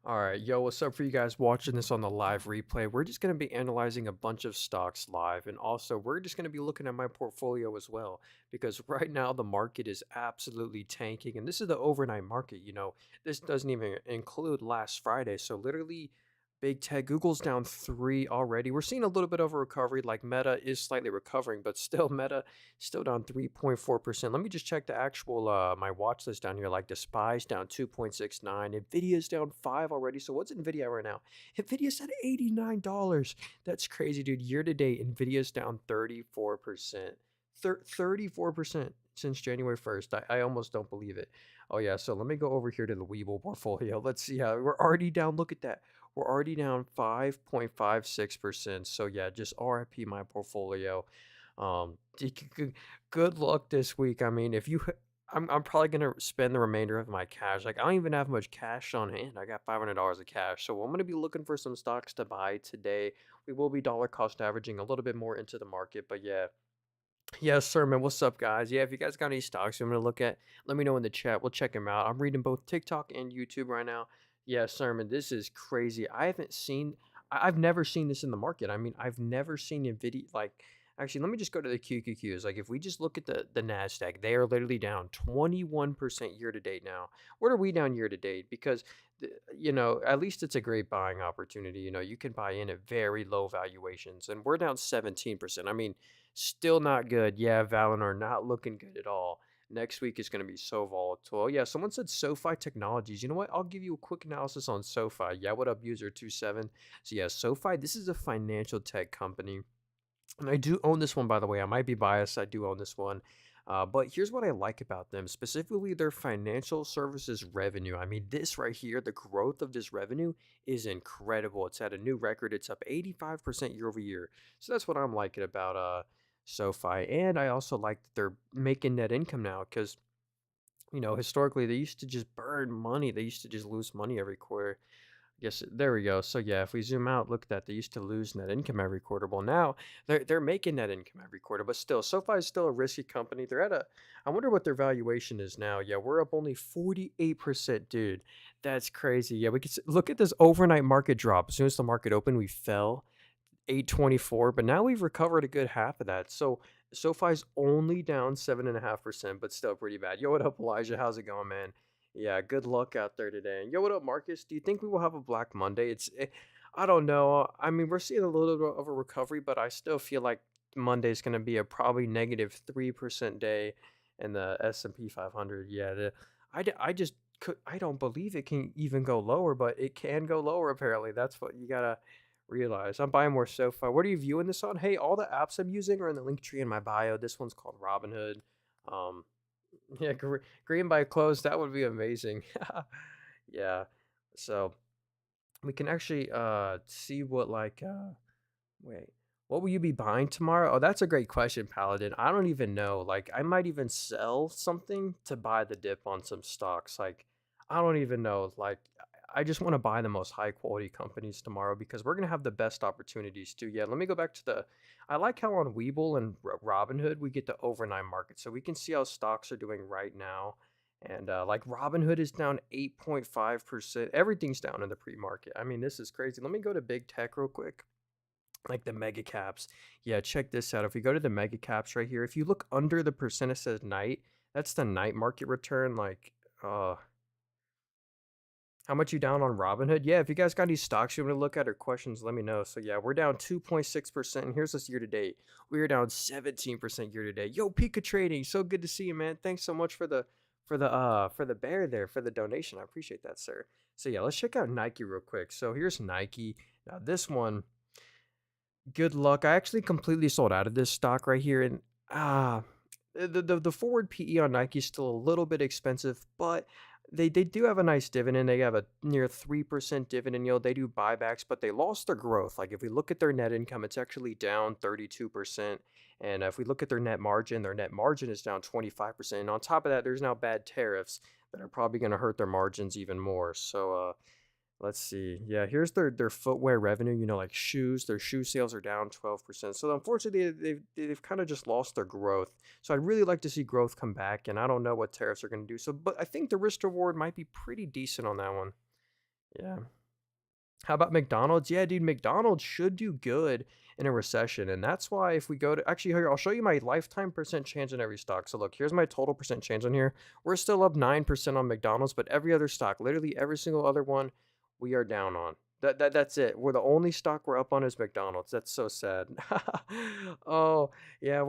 All right, yo, what's up for you guys watching this on the live replay? We're just going to be analyzing a bunch of stocks live, and also we're just going to be looking at my portfolio as well because right now the market is absolutely tanking, and this is the overnight market. This doesn't even include last Friday, so literally. Big tech, Google's down three already. We're seeing a little bit of a recovery, like Meta is slightly recovering, but still Meta still down 3.4%. Let me just check the actual my watch list down here. Like the Spies down 2.69. Nvidia's down 5 already. So what's Nvidia right now? Nvidia's at $89. That's crazy, dude. Year to date, Nvidia's down 34%. 34% since January 1st. I almost don't believe it. Oh yeah, so let me go over here to the Weeble portfolio. Let's see how we're already down. Look at that. We're already down 5.56%. So yeah, just RIP my portfolio. Good luck this week. I mean, if you I'm probably gonna spend the remainder of my cash. Like I don't even have much cash on hand. I got $500 of cash, so I'm gonna be looking for some stocks to buy today. We will be dollar cost averaging a little bit more into the market, but yeah. Yes, sir, man. What's up, guys? Yeah, if you guys got any stocks you want to look at, let me know in the chat. We'll check them out. I'm reading both TikTok and YouTube right now. Yeah, sir, man. This is crazy. I haven't seen. I've never seen this in the market. I mean, I've never seen Nvidia like. Actually, let me just go to the QQQs. Like, if we just look at the Nasdaq, they are literally down 21% year to date now. What are we down year to date? Because at least it's a great buying opportunity. You can buy in at very low valuations, and we're down 17%. I mean. Still not good. Yeah, Valinor not looking good at all. Next week is going to be so volatile. Oh, yeah, someone said SoFi Technologies. You know what? I'll give you a quick analysis on SoFi. Yeah, what up, user 27? So, yeah, SoFi, this is a financial tech company. And I do own this one, by the way. I might be biased. I do own this one. But here's what I like about them, specifically their financial services revenue. I mean, this right here, the growth of this revenue is incredible. It's at a new record. It's up 85% year over year. So that's what I'm liking about SoFi. And I also like that they're making net income now because, historically they used to just burn money. They used to just lose money every quarter. Yes, there we go. So yeah, if we zoom out, look at that. They used to lose net income every quarter. Well, now they're making net income every quarter, but still, SoFi is still a risky company. They're at a, I wonder what their valuation is now. Yeah, we're up only 48%, dude. That's crazy. Yeah, we could look at this overnight market drop. As soon as the market opened, we fell 824, but now we've recovered a good half of that. So SoFi's only down 7.5%, but still pretty bad. Yo, what up, Elijah? How's it going, man? Yeah, good luck out there today. And yo, what up, Marcus? Do you think we will have a Black Monday? I don't know. I mean, we're seeing a little bit of a recovery, but I still feel like Monday's going to be a probably negative 3% day in the S&P 500. Yeah, I just I don't believe it can even go lower, but it can go lower apparently. That's what you gotta realize. I'm buying more SoFi. What are you viewing this on? Hey, all the apps I'm using are in the link tree in my bio. This one's called Robinhood. Um, yeah, green by close. That would be amazing. Yeah. So we can actually see what wait. What will you be buying tomorrow? Oh, that's a great question, Paladin. I don't even know. Like, I might even sell something to buy the dip on some stocks. Like, I don't even know. Like, I just want to buy the most high quality companies tomorrow because we're gonna have the best opportunities too. Yeah, let me go back to the. I like how on Webull and Robinhood we get the overnight market, so we can see how stocks are doing right now. And like Robinhood is down 8.5%. Everything's down in the pre-market. I mean, this is crazy. Let me go to big tech real quick, like the mega caps. Yeah, check this out. If we go to the mega caps right here, if you look under the percent it says night, that's the night market return. Like, how much you down on Robinhood? Yeah, if you guys got any stocks you want to look at or questions, let me know. So yeah, we're down 2.6%. And here's this year to date. We are down 17% year to date. Yo, Pika Trading, so good to see you, man. Thanks so much for the bear there for the donation. I appreciate that, sir. So yeah, let's check out Nike real quick. So here's Nike. Now this one, good luck. I actually completely sold out of this stock right here, and ah, the forward PE on Nike is still a little bit expensive, but they do have a nice dividend. They have a near 3% dividend yield. They do buybacks, but they lost their growth. Like if we look at their net income, it's actually down 32%. And if we look at their net margin is down 25%. And on top of that, there's now bad tariffs that are probably going to hurt their margins even more. So let's see. Yeah, here's their footwear revenue. Like shoes. Their shoe sales are down 12%. So unfortunately, they've kind of just lost their growth. So I'd really like to see growth come back, and I don't know what tariffs are going to do. So, but I think the risk reward might be pretty decent on that one. Yeah. How about McDonald's? Yeah, dude, McDonald's should do good in a recession. And that's why if we go to actually here, I'll show you my lifetime percent change in every stock. So look, here's my total percent change on here. We're still up 9% on McDonald's, but every other stock, literally every single other one, we are down on. That's it. We're the only stock we're up on is McDonald's. That's so sad. Oh, yeah,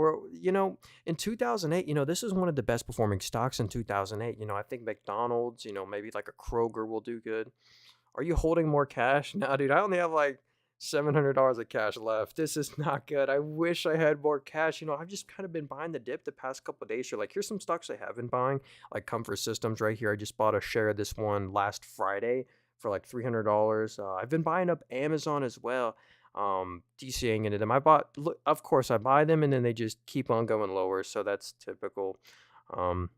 in 2008, this is one of the best performing stocks in 2008. I think McDonald's, maybe like a Kroger will do good. Are you holding more cash? Nah, dude, I only have like $700 of cash left. This is not good. I wish I had more cash. I've just kind of been buying the dip the past couple of days. So, like, here's some stocks I have been buying, like Comfort Systems right here. I just bought a share of this one last Friday for like $300. I've been buying up Amazon as well, DCAing into them. Look, of course, I buy them and then they just keep on going lower. So that's typical. Um,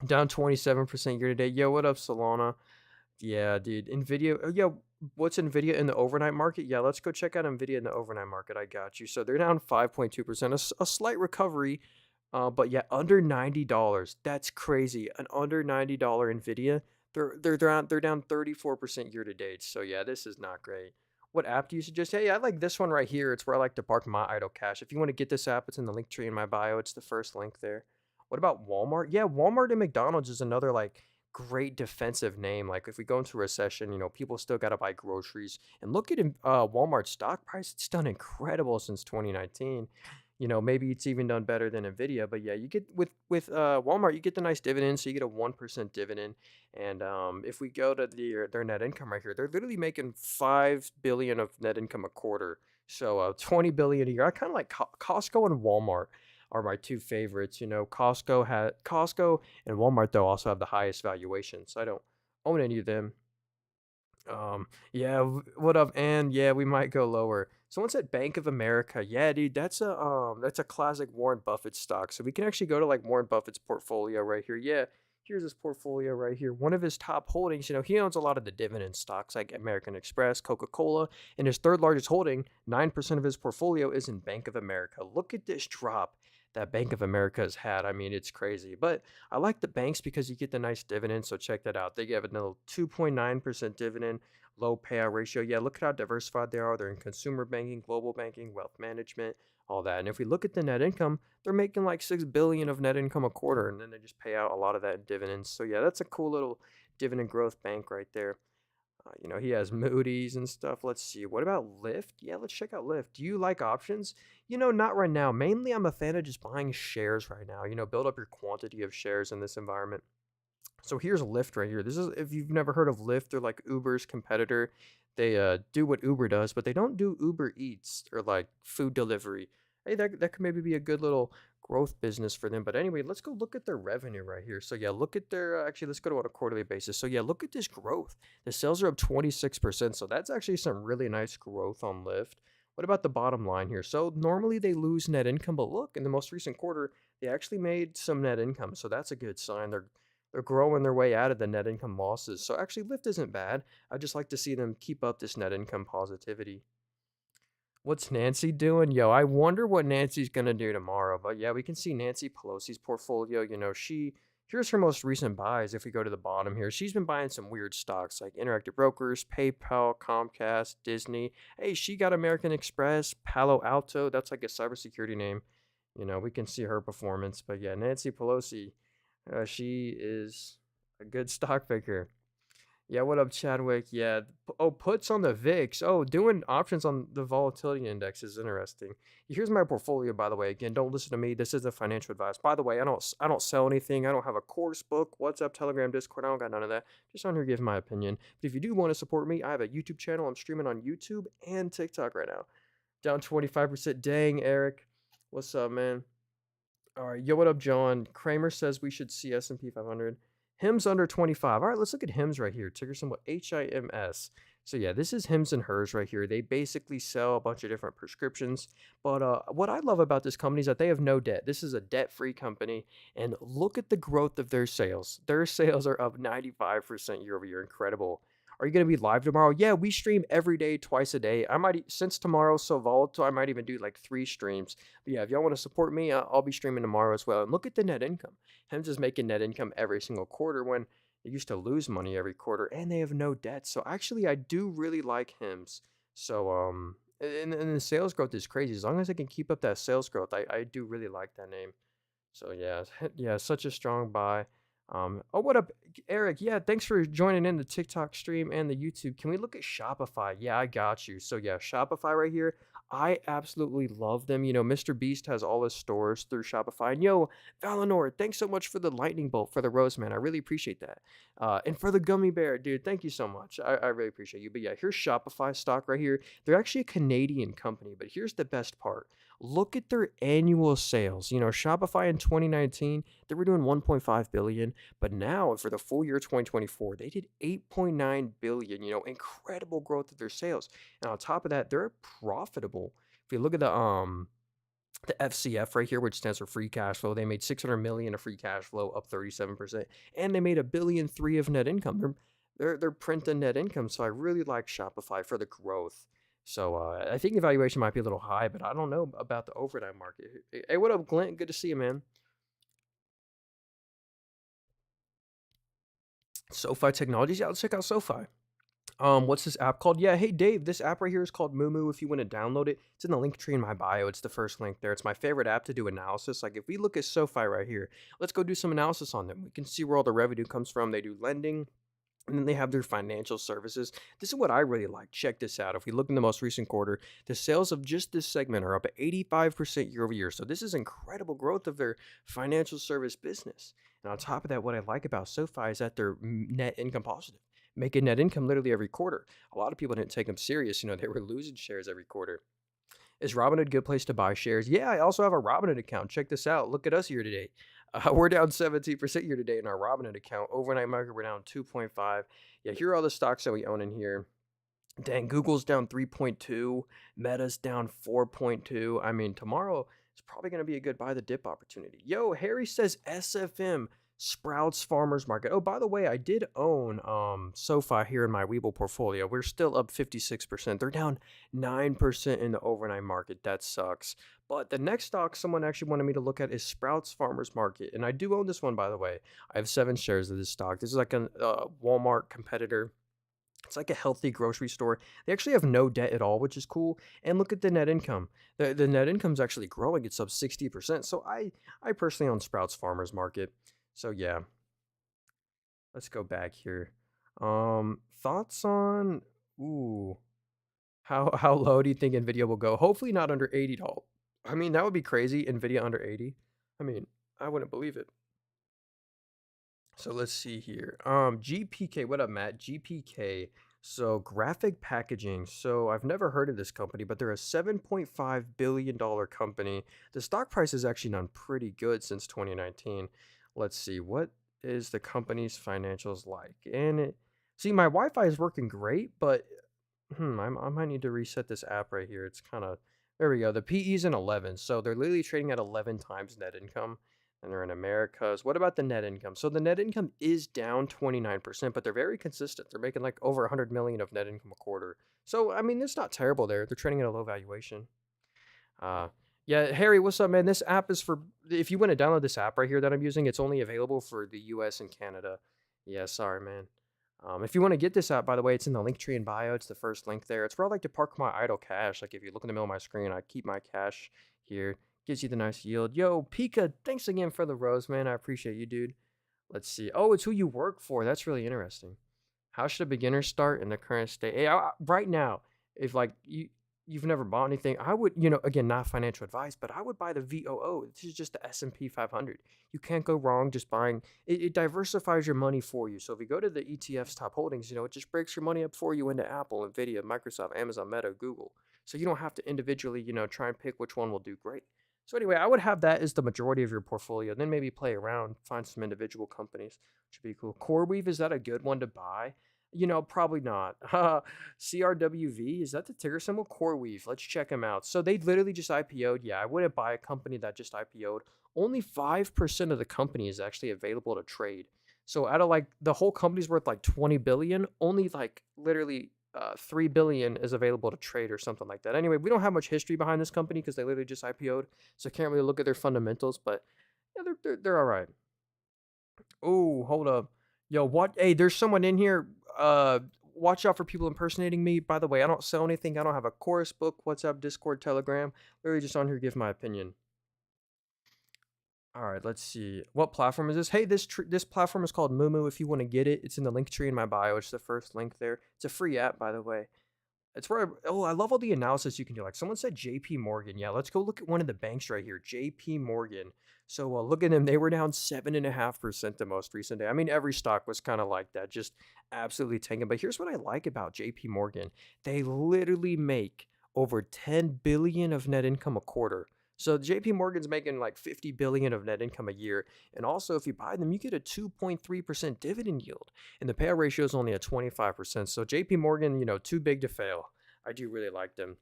Down 27% year to date. Yo, what up, Solana? Yeah, dude. Nvidia. Oh, yeah. What's Nvidia in the overnight market? Yeah, let's go check out Nvidia in the overnight market. I got you. So they're down 5.2%, a slight recovery, but yeah, under $90. That's crazy. An under $90 Nvidia. They're down 34% year to date. So yeah, this is not great. What app do you suggest? Hey, I like this one right here. It's where I like to park my idle cash. If you want to get this app, it's in the link tree in my bio. It's the first link there. What about Walmart? Yeah, Walmart and McDonald's is another like great defensive name. Like if we go into a recession, people still got to buy groceries. And look at Walmart's stock price; it's done incredible since 2019. Maybe it's even done better than Nvidia. But yeah, you get with Walmart, you get the nice dividend. So you get a 1% dividend. And if we go to their net income right here, they're literally making 5 billion of net income a quarter. So 20 billion a year. I kind of like Costco and Walmart are my two favorites. Costco and Walmart though also have the highest valuations. I don't own any of them. Yeah, what up? And yeah, we might go lower. Someone said Bank of America. Yeah, dude, that's a classic Warren Buffett stock. So we can actually go to like Warren Buffett's portfolio right here. Yeah, here's his portfolio right here. One of his top holdings, he owns a lot of the dividend stocks like American Express, Coca-Cola, and his third largest holding, 9% of his portfolio is in Bank of America. Look at this drop that Bank of America has had. I mean, it's crazy. But I like the banks because you get the nice dividend. So check that out. They give another 2.9% dividend, low payout ratio. Yeah, look at how diversified they are. They're in consumer banking, global banking, wealth management, all that. And if we look at the net income, they're making like 6 billion of net income a quarter, and then they just pay out a lot of that in dividends. So yeah, that's a cool little dividend growth bank right there. He has Moody's and stuff. Let's see. What about Lyft? Yeah, let's check out Lyft. Do you like options? Not right now. Mainly, I'm a fan of just buying shares right now. Build up your quantity of shares in this environment. So here's Lyft right here. This is if you've never heard of Lyft, they're like Uber's competitor. They do what Uber does, but they don't do Uber Eats or like food delivery. Hey, that could maybe be a good little growth business for them. But anyway, let's go look at their revenue right here. So yeah, look at their actually let's go to on a quarterly basis. So yeah, look at this growth. The sales are up 26%. So that's actually some really nice growth on Lyft. What about the bottom line here? So normally they lose net income, but look, in the most recent quarter, they actually made some net income. So that's a good sign. They're growing their way out of the net income losses. So actually, Lyft isn't bad. I just like to see them keep up this net income positivity. What's Nancy doing? Yo, I wonder what Nancy's gonna do tomorrow. But yeah, we can see Nancy Pelosi's portfolio. Here's her most recent buys. If we go to the bottom here, she's been buying some weird stocks like Interactive Brokers, PayPal, Comcast, Disney. Hey, she got American Express, Palo Alto. That's like a cybersecurity name. We can see her performance. But yeah, Nancy Pelosi. She is a good stock picker. Yeah, what up, Chadwick? Yeah. Oh, puts on the VIX. Oh, doing options on the volatility index is interesting. Here's my portfolio, by the way. Again, don't listen to me. This isn't financial advice. By the way, I don't sell anything. I don't have a course book, WhatsApp, Telegram, Discord. I don't got none of that. Just on here giving my opinion. But if you do want to support me, I have a YouTube channel. I'm streaming on YouTube and TikTok right now. Down 25%. Dang, Eric. What's up, man? All right, yo, what up, John? Kramer says we should see S&P 500. Hims under 25. All right, let's look at Hims right here. Ticker symbol HIMS. So yeah, this is Hims and Hers right here. They basically sell a bunch of different prescriptions. But what I love about this company is that they have no debt. This is a debt-free company. And look at the growth of their sales. Their sales are up 95% year over year. Incredible. Are you going to be live tomorrow? Yeah, we stream every day, twice a day. Since tomorrow's so volatile, I might even do like 3 streams. But yeah, if y'all want to support me, I'll be streaming tomorrow as well. And look at the net income. Hems is making net income every single quarter when, They used to lose money every quarter, and they have no debt. So actually, I do really like Hims. So and the sales growth is crazy. As long as I can keep up that sales growth, I do really like that name. So yeah, yeah, such a strong buy. Oh, what up, Eric? Yeah, thanks for joining in the TikTok stream and the YouTube. Can we look at Shopify? Yeah, I got you. So yeah, Shopify right here. I absolutely love them. You know, Mr. Beast has all his stores through Shopify. And yo, Valinor, thanks so much for the lightning bolt for the rose, man. I really appreciate that. And for the gummy bear, dude, thank you so much. I really appreciate you. But yeah, here's Shopify stock right here. They're actually a Canadian company, but here's the best part. Look at their annual sales. You know, Shopify in 2019, they were doing 1.5 billion, but now for the full year 2024, they did 8.9 billion, you know, incredible growth of their sales. And on top of that, they're profitable. If you look at the FCF right here, which stands for free cash flow, they made 600 million of free cash flow, up 37%, and they made a billion three of net income. They're printing net income, so I really like Shopify for the growth. So I think evaluation might be a little high, but I don't know about the overnight market. Hey, what up, Glenn? Good to see you, man. SoFi Technologies. Yeah, let's check out SoFi. What's this app called? Yeah, hey Dave, this app right here is called Moo. If you want to download it, it's in the link tree in my bio. It's the first link there. It's my favorite app to do analysis. Like if we look at SoFi right here, let's go do some analysis on them. We can see where all the revenue comes from. They do lending, and then they have their financial services. This is what I really like. Check this out. If we look in the most recent quarter, the sales of just this segment are up at 85% year over year. So this is incredible growth of their financial service business. And on top of that, what I like about SoFi is that they're net income positive, making net income literally every quarter. A lot of people didn't take them serious. You know, they were losing shares every quarter. Is Robinhood a good place to buy shares? Yeah, I also have a Robinhood account. Check this out. Look at us year to date. We're down 17% year to date in our Robinhood account. Overnight market, we're down 2.5. Yeah, here are all the stocks that we own in here. Dang, Google's down 3.2, Meta's down 4.2. I mean, tomorrow is probably going to be a good buy the dip opportunity. Yo, Harry says SFM, Sprouts Farmers Market. Oh, by the way, I did own SoFi here in my Weeble portfolio. We're still up 56%. They're down 9% in the overnight market. That sucks. But the next stock someone actually wanted me to look at is Sprouts Farmers Market. And I do own this one, by the way. I have 7 shares of this stock. This is like a Walmart competitor. It's like a healthy grocery store. They actually have no debt at all, which is cool. And look at the net income. The net income's actually growing. It's up 60%. So I personally own Sprouts Farmers Market. So yeah, let's go back here. Thoughts on ooh, how low do you think Nvidia will go? Hopefully not under $80. I mean, that would be crazy. Nvidia under 80. I mean, I wouldn't believe it. So let's see here. GPK, what up, Matt? GPK. So graphic packaging. So I've never heard of this company, but they're a $7.5 billion company. The stock price has actually done pretty good since 2019. Let's see, what is the company's financials like? See, my Wi-Fi is working great, but I might need to reset this app right here. It's kind of, there we go. The PE is an 11. So they're literally trading at 11 times net income, and they're in Americas. What about the net income? So the net income is down 29%, but they're very consistent. They're making like over 100 million of net income a quarter. So, I mean, it's not terrible there. They're trading at a low valuation. Uh, yeah, Harry, what's up, man? This app is for, if you want to download this app right here that I'm using, it's only available for the US and Canada. Yeah, sorry, man. If you want to get this app, by the way, it's in the link tree in bio. It's the first link there. It's where I like to park my idle cash. Like if you look in the middle of my screen, I keep my cash here. Gives you the nice yield. Yo, Pika, thanks again for the rose, man. I appreciate you, dude. Let's see. Oh, it's who you work for. That's really interesting. How should a beginner start in the current state? Hey, right now, if like you've never bought anything, I would, again, not financial advice, but I would buy the VOO. This is just the S&P 500. You can't go wrong just buying. It diversifies your money for you. So if you go to the ETF's top holdings, it just breaks your money up for you into Apple, Nvidia, Microsoft, Amazon, Meta, Google. So you don't have to individually, try and pick which one will do great. So anyway, I would have that as the majority of your portfolio. Then maybe play around, find some individual companies, which would be cool. CoreWeave, is that a good one to buy? Probably not. CRWV, is that the ticker symbol? CoreWeave. Let's check them out. So they literally just IPO'd. Yeah, I wouldn't buy a company that just IPO'd. Only 5% of the company is actually available to trade. So out of like the whole company's worth like 20 billion, only like literally 3 billion is available to trade or something like that. Anyway, we don't have much history behind this company because they literally just IPO'd. So I can't really look at their fundamentals, but yeah, they're all right. Oh, hold up. Yo, what? Hey, there's someone in here. Watch out for people impersonating me. By the way, I don't sell anything. I don't have a course book, WhatsApp, Discord, Telegram. Literally just on here give my opinion. All right, let's see. What platform is this? Hey, this platform is called Mumu. If you want to get it, it's in the link tree in my bio. It's the first link there. It's a free app, by the way. It's where I love all the analysis you can do. Like someone said JP Morgan. Yeah, let's go look at one of the banks right here. JP Morgan. So look at them. They were down 7.5% the most recent day. I mean, every stock was kind of like that, just absolutely tanking. But here's what I like about JP Morgan. They literally make over 10 billion of net income a quarter. So JP Morgan's making like 50 billion of net income a year. And also if you buy them, you get a 2.3% dividend yield. And the payout ratio is only at 25%. So JP Morgan, too big to fail. I do really like them.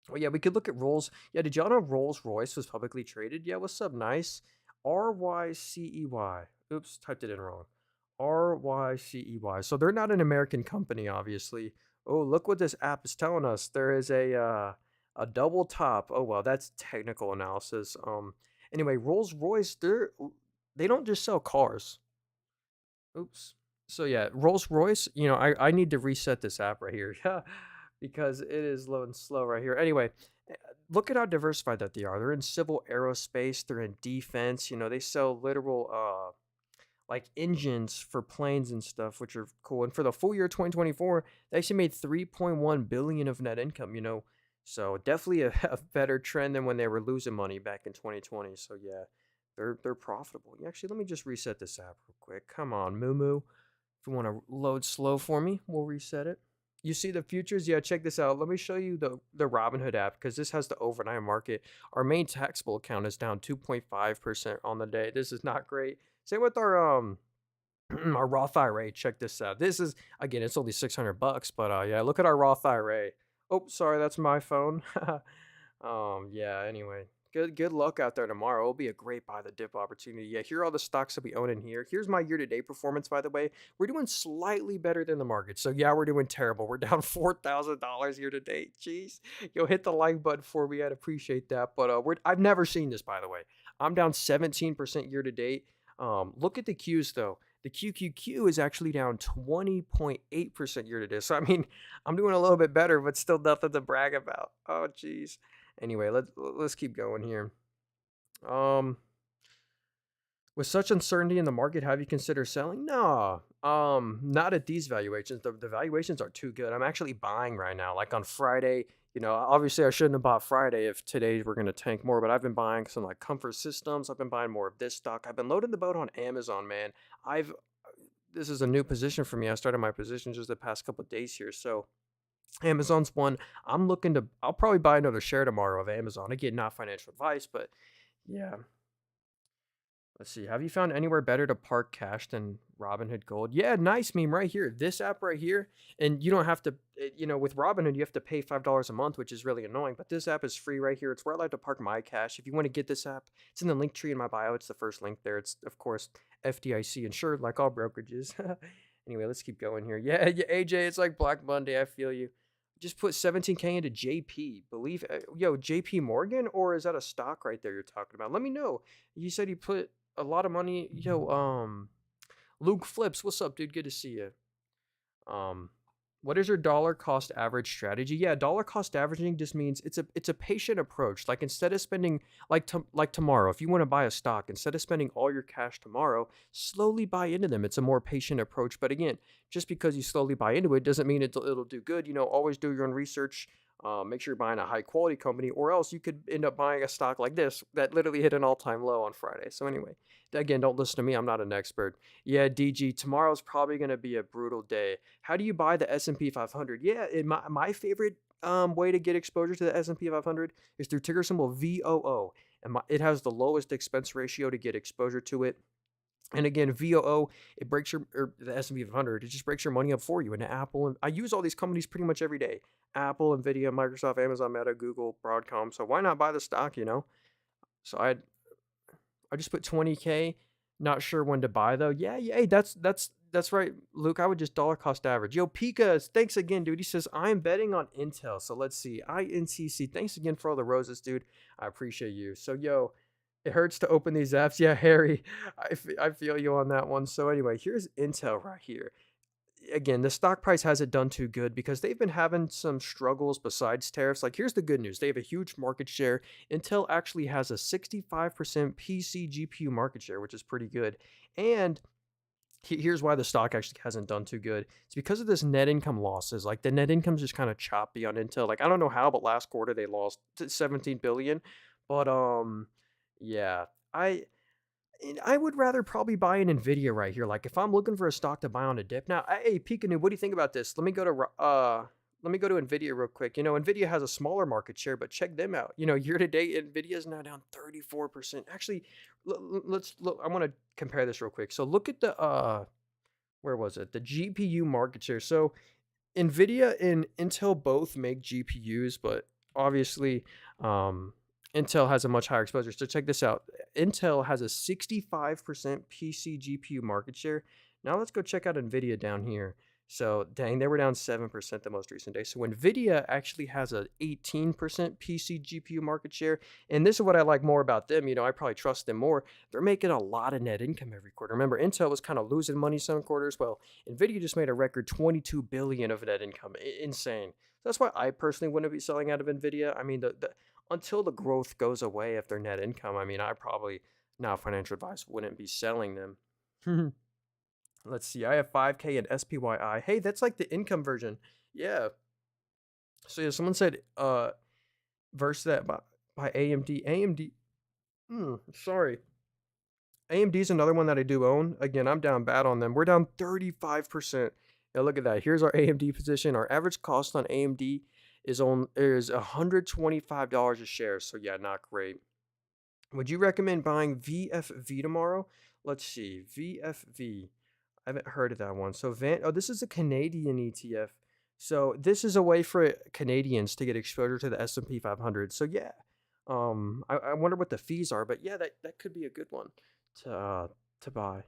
Oh yeah, we could look at Rolls. Yeah, did y'all know Rolls Royce was publicly traded? Yeah, what's up, nice? RYCEY. Oops, typed it in wrong. RYCEY. So they're not an American company, obviously. Oh, look what this app is telling us. There is a double top. Oh well, that's technical analysis. Anyway, Rolls Royce, they don't just sell cars. Oops. So yeah, Rolls Royce, I need to reset this app right here. Yeah, because it is low and slow right here. Anyway, look at how diversified that they are. They're in civil aerospace, they're in defense, they sell literal like engines for planes and stuff, which are cool. And for the full year 2024, they actually made 3.1 billion of net income. So definitely a better trend than when they were losing money back in 2020. So yeah, they're profitable. Actually, let me just reset this app real quick. Come on, Moo. If you want to load slow for me, we'll reset it. You see the futures? Yeah, check this out. Let me show you the Robinhood app because this has the overnight market. Our main taxable account is down 2.5% on the day. This is not great. Same with our our Roth IRA. Check this out. This is again, it's only 600 bucks, but yeah, look at our Roth IRA. Oh, sorry, that's my phone. Yeah, anyway. Good luck out there tomorrow. It'll be a great buy the dip opportunity. Yeah, here are all the stocks that we own in here. Here's my year-to-date performance, by the way. We're doing slightly better than the market. So yeah, we're doing terrible. We're down $4,000 year to date. Jeez. Yo, hit the like button for me. I'd appreciate that. But I've never seen this, by the way. I'm down 17% year to date. Look at the Qs though. The QQQ is actually down 20.8% year to date. So I mean, I'm doing a little bit better, but still nothing to brag about. Oh, jeez. Anyway, let's keep going here. Um, with such uncertainty in the market, have you considered selling? No. Not at these valuations. The valuations are too good. I'm actually buying right now. Like on Friday, obviously I shouldn't have bought Friday if today we're gonna tank more, but I've been buying some like comfort systems. I've been buying more of this stock. I've been loading the boat on Amazon, man. I've This is a new position for me. I started my position just the past couple of days here. So Amazon's one. I'll probably buy another share tomorrow of Amazon. Again, not financial advice, but yeah. Let's see. Have you found anywhere better to park cash than Robinhood Gold? Yeah, nice meme right here. This app right here, and you don't have to. With Robinhood, you have to pay $5 a month, which is really annoying. But this app is free right here. It's where I like to park my cash. If you want to get this app, it's in the link tree in my bio. It's the first link there. It's of course FDIC insured, like all brokerages. Anyway, let's keep going here. Yeah, yeah, AJ, it's like Black Monday. I feel you. Just put 17K into JP. JP Morgan, or is that a stock right there you're talking about? Let me know. You said you put a lot of money. Luke Flips, what's up, dude? Good to see you. Um, what is your dollar cost average strategy? Yeah, dollar cost averaging just means it's a patient approach. Like instead of spending like tomorrow, if you want to buy a stock, instead of spending all your cash tomorrow, slowly buy into them. It's a more patient approach. But again, just because you slowly buy into it doesn't mean it'll do good. Always do your own research. Make sure you're buying a high quality company, or else you could end up buying a stock like this that literally hit an all time low on Friday. So anyway, again, don't listen to me. I'm not an expert. Yeah, DG, tomorrow's probably going to be a brutal day. How do you buy the S&P 500? Yeah, my favorite way to get exposure to the S&P 500 is through ticker symbol VOO. And it has the lowest expense ratio to get exposure to it. And again, VOO, it breaks the S&P 500, it just breaks your money up for you. And Apple, and I use all these companies pretty much every day. Apple, Nvidia, Microsoft, Amazon, Meta, Google, Broadcom. So why not buy the stock? So I just put 20K. Not sure when to buy though. Yeah, yeah. Hey, that's right, Luke. I would just dollar cost average. Yo, Pika, thanks again, dude. He says I'm betting on Intel. So let's see. INCC. Thanks again for all the roses, dude. I appreciate you. So yo, It hurts to open these apps. Yeah, Harry, I feel you on that one. So anyway, here's Intel right here. Again, the stock price hasn't done too good because they've been having some struggles besides tariffs. Like, here's the good news: they have a huge market share. Intel actually has a 65% PC GPU market share, which is pretty good. And here's why the stock actually hasn't done too good. It's because of this net income losses. Like, the net income's just kind of choppy on Intel. Like, I don't know how, but last quarter they lost 17 billion. But yeah, I and I would rather probably buy an Nvidia right here. Like, if I'm looking for a stock to buy on a dip now, hey Peekaboo, what do you think about this? Let me go to Nvidia real quick. Nvidia has a smaller market share, but check them out. Year to date, Nvidia is now down 34%. Actually, let's look. I want to compare this real quick. So look at the where was it? The GPU market share. So NVIDIA and Intel both make GPUs, but obviously, um, Intel has a much higher exposure. So check this out. Intel has a 65% PC GPU market share. Now let's go check out NVIDIA down here. So dang, they were down 7% the most recent day. So NVIDIA actually has a 18% PC GPU market share. And this is what I like more about them. I probably trust them more. They're making a lot of net income every quarter. Remember, Intel was kind of losing money some quarters. Well, Nvidia just made a record 22 billion of net income. Insane. So that's why I personally wouldn't be selling out of Nvidia. I mean, the until the growth goes away of their net income, I mean, I probably now financial advice wouldn't be selling them. Let's see. I have 5K in SPYI. Hey, that's like the income version. Yeah. So yeah, someone said verse that by AMD. AMD. Sorry. AMD is another one that I do own. Again, I'm down bad on them. We're down 35%. Now look at that. Here's our AMD position. Our average cost on AMD is $125 a share. So yeah, not great. Would you recommend buying VFV tomorrow? Let's see. VFV. I haven't heard of that one. So this is a Canadian ETF. So this is a way for Canadians to get exposure to the S&P 500. So yeah, I wonder what the fees are, but yeah, that could be a good one to buy.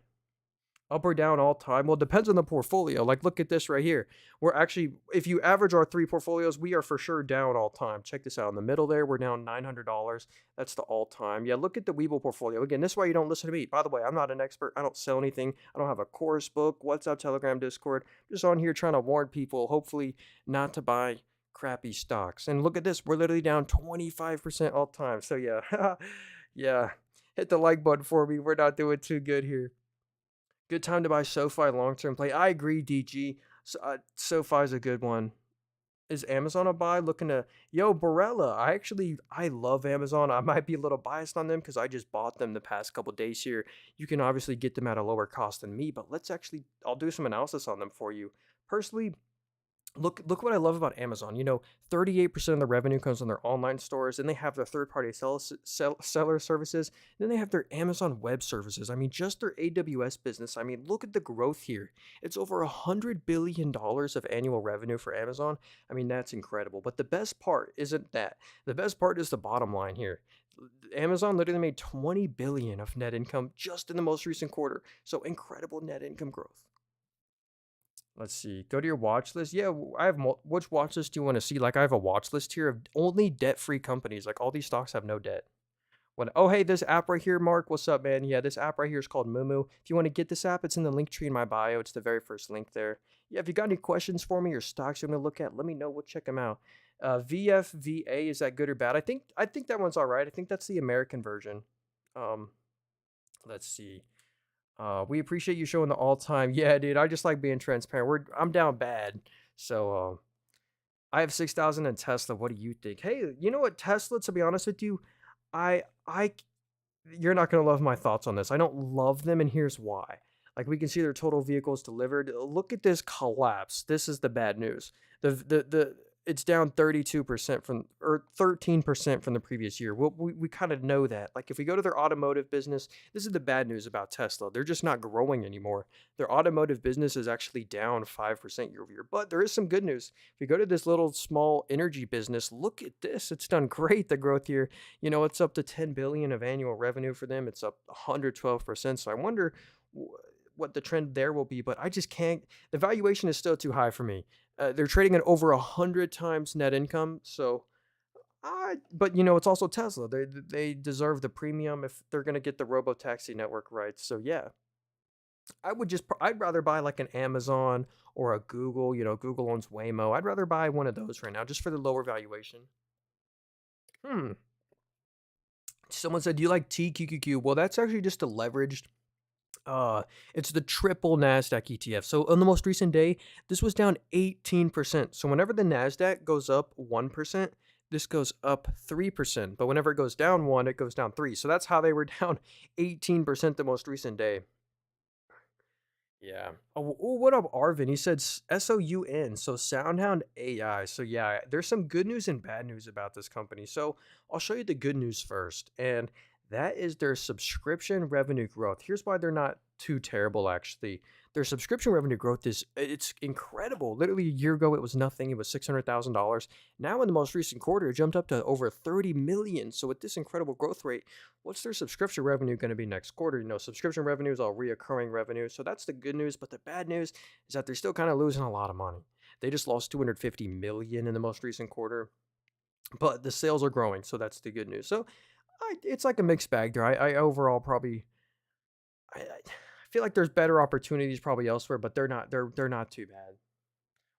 Up or down all time? Well, it depends on the portfolio. Like, look at this right here. We're actually, if you average our three portfolios, we are for sure down all time. Check this out. In the middle there, we're down $900. That's the all time. Yeah, look at the Weeble portfolio. Again, this is why you don't listen to me. By the way, I'm not an expert. I don't sell anything. I don't have a course book, WhatsApp, Telegram, Discord. I'm just on here trying to warn people, hopefully not to buy crappy stocks. And look at this. We're literally down 25% all time. So yeah, yeah. Hit the like button for me. We're not doing too good here. Good time to buy SoFi long-term play. I agree, DG. SoFi is a good one. Is Amazon a buy? Looking to Barella. I love Amazon. I might be a little biased on them because I just bought them the past couple days here. You can obviously get them at a lower cost than me, but I'll do some analysis on them for you. Personally, look what I love about Amazon. 38% of the revenue comes from their online stores, and they have their third-party seller services. Then they have their Amazon Web Services. I mean, just their AWS business. I mean, look at the growth here. It's over $100 billion of annual revenue for Amazon. I mean, that's incredible. But the best part isn't that. The best part is the bottom line here. Amazon literally made 20 billion of net income just in the most recent quarter. So incredible net income growth. Let's see. Go to your watch list. Yeah, I have which watch list do you want to see? Like, I have a watch list here of only debt-free companies. Like, all these stocks have no debt. Oh, hey, this app right here, Mark. What's up, man? Yeah, this app right here is called Moomoo. If you want to get this app, it's in the link tree in my bio. It's the very first link there. Yeah, if you got any questions for me or stocks you want to look at, let me know. We'll check them out. VFVA, is that good or bad? I think that one's all right. I think that's the American version. Let's see. We appreciate you showing the all-time. Yeah, dude, I just like being transparent. I'm down bad. So, I have 6,000 in Tesla. What do you think? Hey, you know what, Tesla, to be honest with you, I you're not going to love my thoughts on this. I don't love them, and here's why. Like, we can see their total vehicles delivered. Look at this collapse. This is the bad news. It's down 32% or 13% from the previous year. We kind of know that. Like, if we go to their automotive business, this is the bad news about Tesla. They're just not growing anymore. Their automotive business is actually down 5% year over year. But there is some good news. If we go to this little small energy business, look at this. It's done great, the growth here. It's up to 10 billion of annual revenue for them. It's up 112%. So I wonder what the trend there will be, but I just can't. The valuation is still too high for me. They're trading at over 100 times net income, so But it's also Tesla. They deserve the premium if they're gonna get the robo taxi network right. So yeah, I'd rather buy like an Amazon or a Google. Google owns Waymo. I'd rather buy one of those right now just for the lower valuation. Hmm. Someone said, "Do you like TQQQ?" Well, that's actually just a leveraged. It's the triple Nasdaq ETF. So on the most recent day, this was down 18%. So whenever the Nasdaq goes up 1%, this goes up 3%. But whenever it goes down 1, it goes down 3. So that's how they were down 18% the most recent day. Yeah. Oh, what up, Arvin? He said SOUN, so SoundHound AI. So yeah, there's some good news and bad news about this company. So I'll show you the good news first, and that is their subscription revenue growth. Here's why they're not too terrible, actually. Their subscription revenue growth it's incredible. Literally a year ago, it was nothing. It was $600,000. Now in the most recent quarter, it jumped up to over 30 million. So with this incredible growth rate, what's their subscription revenue going to be next quarter? Subscription revenue is all reoccurring revenue. So that's the good news. But the bad news is that they're still kind of losing a lot of money. They just lost 250 million in the most recent quarter, but the sales are growing. So that's the good news. So it's like a mixed bag there. I overall probably, I feel like there's better opportunities probably elsewhere, but they're not too bad.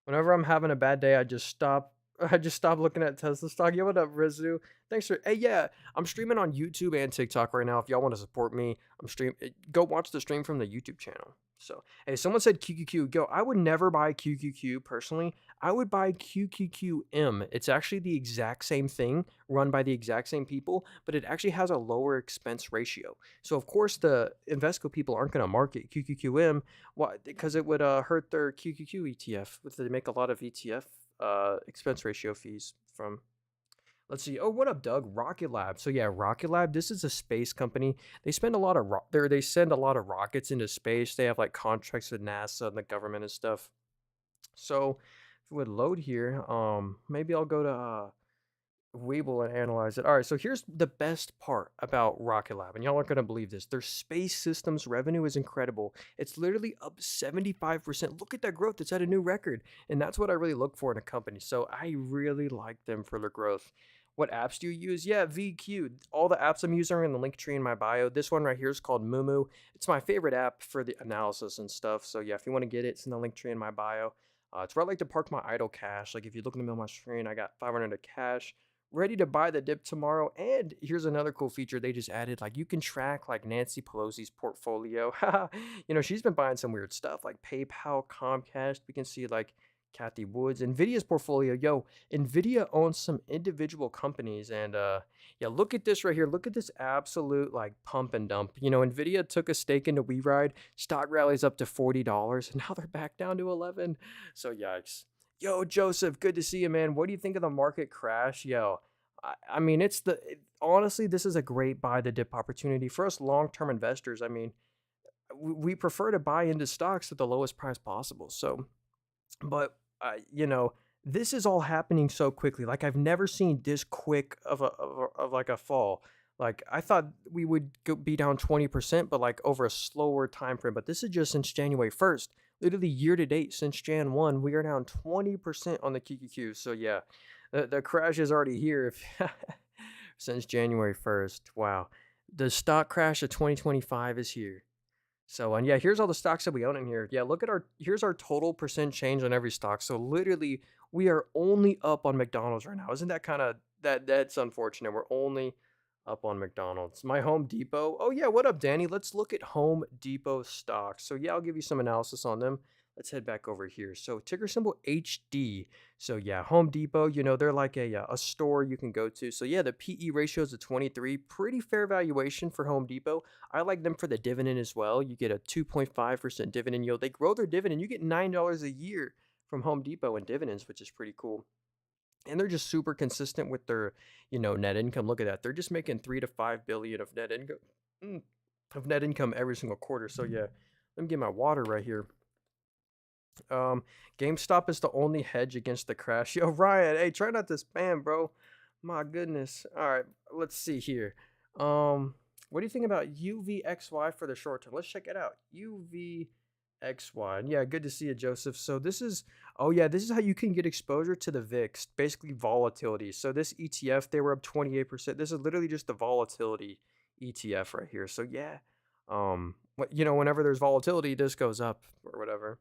Whenever I'm having a bad day, I just stop. I just stop looking at Tesla stock. Yo, what up, Rizu? Thanks for. Hey, yeah, I'm streaming on YouTube and TikTok right now. If y'all want to support me, Go watch the stream from the YouTube channel. So, hey, someone said QQQ. Go. I would never buy QQQ personally. I would buy QQQM. It's actually the exact same thing, run by the exact same people, but it actually has a lower expense ratio. So, of course, the Invesco people aren't going to market QQQM. Why? Because it would hurt their QQQ ETF. They make a lot of ETF expense ratio fees from. Let's see. Oh, what up, Doug? Rocket Lab. So yeah, Rocket Lab. This is a space company. They spend a lot of they send a lot of rockets into space. They have like contracts with NASA and the government and stuff. So if it would load here, maybe I'll go to Weeble and analyze it. All right, so here's the best part about Rocket Lab, and y'all aren't gonna believe this. Their space systems revenue is incredible. It's literally up 75%. Look at that growth. It's at a new record. And that's what I really look for in a company. So I really like them for their growth. What apps do you use? Yeah, VQ. All the apps I'm using are in the link tree in my bio. This one right here is called Mumu. It's my favorite app for the analysis and stuff. So yeah, if you want to get it, it's in the link tree in my bio. It's where I like to park my idle cash. Like if you look in the middle of my screen, I got 500 of cash ready to buy the dip tomorrow. And here's another cool feature they just added. Like you can track like Nancy Pelosi's portfolio. She's been buying some weird stuff like PayPal, Comcast. We can see like Kathy Woods, Nvidia's portfolio. Yo, Nvidia owns some individual companies, and yeah, look at this right here. Look at this absolute like pump and dump. Nvidia took a stake into WeRide. Stock rallies up to $40, and now they're back down to 11. So yikes. Yo, Joseph, good to see you, man. What do you think of the market crash? Yo, I mean, honestly, this is a great buy the dip opportunity for us long term investors. I mean, we prefer to buy into stocks at the lowest price possible. So, but this is all happening so quickly. Like I've never seen this quick of like a fall. Like I thought we would be down 20%, but like over a slower time frame. But this is just since January 1st. Literally year to date since Jan 1, we are down 20% on the QQQ. So yeah, the crash is already here since January 1st. Wow. The stock crash of 2025 is here. So, and yeah, here's all the stocks that we own in here. Yeah, look at here's our total percent change on every stock. So literally we are only up on McDonald's right now. Isn't that kind of that's unfortunate. We're only up on McDonald's. My Home Depot. Oh yeah, what up, Danny? Let's look at Home Depot stocks. So yeah, I'll give you some analysis on them. Let's head back over here. So ticker symbol HD. So yeah, Home Depot, they're like a store you can go to. So yeah, the PE ratio is a 23. Pretty fair valuation for Home Depot. I like them for the dividend as well. You get a 2.5% dividend yield. They grow their dividend. You get $9 a year from Home Depot in dividends, which is pretty cool. And they're just super consistent with their, net income. Look at that. They're just making 3 to 5 billion of net income, every single quarter. So yeah, let me get my water right here. GameStop is the only hedge against the crash. Yo, Ryan, hey, try not to spam, bro. My goodness. All right, let's see here. What do you think about UVXY for the short term? Let's check it out. UVXY. XY. Yeah, good to see you, Joseph. So this is, oh yeah, this is how you can get exposure to the VIX, basically volatility. So this ETF, they were up 28%. This is literally just the volatility ETF right here. So yeah, whenever there's volatility, this goes up or whatever.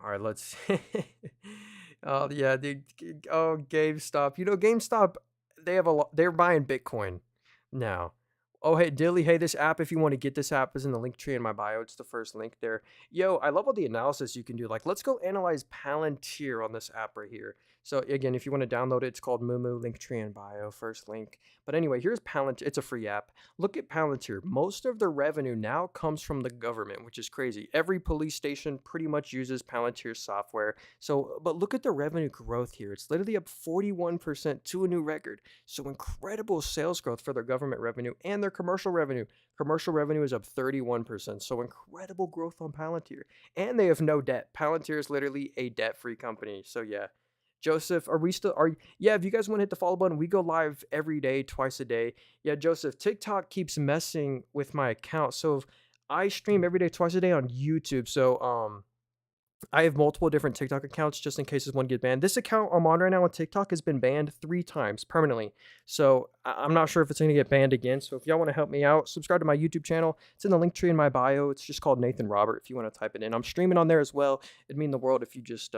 All right, let's. Oh yeah, oh, GameStop. GameStop. They have a lot. They're buying Bitcoin now. Oh hey, Dilly. Hey, this app. If you want to get this app, is in the link tree in my bio. It's the first link there. Yo, I love all the analysis you can do. Like, let's go analyze Palantir on this app right here. So again, if you want to download it, it's called Mumu. Link tree in bio. First link. But anyway, here's Palantir. It's a free app. Look at Palantir. Most of the revenue now comes from the government, which is crazy. Every police station pretty much uses Palantir software. So, but look at the revenue growth here. It's literally up 41% to a new record. So, incredible sales growth for their government revenue and their commercial revenue. Commercial revenue is up 31%. So, incredible growth on Palantir. And they have no debt. Palantir is literally a debt free company. So, yeah. Joseph, are we still are yeah, if you guys want to hit the follow button, we go live every day, twice a day. Yeah, Joseph, TikTok keeps messing with my account. So if I stream every day, twice a day on YouTube. So I have multiple different TikTok accounts just in case this one get banned. This account I'm on right now on TikTok has been banned 3 times permanently. So I'm not sure if it's going to get banned again. So if y'all want to help me out, subscribe to my YouTube channel. It's in the link tree in my bio. It's just called Nathan Robert if you want to type it in. I'm streaming on there as well. It'd mean the world if you just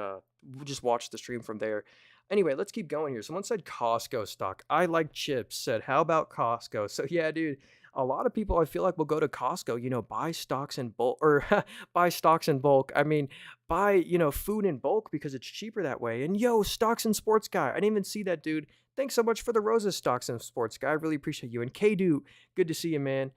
watch the stream from there. Anyway, let's keep going here. Someone said Costco stock. I like chips. Said, how about Costco? So yeah, dude, a lot of people I feel like will go to Costco, buy stocks in bulk or buy stocks in bulk. I mean, buy, food in bulk because it's cheaper that way. And yo, stocks and sports guy. I didn't even see that, dude. Thanks so much for the roses, stocks and sports guy. I really appreciate you. And K-Do, good to see you, man.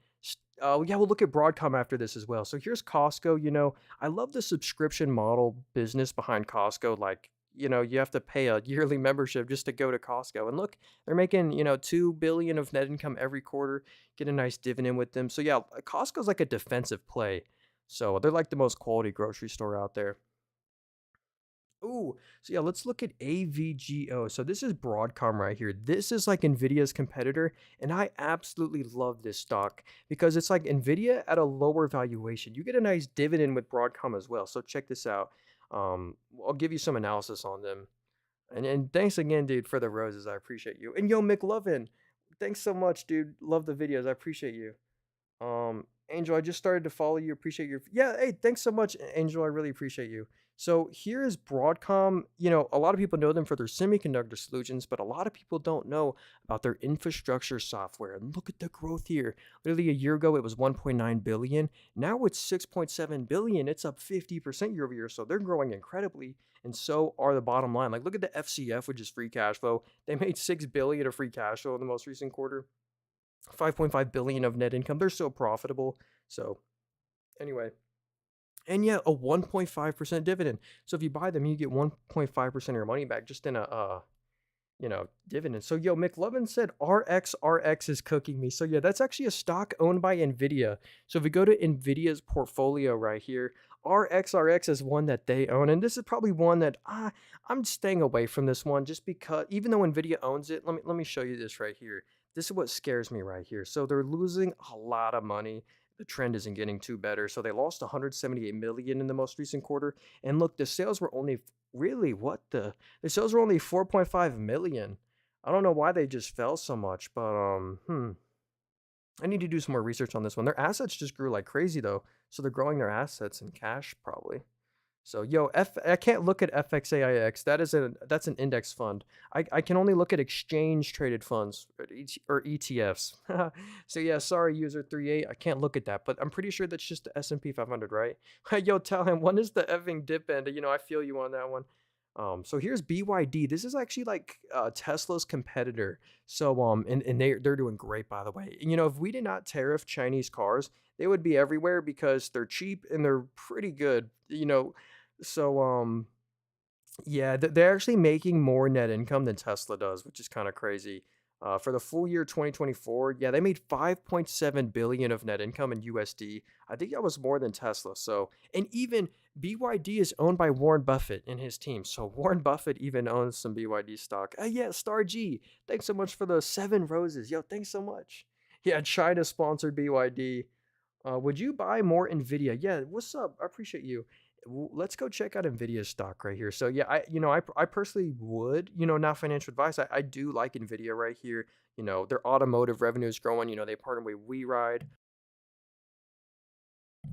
Yeah, we'll look at Broadcom after this as well. So here's Costco. I love the subscription model business behind Costco. Like, you have to pay a yearly membership just to go to Costco. And look, they're making, 2 billion of net income every quarter, get a nice dividend with them. So yeah, Costco's like a defensive play. So they're like the most quality grocery store out there. Ooh, so yeah, let's look at AVGO. So this is Broadcom right here. This is like Nvidia's competitor, and I absolutely love this stock because it's like Nvidia at a lower valuation. You get a nice dividend with Broadcom as well. So check this out. I'll give you some analysis on them. And thanks again, dude, for the roses. I appreciate you. And yo, McLovin, thanks so much, dude. Love the videos. I appreciate you. Angel, I just started to follow you. Appreciate your yeah. Hey, thanks so much, Angel. I really appreciate you. So here is Broadcom. A lot of people know them for their semiconductor solutions, but a lot of people don't know about their infrastructure software. And look at the growth here. Literally a year ago, it was 1.9 billion. Now it's 6.7 billion. It's up 50% year over year. So they're growing incredibly, and so are the bottom line. Like look at the FCF, which is free cash flow. They made 6 billion of free cash flow in the most recent quarter. 5.5 billion of net income. They're so profitable. So anyway, and yeah, a 1.5% dividend. So if you buy them, you get 1.5% of your money back just in a dividend. So yo, McLovin said RXRX is cooking me. So yeah, that's actually a stock owned by Nvidia. So if we go to Nvidia's portfolio right here, RXRX is one that they own, and this is probably one that I'm staying away from this one just because even though Nvidia owns it, let me show you this right here. This is what scares me right here. So they're losing a lot of money. The trend isn't getting too better. So they lost 178 million in the most recent quarter. And look, the sales were only really what the sales were only 4.5 million. I don't know why they just fell so much, but I need to do some more research on this one. Their assets just grew like crazy though. So they're growing their assets in cash probably. So yo, I can't look at FXAIX. That's an index fund. I can only look at exchange traded funds or ETFs. So yeah, sorry user 38. I can't look at that, but I'm pretty sure that's just the S&P 500, right? Yo, tell him when is the effing dip end? I feel you on that one. So here's BYD. This is actually like Tesla's competitor. So and they're doing great by the way. And, if we did not tariff Chinese cars, they would be everywhere because they're cheap and they're pretty good. So yeah, they're actually making more net income than Tesla does, which is kind of crazy. For the full year 2024, yeah, they made 5.7 billion of net income in USD. I think that was more than Tesla. So, and even BYD is owned by Warren Buffett and his team. So Warren Buffett even owns some BYD stock. Yeah, Star G, thanks so much for the 7 roses. Yo, thanks so much. Yeah, China sponsored BYD. Would you buy more Nvidia? Yeah, what's up? I appreciate you. Let's go check out Nvidia stock right here. So yeah, I personally would, not financial advice. I do like Nvidia right here. Their automotive revenue is growing. They partner with WeRide.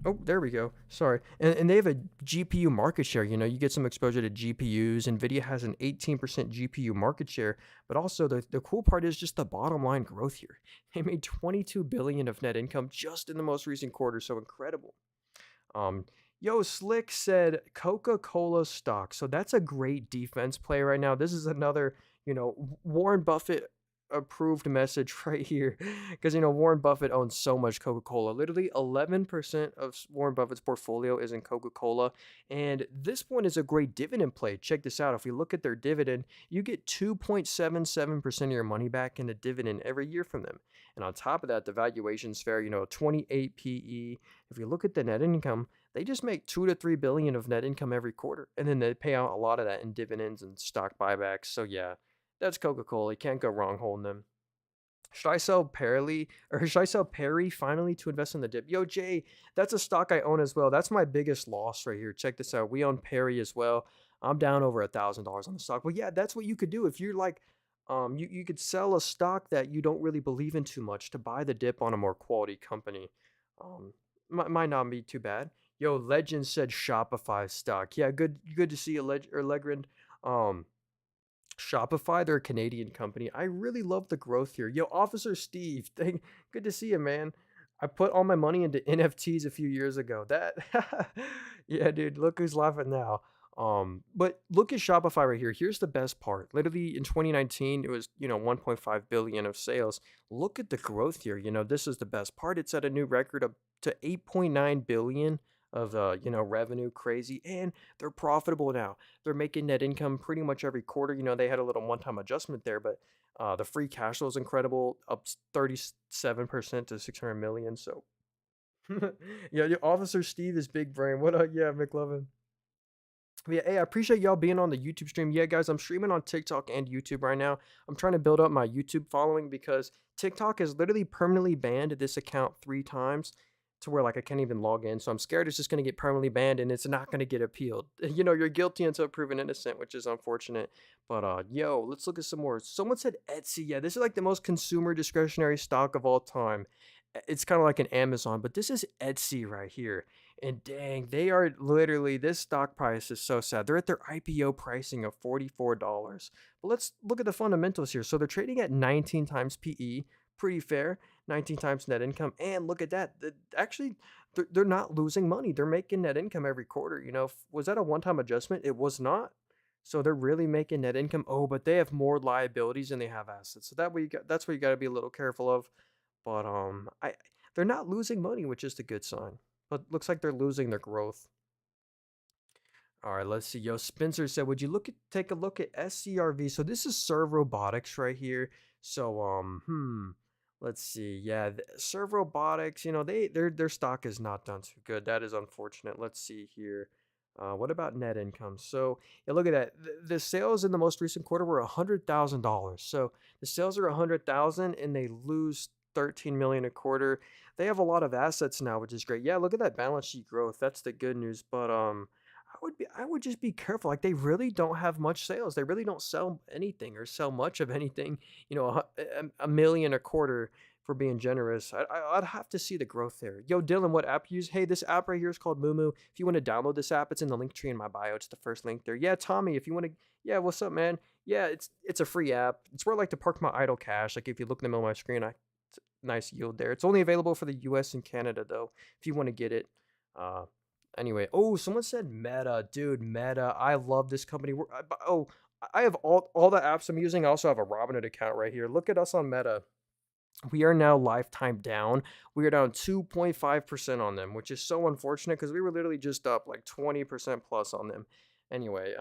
Oh, there we go. Sorry. And they have a GPU market share. You get some exposure to GPUs. NVIDIA has an 18% GPU market share. But also, the cool part is just the bottom line growth here. They made 22 billion of net income just in the most recent quarter. So incredible. Um, Yo, Slick said Coca-Cola stock. So that's a great defense play right now. This is another, Warren Buffett approved message right here. Because, Warren Buffett owns so much Coca-Cola. Literally 11% of Warren Buffett's portfolio is in Coca-Cola. And this one is a great dividend play. Check this out. If we look at their dividend, you get 2.77% of your money back in the dividend every year from them. And on top of that, the valuation's fair, 28 PE. If you look at the net income, they just make 2 to 3 billion of net income every quarter, and then they pay out a lot of that in dividends and stock buybacks. So yeah, that's Coca-Cola. You can't go wrong holding them. Should I sell Perry or should I sell Perry finally to invest in the dip? Yo, Jay, that's a stock I own as well. That's my biggest loss right here. Check this out. We own Perry as well. I'm down over $1,000 on the stock. But yeah, that's what you could do if you're like, you could sell a stock that you don't really believe in too much to buy the dip on a more quality company. Um, might not be too bad. Yo, Legend said Shopify stock. Yeah, good to see you, Legend. Um, Shopify, they're a Canadian company. I really love the growth here. Yo, Officer Steve, good to see you, man. I put all my money into NFTs a few years ago. That, yeah, dude, look who's laughing now. But look at Shopify right here. Here's the best part. Literally in 2019, it was 1.5 billion of sales. Look at the growth here. This is the best part. It's at a new record up to 8.9 billion of revenue. Crazy, and they're profitable now. They're making net income pretty much every quarter. They had a little one-time adjustment there, but the free cash flow is incredible, up 37% to 600 million. So, yeah, your Officer Steve is big brain. What up? Yeah, McLovin. Yeah, hey, I appreciate y'all being on the YouTube stream. Yeah, guys, I'm streaming on TikTok and YouTube right now. I'm trying to build up my YouTube following because TikTok has literally permanently banned this account 3 times to where like I can't even log in. So I'm scared it's just gonna get permanently banned and it's not gonna get appealed. You're guilty until proven innocent, which is unfortunate. But yo, let's look at some more. Someone said Etsy. Yeah, this is like the most consumer discretionary stock of all time. It's kind of like an Amazon, but this is Etsy right here. And dang, they are literally, this stock price is so sad. They're at their IPO pricing of $44. But let's look at the fundamentals here. So they're trading at 19 times PE, pretty fair, 19 times net income. And look at that. Actually, they're not losing money. They're making net income every quarter. Was that a one time adjustment? It was not. So they're really making net income. Oh, but they have more liabilities than they have assets. So that's what you got to be a little careful of. But they're not losing money, which is the good sign. But looks like they're losing their growth. All right, let's see. Yo, Spencer said, "Would you take a look at SCRV?" So this is Serve Robotics right here. So let's see. Yeah, Serve Robotics. Their stock is not done too good. That is unfortunate. Let's see here. What about net income? So yeah, look at that. The sales in the most recent quarter were $100,000. So the sales are 100,000, and they lose 13 million a quarter. They have a lot of assets now, which is great. Yeah, look at that balance sheet growth. That's the good news. But I would just be careful. Like they really don't have much sales. They really don't sell anything or sell much of anything. A million a quarter for being generous. I'd have to see the growth there. Yo, Dylan, what app you use? Hey, this app right here is called Moo. If you want to download this app, it's in the link tree in my bio. It's the first link there. Yeah, Tommy, if you want to, yeah, what's up, man? Yeah, it's a free app. It's where I like to park my idle cash. Like if you look in the middle of my screen, nice yield there. It's only available for the US and Canada though, if you want to get it. Uh anyway, oh, someone said Meta. Dude, Meta. I love this company. I have all the apps I'm using. I also have a Robinhood account right here. Look at us on Meta. We are now lifetime down. We are down 2.5% on them, which is so unfortunate because we were literally just up like 20% plus on them. Anyway,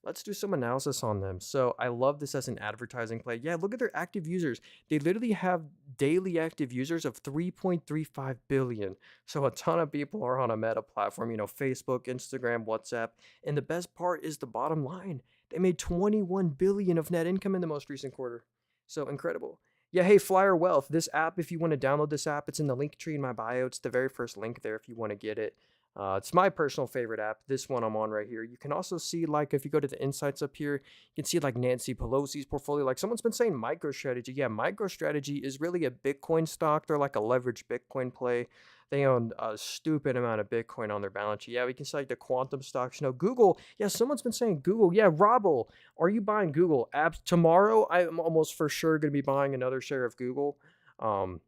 let's do some analysis on them. So I love this as an advertising play. Yeah, look at their active users. They literally have daily active users of 3.35 billion. So a ton of people are on a Meta platform, Facebook, Instagram, WhatsApp. And the best part is the bottom line. They made 21 billion of net income in the most recent quarter. So incredible. Yeah, hey, Flyer Wealth. This app, if you want to download this app, it's in the link tree in my bio. It's the very first link there if you want to get it. It's my personal favorite app. This one I'm on right here. You can also see, like, if you go to the insights up here, you can see, like, Nancy Pelosi's portfolio. Like, someone's been saying MicroStrategy. Yeah, MicroStrategy is really a Bitcoin stock. They're like a leveraged Bitcoin play. They own a stupid amount of Bitcoin on their balance sheet. Yeah, we can see, like, the quantum stocks. Google. Yeah, someone's been saying Google. Yeah, Robble. Are you buying Google apps tomorrow? I'm almost for sure going to be buying another share of Google. Um,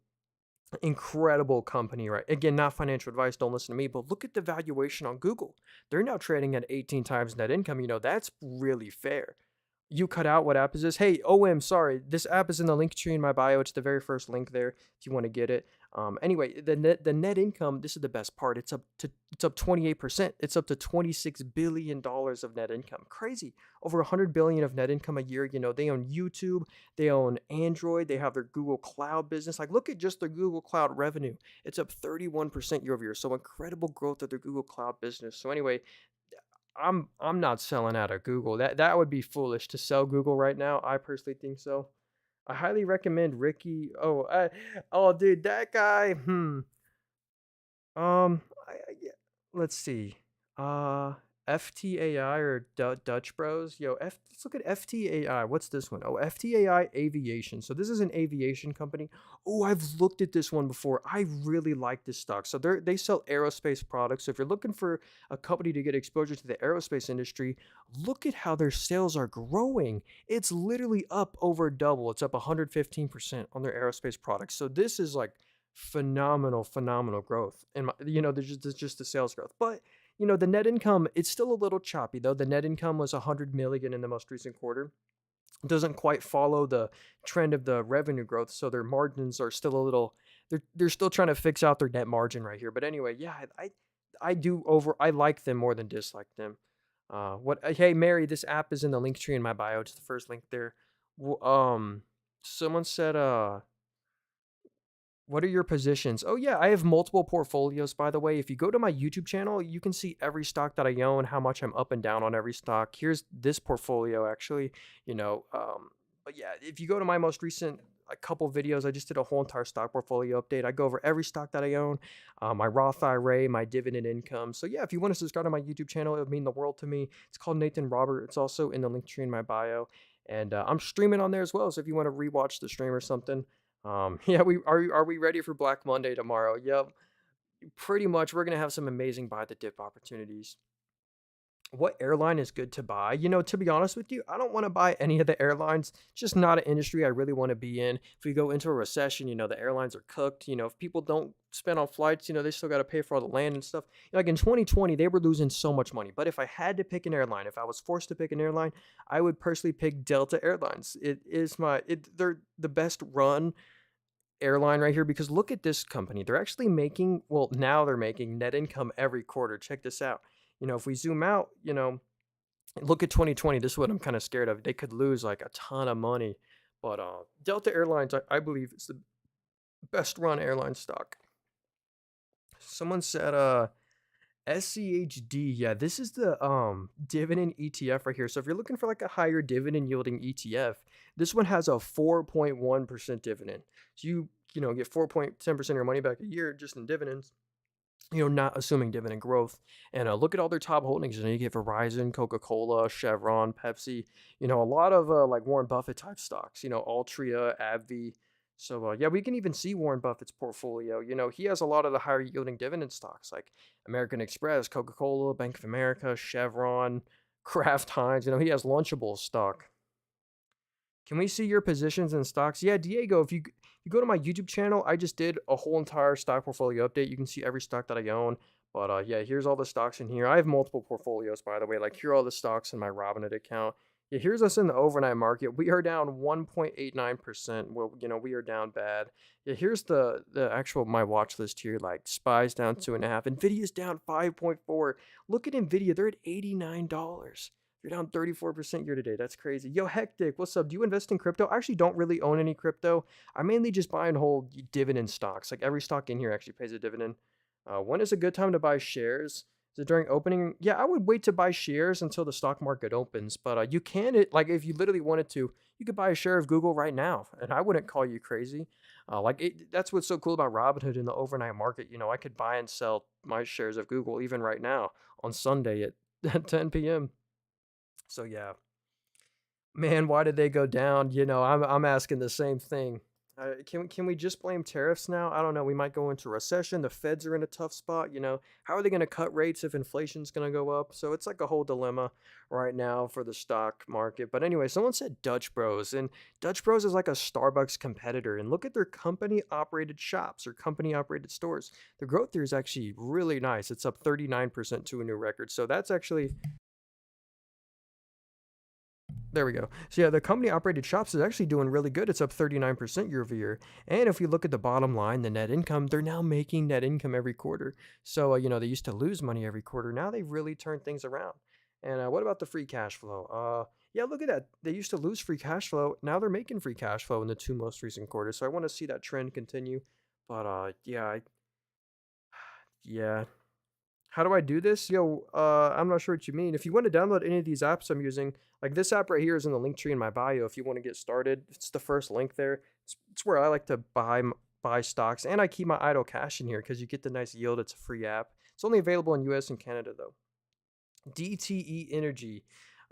Incredible company, right? Again, not financial advice. Don't listen to me, but look at the valuation on Google. They're now trading at 18 times net income. That's really fair. You cut out what app is this? Hey, OM, sorry. This app is in the link tree in my bio. It's the very first link there if you want to get it. Anyway, the net income, this is the best part. It's up 28%. It's up to $26 billion of net income. Crazy. Over 100 billion of net income a year. They own YouTube, they own Android, they have their Google Cloud business. Like look at just their Google Cloud revenue. It's up 31% year over year. So incredible growth of their Google Cloud business. So anyway, I'm not selling out of Google. That would be foolish to sell Google right now. I personally think so. I highly recommend Ricky. Oh, dude, that guy. Yeah, let's see. Uh, FTAI or Dutch Bros. Let's look at FTAI. What's this one? Oh, FTAI Aviation. So this is an aviation company. Oh, I've looked at this one before. I really like this stock. So they sell aerospace products. So if you're looking for a company to get exposure to the aerospace industry, look at how their sales are growing. It's literally up over double. It's up 115% on their aerospace products. So this is like phenomenal growth. And there's just the sales growth. But the net income, it's still a little choppy though. The net income was 100 million in the most recent quarter. It doesn't quite follow the trend of the revenue growth, so their margins are still a little. They're still trying to fix out their net margin right here. But anyway, yeah, I like them more than dislike them. Hey Mary, this app is in the link tree in my bio. It's the first link there. Someone said what are your positions? Oh yeah, I have multiple portfolios by the way. If you go to my YouTube channel, you can see every stock that I own, how much I'm up and down on every stock. Here's this portfolio actually, you know. But yeah, if you go to my most recent a couple videos, I just did a whole entire stock portfolio update. I go over every stock that I own, my Roth IRA, my dividend income. So yeah, if you want to subscribe to my YouTube channel, it would mean the world to me. It's called Nathan Robert. It's also in the link tree in my bio, and I'm streaming on there as well. So if you want to rewatch the stream or something, yeah, we ready for Black Monday tomorrow? Yep, pretty much. We're gonna have some amazing buy the dip opportunities. What airline is good to buy? To be honest with you, I don't want to buy any of the airlines. Just not an industry I really want to be in. If we go into a recession, the airlines are cooked. If people don't spend on flights, they still got to pay for all the land and stuff. Like in 2020, they were losing so much money. But if I had to pick an airline, if I was forced to pick an airline, I would personally pick Delta Airlines. They're the best run airline right here because look at this company. They're actually making, well, now they're making net income every quarter. Check this out. If we zoom out, look at 2020. This is what I'm kind of scared of. They could lose like a ton of money. But Delta Airlines, I believe, is the best run airline stock. Someone said SCHD. Yeah, this is the dividend ETF right here. So if you're looking for like a higher dividend yielding ETF, this one has a 4.1% dividend. So get 4.10% of your money back a year just in dividends. Not assuming dividend growth. And look at all their top holdings. You get Verizon, Coca-Cola, Chevron, Pepsi. A lot of like Warren Buffett type stocks. Altria, AbbVie. So yeah, we can even see Warren Buffett's portfolio. He has a lot of the higher yielding dividend stocks like American Express, Coca-Cola, Bank of America, Chevron, Kraft Heinz. He has Lunchables stock. Can we see your positions in stocks? Yeah, Diego, if you go to my YouTube channel, I just did a whole entire stock portfolio update. You can see every stock that I own. But yeah, here's all the stocks in here. I have multiple portfolios, by the way. Like here are all the stocks in my Robinhood account. Yeah, here's us in the overnight market. We are down 1.89%. Well, we are down bad. Yeah, here's the actual my watch list here. Like SPY's down 2.5. Nvidia's down 5.4. Look at Nvidia. They're at $89. You're down 34% year to date. That's crazy. Yo, Hectic, what's up? Do you invest in crypto? I actually don't really own any crypto. I mainly just buy and hold dividend stocks. Like every stock in here actually pays a dividend. When is a good time to buy shares? So during opening, yeah, I would wait to buy shares until the stock market opens. But you can, like, if you literally wanted to, you could buy a share of Google right now, and I wouldn't call you crazy. That's what's so cool about Robinhood in the overnight market. I could buy and sell my shares of Google even right now on Sunday at, at 10 p.m. So yeah, man, why did they go down? I'm asking the same thing. Can we just blame tariffs now? I don't know. We might go into recession. The Feds are in a tough spot. How are they going to cut rates if inflation's going to go up? So it's like a whole dilemma right now for the stock market. But anyway, someone said Dutch Bros, and Dutch Bros is like a Starbucks competitor. And look at their company-operated shops or company-operated stores. The growth there is actually really nice. It's up 39% to a new record. So that's actually there we go. So yeah, the company operated shops is actually doing really good. It's up 39% year over year. And if we look at the bottom line, the net income, they're now making net income every quarter. So, they used to lose money every quarter. Now they've really turned things around. And what about the free cash flow? Yeah, look at that. They used to lose free cash flow. Now they're making free cash flow in the two most recent quarters. So I want to see that trend continue. But yeah, yeah, how do I do this? I'm not sure what you mean. If you want to download any of these apps I'm using, like this app right here is in the link tree in my bio. If you want to get started, it's the first link there. It's where I like to buy stocks, and I keep my idle cash in here because you get the nice yield. It's a free app. It's only available in US and Canada though. DTE Energy,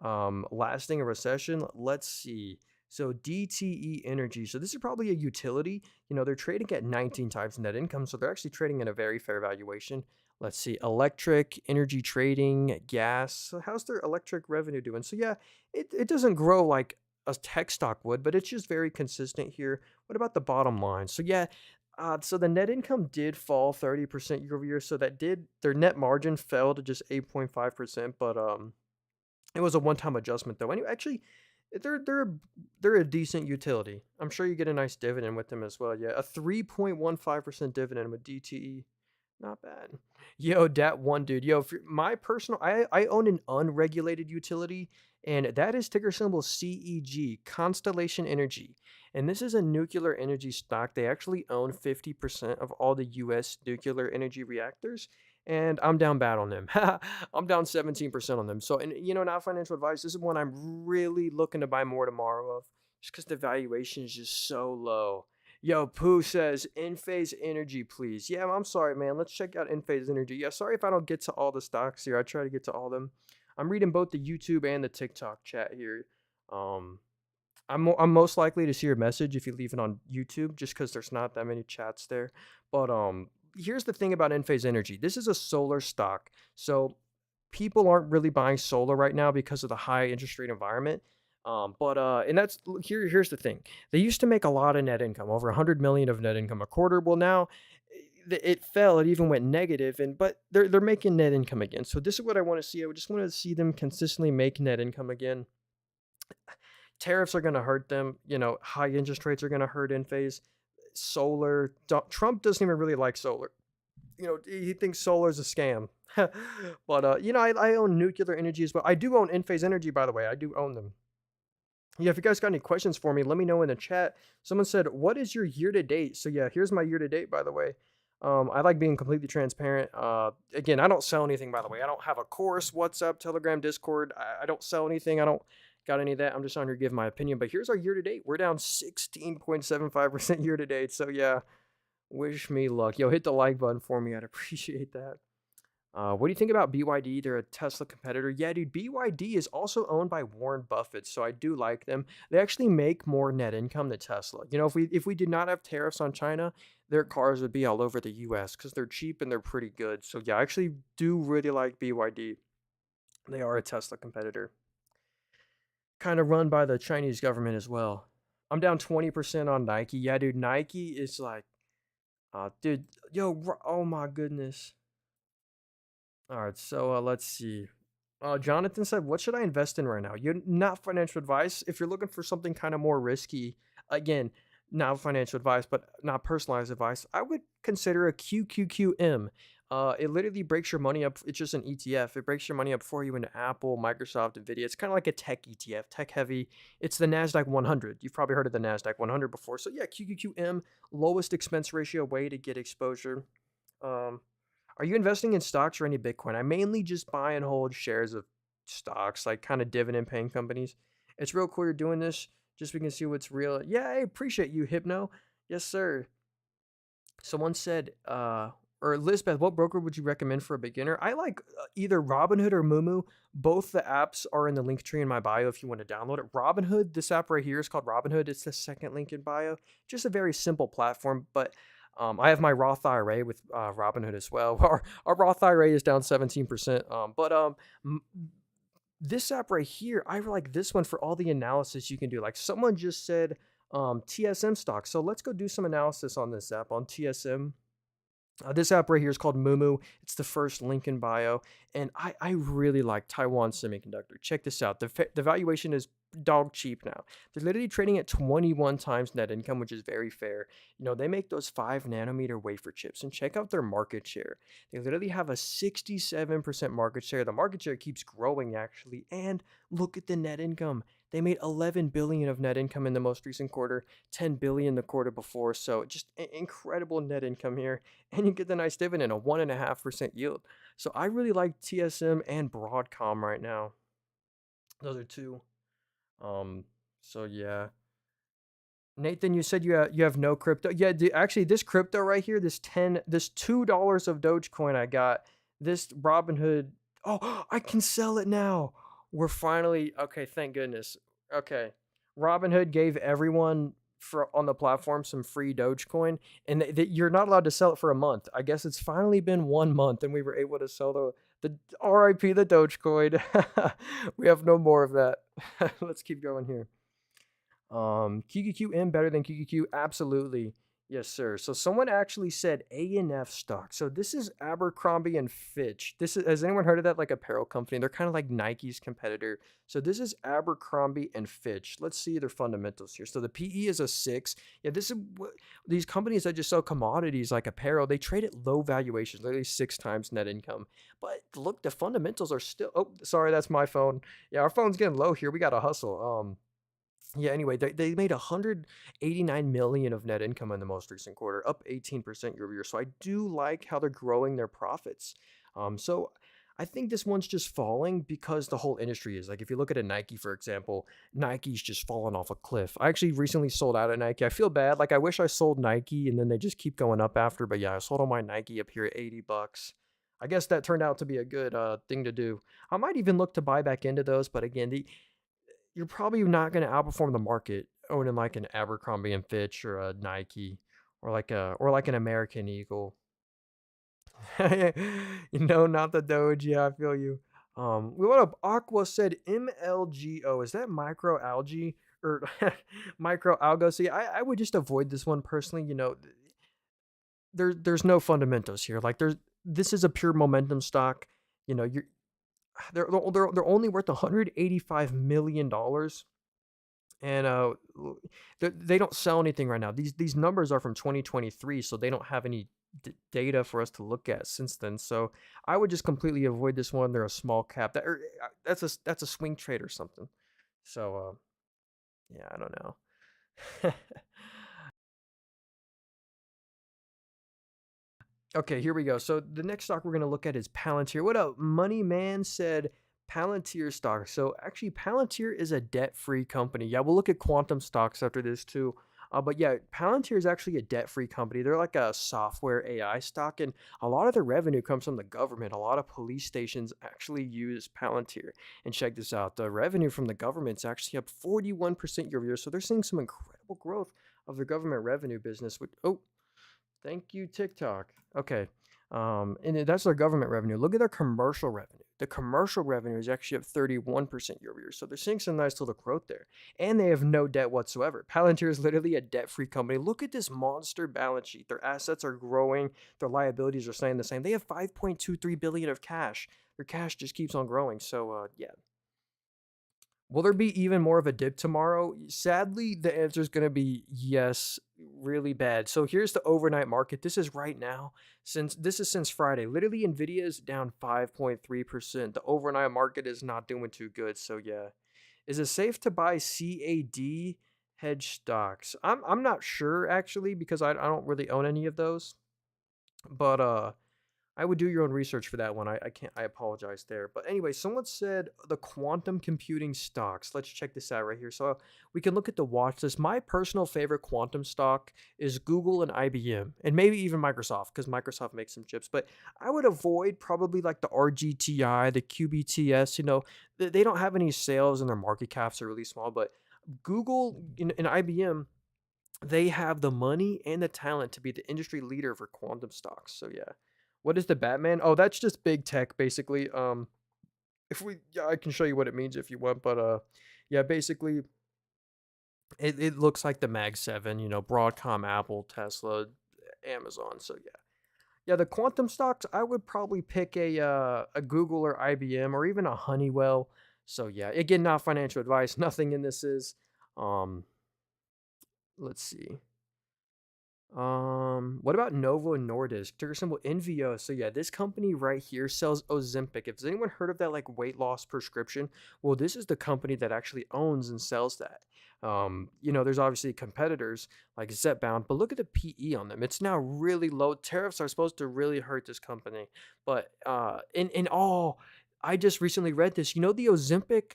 lasting a recession. Let's see. So DTE Energy. So this is probably a utility. They're trading at 19 times net income, so they're actually trading at a very fair valuation. Let's see. Electric, energy trading, gas. So how's their electric revenue doing? So yeah, it doesn't grow like a tech stock would, but it's just very consistent here. What about the bottom line? So yeah, so the net income did fall 30% year over year. So their net margin fell to just 8.5%, but it was a one-time adjustment though. Anyway, actually, they're a decent utility. I'm sure you get a nice dividend with them as well. Yeah, a 3.15% dividend with DTE. Not bad. Yo, that one dude. Yo, for my personal, I own an unregulated utility, and that is ticker symbol CEG, Constellation Energy. And this is a nuclear energy stock. They actually own 50% of all the US nuclear energy reactors. And I'm down bad on them. I'm down 17% on them. So, and not financial advice. This is one I'm really looking to buy more tomorrow of, just because the valuation is just so low. Yo, Pooh says Enphase Energy, please. Yeah, I'm sorry, man. Let's check out Enphase Energy. Yeah, sorry if I don't get to all the stocks here. I try to get to all of them. I'm reading both the YouTube and the TikTok chat here. Um, I'm most likely to see your message if you leave it on YouTube, just because there's not that many chats there. But here's the thing about Enphase Energy. This is a solar stock, so people aren't really buying solar right now because of the high interest rate environment. But and that's here's the thing. They used to make a lot of net income, over 100 million of net income a quarter. Well, now it fell. It even went negative, and but they're making net income again. So this is what I want to see. I just want to see them consistently make net income again. Tariffs are going to hurt them. High interest rates are going to hurt Enphase. Solar. Trump doesn't even really like solar. He thinks solar is a scam. But I own nuclear energy as well. I do own Enphase Energy, by the way. I do own them. Yeah, if you guys got any questions for me, let me know in the chat. Someone said, "What is your year to date?" So yeah, here's my year to date. By the way, I like being completely transparent. Again, I don't sell anything. By the way, I don't have a course, WhatsApp, Telegram, Discord. I don't sell anything. I don't got any of that. I'm just on here to give my opinion. But here's our year to date. We're down 16.75% year to date. So yeah, wish me luck. Yo, hit the like button for me. I'd appreciate that. What do you think about BYD? They're a Tesla competitor. Yeah, dude, BYD is also owned by Warren Buffett, so I do like them. They actually make more net income than Tesla. If we did not have tariffs on China, their cars would be all over the US because they're cheap and they're pretty good. So yeah, I actually do really like BYD. They are a Tesla competitor, kind of run by the Chinese government as well. I'm down 20% on Nike. Yeah, dude, Nike is like, dude, yo, oh my goodness. All right, so let's see. Jonathan said, "What should I invest in right now?" You're not financial advice. If you're looking for something kind of more risky, again, not financial advice, but not personalized advice, I would consider a QQQM. It literally breaks your money up. It's just an ETF. It breaks your money up for you into Apple, Microsoft, Nvidia. It's kind of like a tech ETF, tech heavy. It's the Nasdaq 100. You've probably heard of the Nasdaq 100 before. So yeah, QQQM, lowest expense ratio way to get exposure. Um, Are you investing in stocks or any Bitcoin? I mainly just buy and hold shares of stocks, like kind of dividend paying companies. It's real cool you're doing this just so we can see what's real. Yeah, I appreciate you, Hypno. Yes, sir. Someone said, or Lisbeth, what broker would you recommend for a beginner? I like either Robinhood or Mumu. Both the apps are in the link tree in my bio if you want to download it. Robinhood, this app right here is called Robinhood. It's the second link in bio. Just a very simple platform, but I have my Roth IRA with Robinhood as well. Our Roth IRA is down 17%. M- this app right here, I like this one for all the analysis you can do. Like someone just said, TSM stock. So let's go do some analysis on this app on TSM. This app right here is called Mumu. It's the first link in bio, and I really like Taiwan Semiconductor. Check this out. The valuation is dog cheap now. They're literally trading at 21 times net income, which is very fair. You know, they make those 5 nanometer wafer chips, and check out their market share. They literally have a 67% market share. The market share keeps growing actually, and look at the net income. They made 11 billion of net income in the most recent quarter, 10 billion the quarter before. So just incredible net income here, and you get the nice dividend, a 1.5% yield. So I really like TSM and Broadcom right now. Those are two. Um, so yeah. Nathan, you said you have no crypto. Yeah, actually, this crypto right here, this $2 of Dogecoin I got, this Robinhood. Oh, I can sell it now. We're finally okay. Thank goodness. Okay, Robinhood gave everyone for on the platform some free Dogecoin, and you're not allowed to sell it for a month. I guess it's finally been 1 month, and we were able to sell the RIP the Dogecoin. We have no more of that. Let's keep going here. QQQM better than QQQ? Absolutely. Yes, sir. So someone actually said A&F stock. So this is Abercrombie and Fitch. This is, has anyone heard of that like apparel company? They're kind of like Nike's competitor. So this is Abercrombie and Fitch. Let's see their fundamentals here. So the PE is a 6. Yeah, this is these companies that just sell commodities like apparel, they trade at low valuations, literally 6 times net income. But look, the fundamentals are still. Oh, sorry, that's my phone. Yeah, our phone's getting low here. We got to hustle. Yeah, anyway, they made 189 million of net income in the most recent quarter, up 18% year over year. So I do like how they're growing their profits. So I think this one's just falling because the whole industry is like, if you look at a Nike, for example, Nike's just fallen off a cliff. I actually recently sold out at Nike. I feel bad. Like I wish I sold Nike and then they just keep going up after. But yeah, I sold all my Nike up here at $80. I guess that turned out to be a good thing to do. I might even look to buy back into those, but again, you're probably not going to outperform the market owning like an Abercrombie and Fitch or a Nike or like an American Eagle. Not the Doge. Yeah, I feel you. What up? Aqua said MLGO. Is that microalgae or microalgo? See, I would just avoid this one personally. There's no fundamentals here. Like this is a pure momentum stock. You're they're only worth $185 million, and they don't sell anything right now. These numbers are from 2023, so they don't have any data for us to look at since then. So I would just completely avoid this one. They're a small cap. That's a swing trade or something. So yeah, I don't know. Okay, here we go. So the next stock we're going to look at is Palantir. What up? Money Man said Palantir stock. So actually, Palantir is a debt-free company. Yeah, we'll look at quantum stocks after this too. But yeah, Palantir is actually a debt-free company. They're like a software AI stock, and a lot of their revenue comes from the government. A lot of police stations actually use Palantir. And check this out: the revenue from the government's actually up 41% year over year. So they're seeing some incredible growth of their government revenue business. Which, oh, thank you, TikTok. Okay. And that's their government revenue. Look at their commercial revenue. The commercial revenue is actually up 31% year over year. So they're seeing some nice little growth there. And they have no debt whatsoever. Palantir is literally a debt-free company. Look at this monster balance sheet. Their assets are growing. Their liabilities are staying the same. They have 5.23 billion of cash. Their cash just keeps on growing. So yeah, will there be even more of a dip tomorrow? Sadly, the answer is going to be yes, really bad. So here's the overnight market. This is right now. Since Friday. Literally, Nvidia is down 5.3%. The overnight market is not doing too good. So yeah, is it safe to buy CAD hedge stocks? I'm not sure actually because I don't really own any of those. But I would do your own research for that one. I can't. I apologize there. But anyway, someone said the quantum computing stocks. Let's check this out right here. So we can look at the watch list. My personal favorite quantum stock is Google and IBM, and maybe even Microsoft because Microsoft makes some chips. But I would avoid probably like the RGTI, the QBTS. They don't have any sales and their market caps are really small. But Google and IBM, they have the money and the talent to be the industry leader for quantum stocks. So yeah. What is the Batman? Oh, that's just big tech basically. If we yeah, I can show you what it means if you want, but yeah, basically it looks like the Mag 7, Broadcom, Apple, Tesla, Amazon. So yeah. Yeah, the quantum stocks, I would probably pick a Google or IBM or even a Honeywell. So yeah, again, not financial advice. Nothing in this is. Um, let's see. What about Novo Nordisk? Ticker symbol NVO. So yeah, this company right here sells Ozempic. If anyone heard of that like weight loss prescription, well, this is the company that actually owns and sells that. There's obviously competitors like Zepbound, but look at the PE on them. It's now really low. Tariffs are supposed to really hurt this company. But in all, I just recently read this. The Ozempic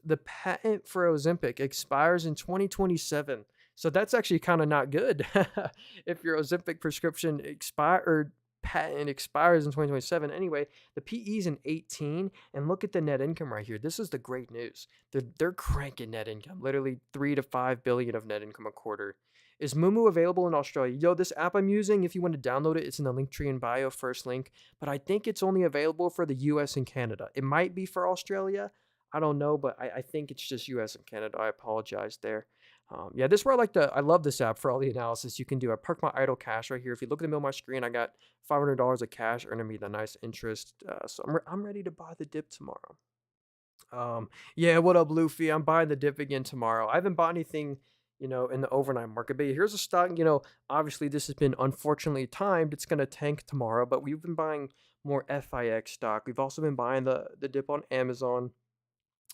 the patent for Ozempic expires in 2027. So that's actually kind of not good. If your Ozempic prescription patent expires in 2027. Anyway, the PE is an 18, and look at the net income right here. This is the great news. They're cranking net income, literally 3 to 5 billion of net income a quarter. Is Mumu available in Australia? This app I'm using, if you want to download it, it's in the link tree in bio, first link. But I think it's only available for the US and Canada. It might be for Australia. I don't know, but I think it's just US and Canada. I apologize there. Yeah, this is where I love this app for all the analysis you can do. I park my idle cash right here. If you look in the middle of my screen, I got $500 of cash earning me the nice interest. So I'm ready to buy the dip tomorrow. Yeah, what up, Luffy? I'm buying the dip again tomorrow. I haven't bought anything, in the overnight market. But here's a stock, obviously this has been unfortunately timed. It's gonna tank tomorrow, but we've been buying more FIX stock. We've also been buying the dip on Amazon.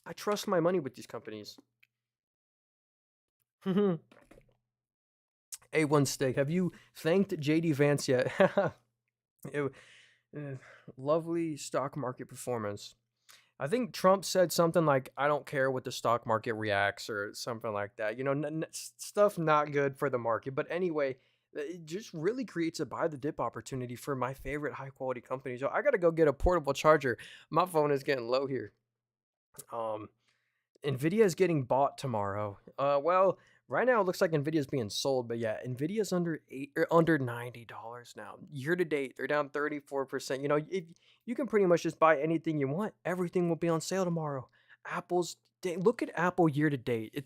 I trust my money with these companies. A1 steak. Have you thanked JD Vance yet? It- Lovely stock market performance. I think Trump said something like, "I don't care what the stock market reacts," or something like that. Stuff not good for the market. But anyway, it just really creates a buy the dip opportunity for my favorite high quality companies. So I gotta go get a portable charger. My phone is getting low here. Um, Nvidia is getting bought tomorrow. Well, right now it looks like Nvidia is being sold, but yeah, Nvidia's under $90 now. Year to date, they're down 34%. If you can pretty much just buy anything you want, everything will be on sale tomorrow. Look at Apple year to date.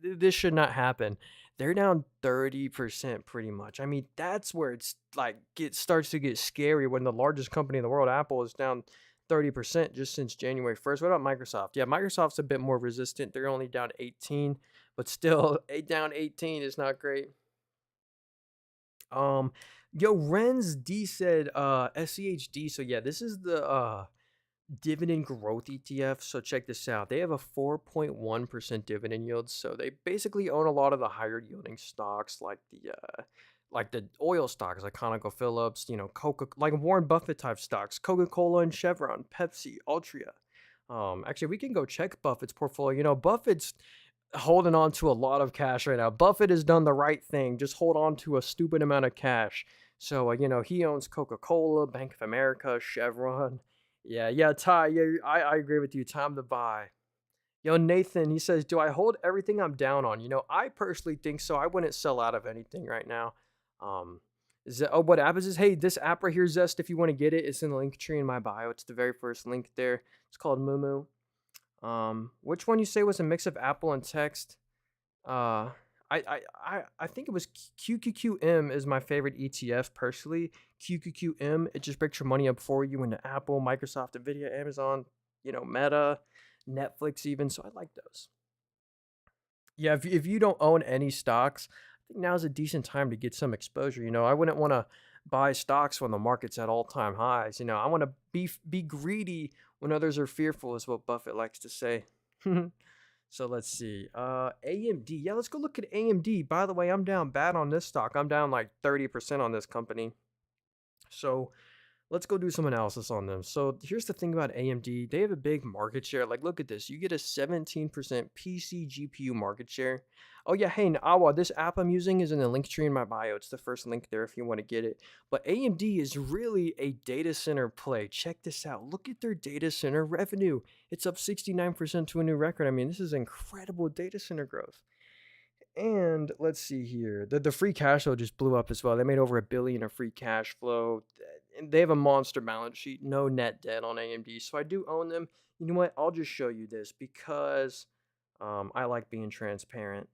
This should not happen. They're down 30% pretty much. I mean, that's where it's like it starts to get scary when the largest company in the world, Apple, is down 30% just since January 1st. What about Microsoft? Yeah, Microsoft's a bit more resistant. They're only down 18, but still, down 18 is not great. Um, Ren's D said SCHD. So yeah, this is the dividend growth ETF. So check this out. They have a 4.1% dividend yield. So they basically own a lot of the higher yielding stocks like the oil stocks like ConocoPhillips, like Warren Buffett type stocks, Coca-Cola and Chevron, Pepsi, Altria. Actually, we can go check Buffett's portfolio. Buffett's holding on to a lot of cash right now. Buffett has done the right thing. Just hold on to a stupid amount of cash. So, he owns Coca-Cola, Bank of America, Chevron. Yeah, yeah, Ty. Yeah, I agree with you. Time to buy. Nathan, he says, do I hold everything I'm down on? I personally think so. I wouldn't sell out of anything right now. Um, what app is this? Hey, this app right here, Zest, if you want to get it, it's in the link tree in my bio. It's the very first link there. It's called Mumu. Which one you say was a mix of Apple and text? Uh, I think it was QQQM is my favorite ETF personally. QQQM, it just breaks your money up for you into Apple, Microsoft, Nvidia, Amazon, Meta, Netflix even. So I like those. Yeah, if you don't own any stocks, I think now's a decent time to get some exposure. I wouldn't want to buy stocks when the market's at all-time highs. I want to be greedy when others are fearful, is what Buffett likes to say. So let's see. AMD. Yeah, let's go look at AMD. By the way, I'm down bad on this stock. I'm down like 30% on this company. So let's go do some analysis on them. So here's the thing about AMD. They have a big market share. Like, look at this. You get a 17% PC GPU market share. Oh yeah, hey Awa, this app I'm using is in the link tree in my bio. It's the first link there if you want to get it. But AMD is really a data center play. Check this out. Look at their data center revenue. It's up 69% to a new record. I mean, this is incredible data center growth. And let's see here. The free cash flow just blew up as well. They made over $1 billion of free cash flow. And they have a monster balance sheet, no net debt on AMD. So I do own them. You know what? I'll just show you this because I like being transparent.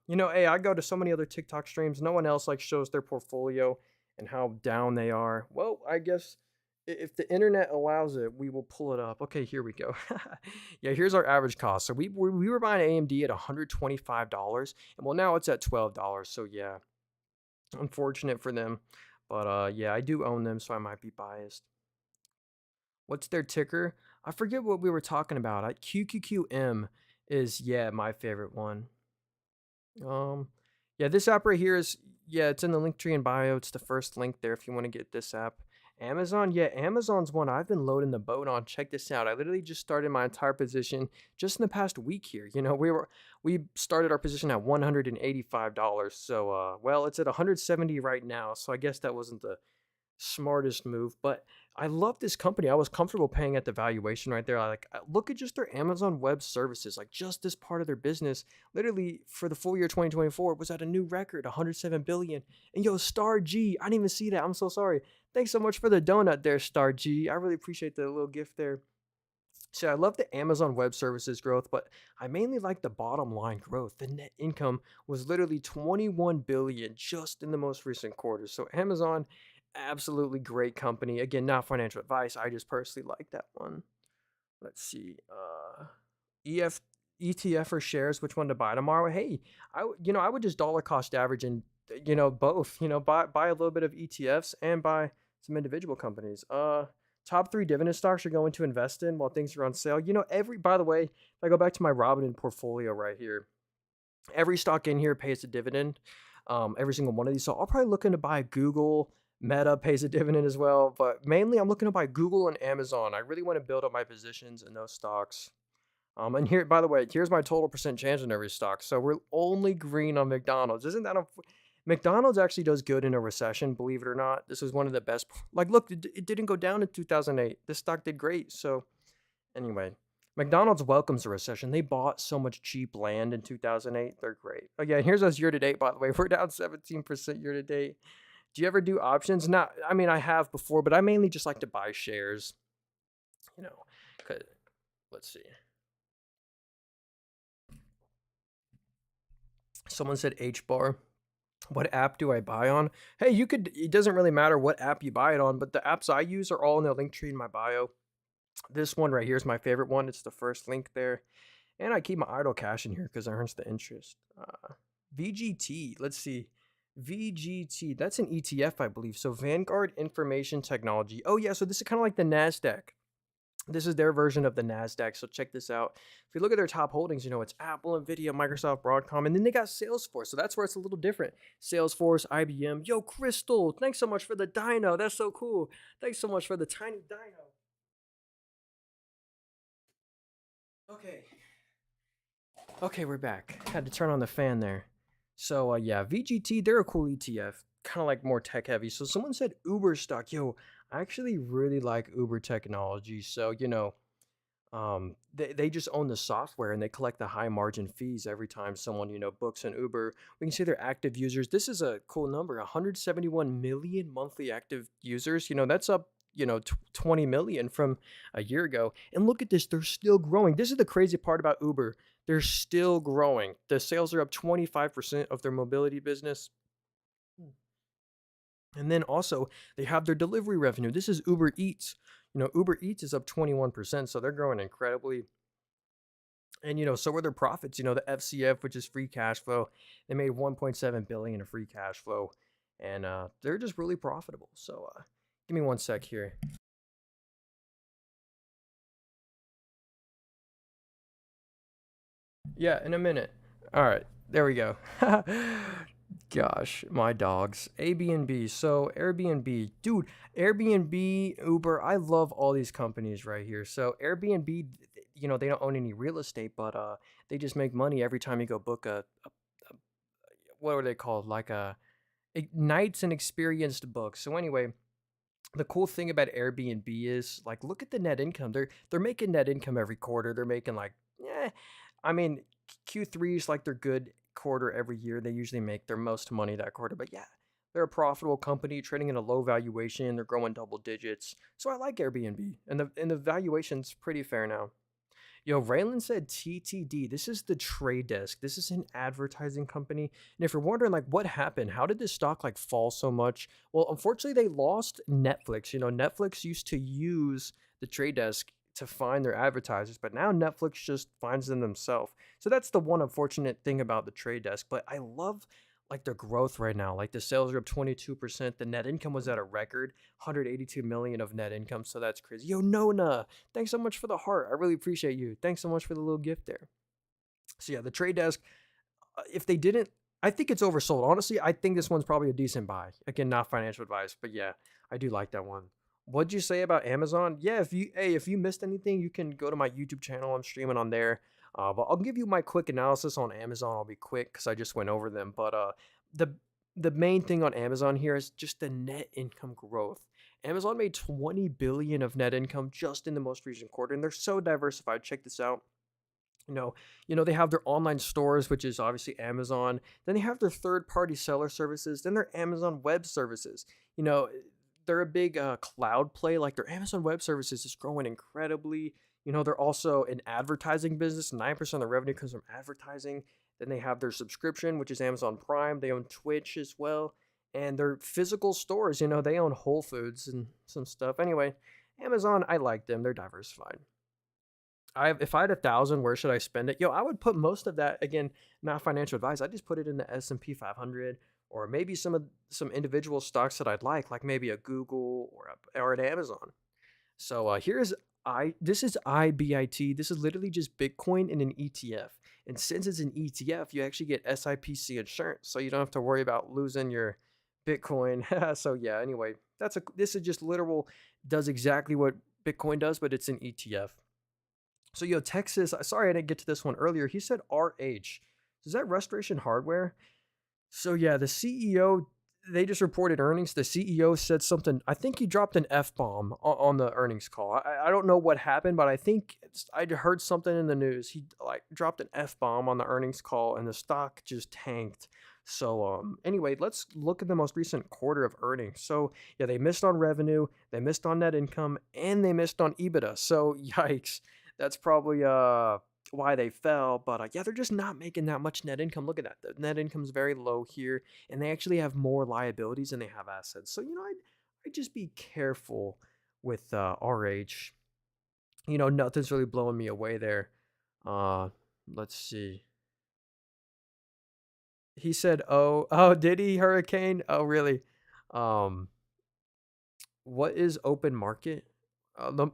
Hey, I go to so many other TikTok streams. No one else like shows their portfolio and how down they are. Well, I guess if the internet allows it, we will pull it up. Okay, here we go. Yeah, here's our average cost. So we were buying AMD at $125, and well now it's at $12. So yeah, unfortunate for them, but yeah, I do own them, so I might be biased. What's their ticker? I forget what we were talking about. QQQM is yeah my favorite one. Um, yeah, this app right here is yeah, it's in the link tree in bio. It's the first link there if you want to get this app. Amazon, yeah, Amazon's one I've been loading the boat on. Check this out. I literally just started my entire position just in the past week here. We started our position at $185. So well, it's at 170 right now. So I guess that wasn't the smartest move, but I love this company. I was comfortable paying at the valuation right there. Look at just their Amazon Web Services, like just this part of their business. Literally for the full year 2024 was at a new record, 107 billion. And yo, Star G, I didn't even see that. I'm so sorry. Thanks so much for the donut there, Star G. I really appreciate the little gift there. So I love the Amazon Web Services growth, but I mainly like the bottom line growth. The net income was literally 21 billion just in the most recent quarter. So Amazon, absolutely great company. Again, not financial advice. I just personally like that one. Let's see. EF ETF or shares, which one to buy tomorrow? Hey, I would just dollar cost average and both. Buy a little bit of ETFs and buy some individual companies. Top three dividend stocks you're going to invest in while things are on sale. By the way, if I go back to my Robinhood portfolio right here, every stock in here pays a dividend. Every single one of these. So I'll probably look into buy Google. Meta pays a dividend as well, but mainly I'm looking to buy Google and Amazon. I really want to build up my positions in those stocks. And here, by the way, here's my total percent change in every stock. So we're only green on McDonald's. Isn't that McDonald's actually does good in a recession, believe it or not. This was one of the best. Like, look, it didn't go down in 2008. This stock did great. So anyway, McDonald's welcomes a recession. They bought so much cheap land in 2008. They're great. Again, here's us year to date, by the way. We're down 17% year to date. Do you ever do options? Not, I mean, I have before, but I mainly just like to buy shares. You know, 'cause- let's see. Someone said H bar. What app do I buy on? Hey, it doesn't really matter what app you buy it on, but the apps I use are all in the link tree in my bio. This one right here is my favorite one. It's the first link there. And I keep my idle cash in here because it earns the interest. VGT, let's see. VGT, that's an ETF, I believe. So Vanguard Information Technology. Oh, yeah, so this is kind of like the NASDAQ. This is their version of the NASDAQ. So check this out. If you look at their top holdings, it's Apple, Nvidia, Microsoft, Broadcom, and then they got Salesforce. So that's where it's a little different. Salesforce, IBM. Yo, Crystal, thanks so much for the dino. That's so cool. Thanks so much for the tiny dino. Okay. Okay, we're back. Had to turn on the fan there. So yeah, VGT, they're a cool ETF, kind of like more tech heavy. So someone said Uber stock. Yo, I actually really like Uber technology. So they just own the software and they collect the high margin fees every time someone books an Uber. We can see their active users. This is a cool number: 171 million monthly active users. That's up 20 million from a year ago. And look at this, they're still growing. This is the crazy part about Uber. They're still growing. The sales are up 25% of their mobility business. And then also they have their delivery revenue. This is Uber Eats. Uber Eats is up 21%, so they're growing incredibly. And so are their profits. The FCF, which is free cash flow, they made 1.7 billion of free cash flow, and they're just really profitable. So give me one sec here. Yeah, in a minute. All right, there we go. Gosh, my dogs. Airbnb. So Airbnb, dude, Airbnb, Uber. I love all these companies right here. So Airbnb, they don't own any real estate, but they just make money every time you go book a what are they called? Like nights and experienced books. So anyway, the cool thing about Airbnb is like look at the net income. They're making net income every quarter. They're making like I mean Q3 is like their good quarter every year. They usually make their most money that quarter. But yeah, they're a profitable company trading in a low valuation. They're growing double digits. So I like Airbnb and the valuation's pretty fair now. Yo, Raylan said TTD. This is the trade desk. This is an advertising company. And if you're wondering, like, what happened? How did this stock like fall so much? Well, unfortunately, they lost Netflix. Netflix used to use the trade desk to find their advertisers, but now Netflix just finds them themselves. So that's the one unfortunate thing about the trade desk. But I love like their growth right now. Like the sales are up 22%. The net income was at a record 182 million of net income. So that's crazy. Yo, Nona, thanks so much for the heart. I really appreciate you. Thanks so much for the little gift there. So yeah, the trade desk, if they didn't, I think it's oversold. Honestly, I think this one's probably a decent buy. Again, not financial advice, but yeah, I do like that one. What'd you say about Amazon? Yeah, if you missed anything, you can go to my YouTube channel. I'm streaming on there. But I'll give you my quick analysis on Amazon. I'll be quick because I just went over them. But the the main thing on Amazon here is just the net income growth. Amazon made 20 billion of net income just in the most recent quarter, and they're so diversified. Check this out. You know, they have their online stores, which is obviously Amazon. Then they have their third-party seller services. Then their Amazon Web Services. You know, they're a big cloud play. Like their Amazon Web Services is growing incredibly. They're also an advertising business. 9% of the revenue comes from advertising. Then they have their subscription, which is Amazon Prime. They own Twitch as well, and their physical stores. They own Whole Foods and some stuff. Anyway, Amazon, I like them. They're diversified. If I had 1,000, where should I spend it? Yo, I would put most of that again, not financial advice. I just put it in the S&P 500 or maybe some individual stocks that I'd like maybe a Google or an Amazon. So here's I this is IBIT. This is literally just Bitcoin in an ETF. And since it's an ETF, you actually get SIPC insurance, so you don't have to worry about losing your Bitcoin. So yeah, anyway, this is just literal does exactly what Bitcoin does, but it's an ETF. So, Texas, sorry I didn't get to this one earlier. He said RH. Is that Restoration Hardware? So, yeah, the CEO, they just reported earnings. The CEO said something. I think he dropped an F bomb on the earnings call. I don't know what happened, but I think I heard something in the news. He like dropped an F bomb on the earnings call, and the stock just tanked. So, anyway, let's look at the most recent quarter of earnings. So, yeah, they missed on revenue, they missed on net income, and they missed on EBITDA. So, yikes. That's probably why they fell. But yeah, they're just not making that much net income. Look at that. The net income's very low here, and they actually have more liabilities than they have assets. So I'd just be careful with RH. Nothing's really blowing me away there. Uh, let's see. He said, "Oh, oh, did he hurricane? Oh, really? Um, what is open market?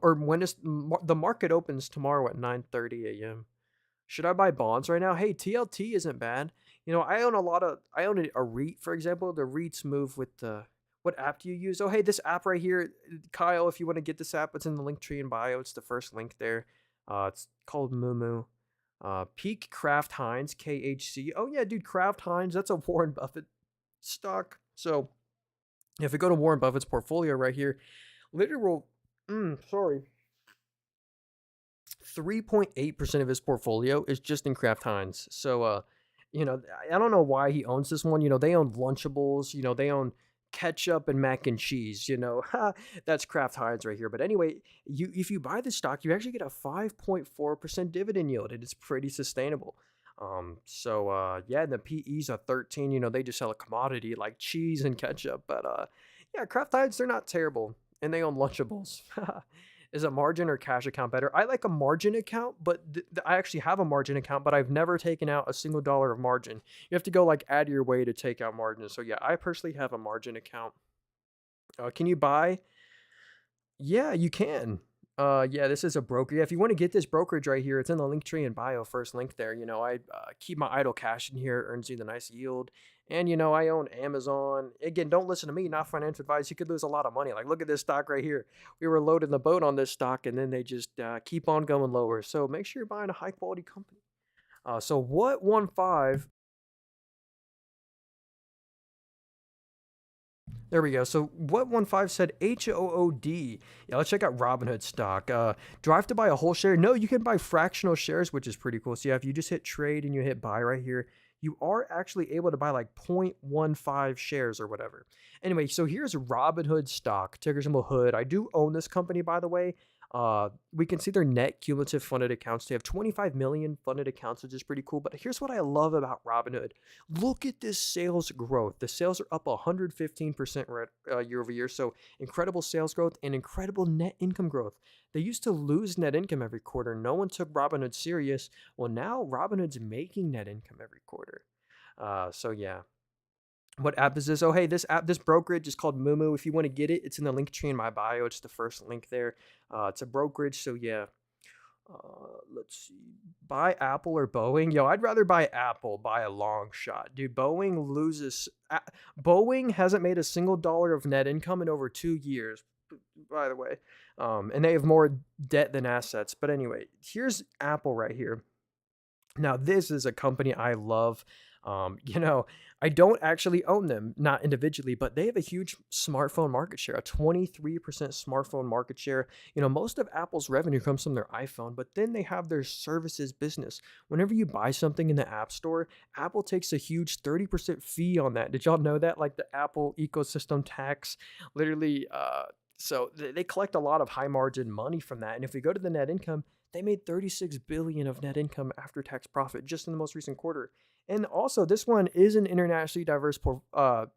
Or when is the market opens tomorrow at 9:30 a.m. Should I buy bonds right now? Hey, TLT isn't bad. I own a REIT, for example. The REITs move with the what app do you use? Oh, hey, this app right here, Kyle. If you want to get this app, it's in the link tree in bio. It's the first link there. It's called Mumu. Peak Kraft Heinz KHC. Oh yeah, dude, Kraft Heinz. That's a Warren Buffett stock. So if we go to Warren Buffett's portfolio right here, literal. Sorry. 3.8% of his portfolio is just in Kraft Heinz. So, I don't know why he owns this one. They own Lunchables, they own ketchup and mac and cheese, that's Kraft Heinz right here. But anyway, if you buy the stock, you actually get a 5.4% dividend yield, and it's pretty sustainable. Yeah, the PEs are 13. They just sell a commodity like cheese and ketchup. But yeah, Kraft Heinz, they're not terrible, and they own Lunchables. Is a margin or cash account better? I like a margin account, but I actually have a margin account, but I've never taken out a single dollar of margin. You have to go like add your way to take out margin. So yeah, I personally have a margin account. Can you buy? Yeah, you can. Yeah, this is a broker. Yeah, if you want to get this brokerage right here, it's in the link tree in bio, first link there. I keep my idle cash in here, earns you the nice yield. And, I own Amazon. Again, don't listen to me, not financial advice. You could lose a lot of money. Like, look at this stock right here. We were loading the boat on this stock, and then they just keep on going lower. So make sure you're buying a high quality company. So what 1.5. There we go. So what 1.5 said HOOD. Yeah, let's check out Robinhood stock. Do I have to buy a whole share? No, you can buy fractional shares, which is pretty cool. So yeah, if you just hit trade and you hit buy right here, you are actually able to buy like 0.15 shares or whatever. Anyway, so here's Robinhood stock, ticker symbol hood. I do own this company, by the way. We can see their net cumulative funded accounts. They have 25 million funded accounts, which is pretty cool. But here's what I love about Robinhood. Look at this sales growth. The sales are up 115% year over year. So incredible sales growth and incredible net income growth. They used to lose net income every quarter. No one took Robinhood serious. Well, now Robinhood's making net income every quarter. So yeah. What app is this? Oh, hey, this brokerage is called Mumu. If you want to get it, it's in the link tree in my bio. It's the first link there. It's a brokerage. So yeah, let's see. Buy Apple or Boeing? Yo, I'd rather buy Apple by a long shot. Dude, Boeing hasn't made a single dollar of net income in over 2 years, by the way. And they have more debt than assets. But anyway, here's Apple right here. Now, this is a company I love. I don't actually own them, not individually, but they have a huge smartphone market share, a 23% smartphone market share. Most of Apple's revenue comes from their iPhone, but then they have their services business. Whenever you buy something in the App Store, Apple takes a huge 30% fee on that. Did y'all know that? Like the Apple ecosystem tax, literally. So they collect a lot of high margin money from that. And if we go to the net income, they made 36 billion of net income after tax profit just in the most recent quarter. And also, this one is an internationally diverse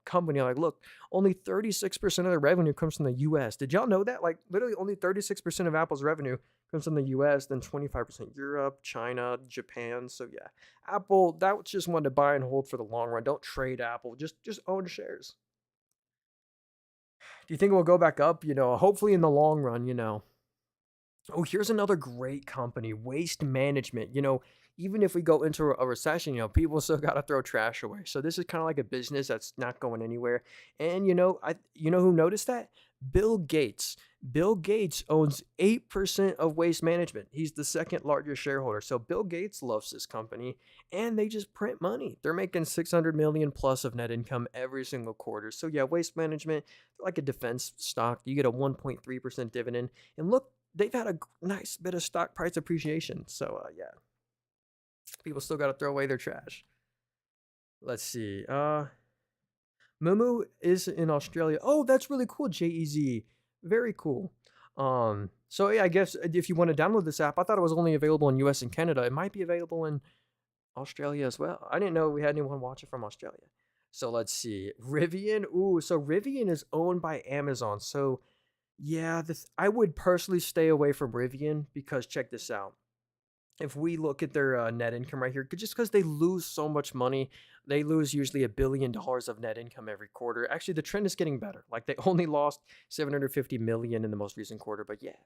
company. Like, look, only 36% of the revenue comes from the U.S. Did y'all know that? Like, literally, only 36% of Apple's revenue comes from the U.S. Then 25% Europe, China, Japan. So yeah, Apple. That's just one to buy and hold for the long run. Don't trade Apple. Just own shares. Do you think it will go back up? Hopefully in the long run. Oh, here's another great company, Waste Management. Even if we go into a recession, people still got to throw trash away. So this is kind of like a business that's not going anywhere. And who noticed that? Bill Gates. Bill Gates owns 8% of Waste Management. He's the second largest shareholder. So Bill Gates loves this company and they just print money. They're making 600 million plus of net income every single quarter. So yeah, Waste Management, like a defense stock, you get a 1.3% dividend. And look, they've had a nice bit of stock price appreciation. So yeah, people still got to throw away their trash. Let's see. Mumu is in Australia. Oh, that's really cool. JEZ, very cool. So yeah, I guess if you want to download this app, I thought it was only available in US and Canada. It might be available in Australia as well. I didn't know we had anyone watching from Australia. So let's see. Rivian. Ooh, so Rivian is owned by Amazon. So yeah, I would personally stay away from Rivian because check this out. If we look at their net income right here, just because they lose so much money, they lose usually $1 billion of net income every quarter. Actually, the trend is getting better. Like they only lost 750 million in the most recent quarter, but yeah.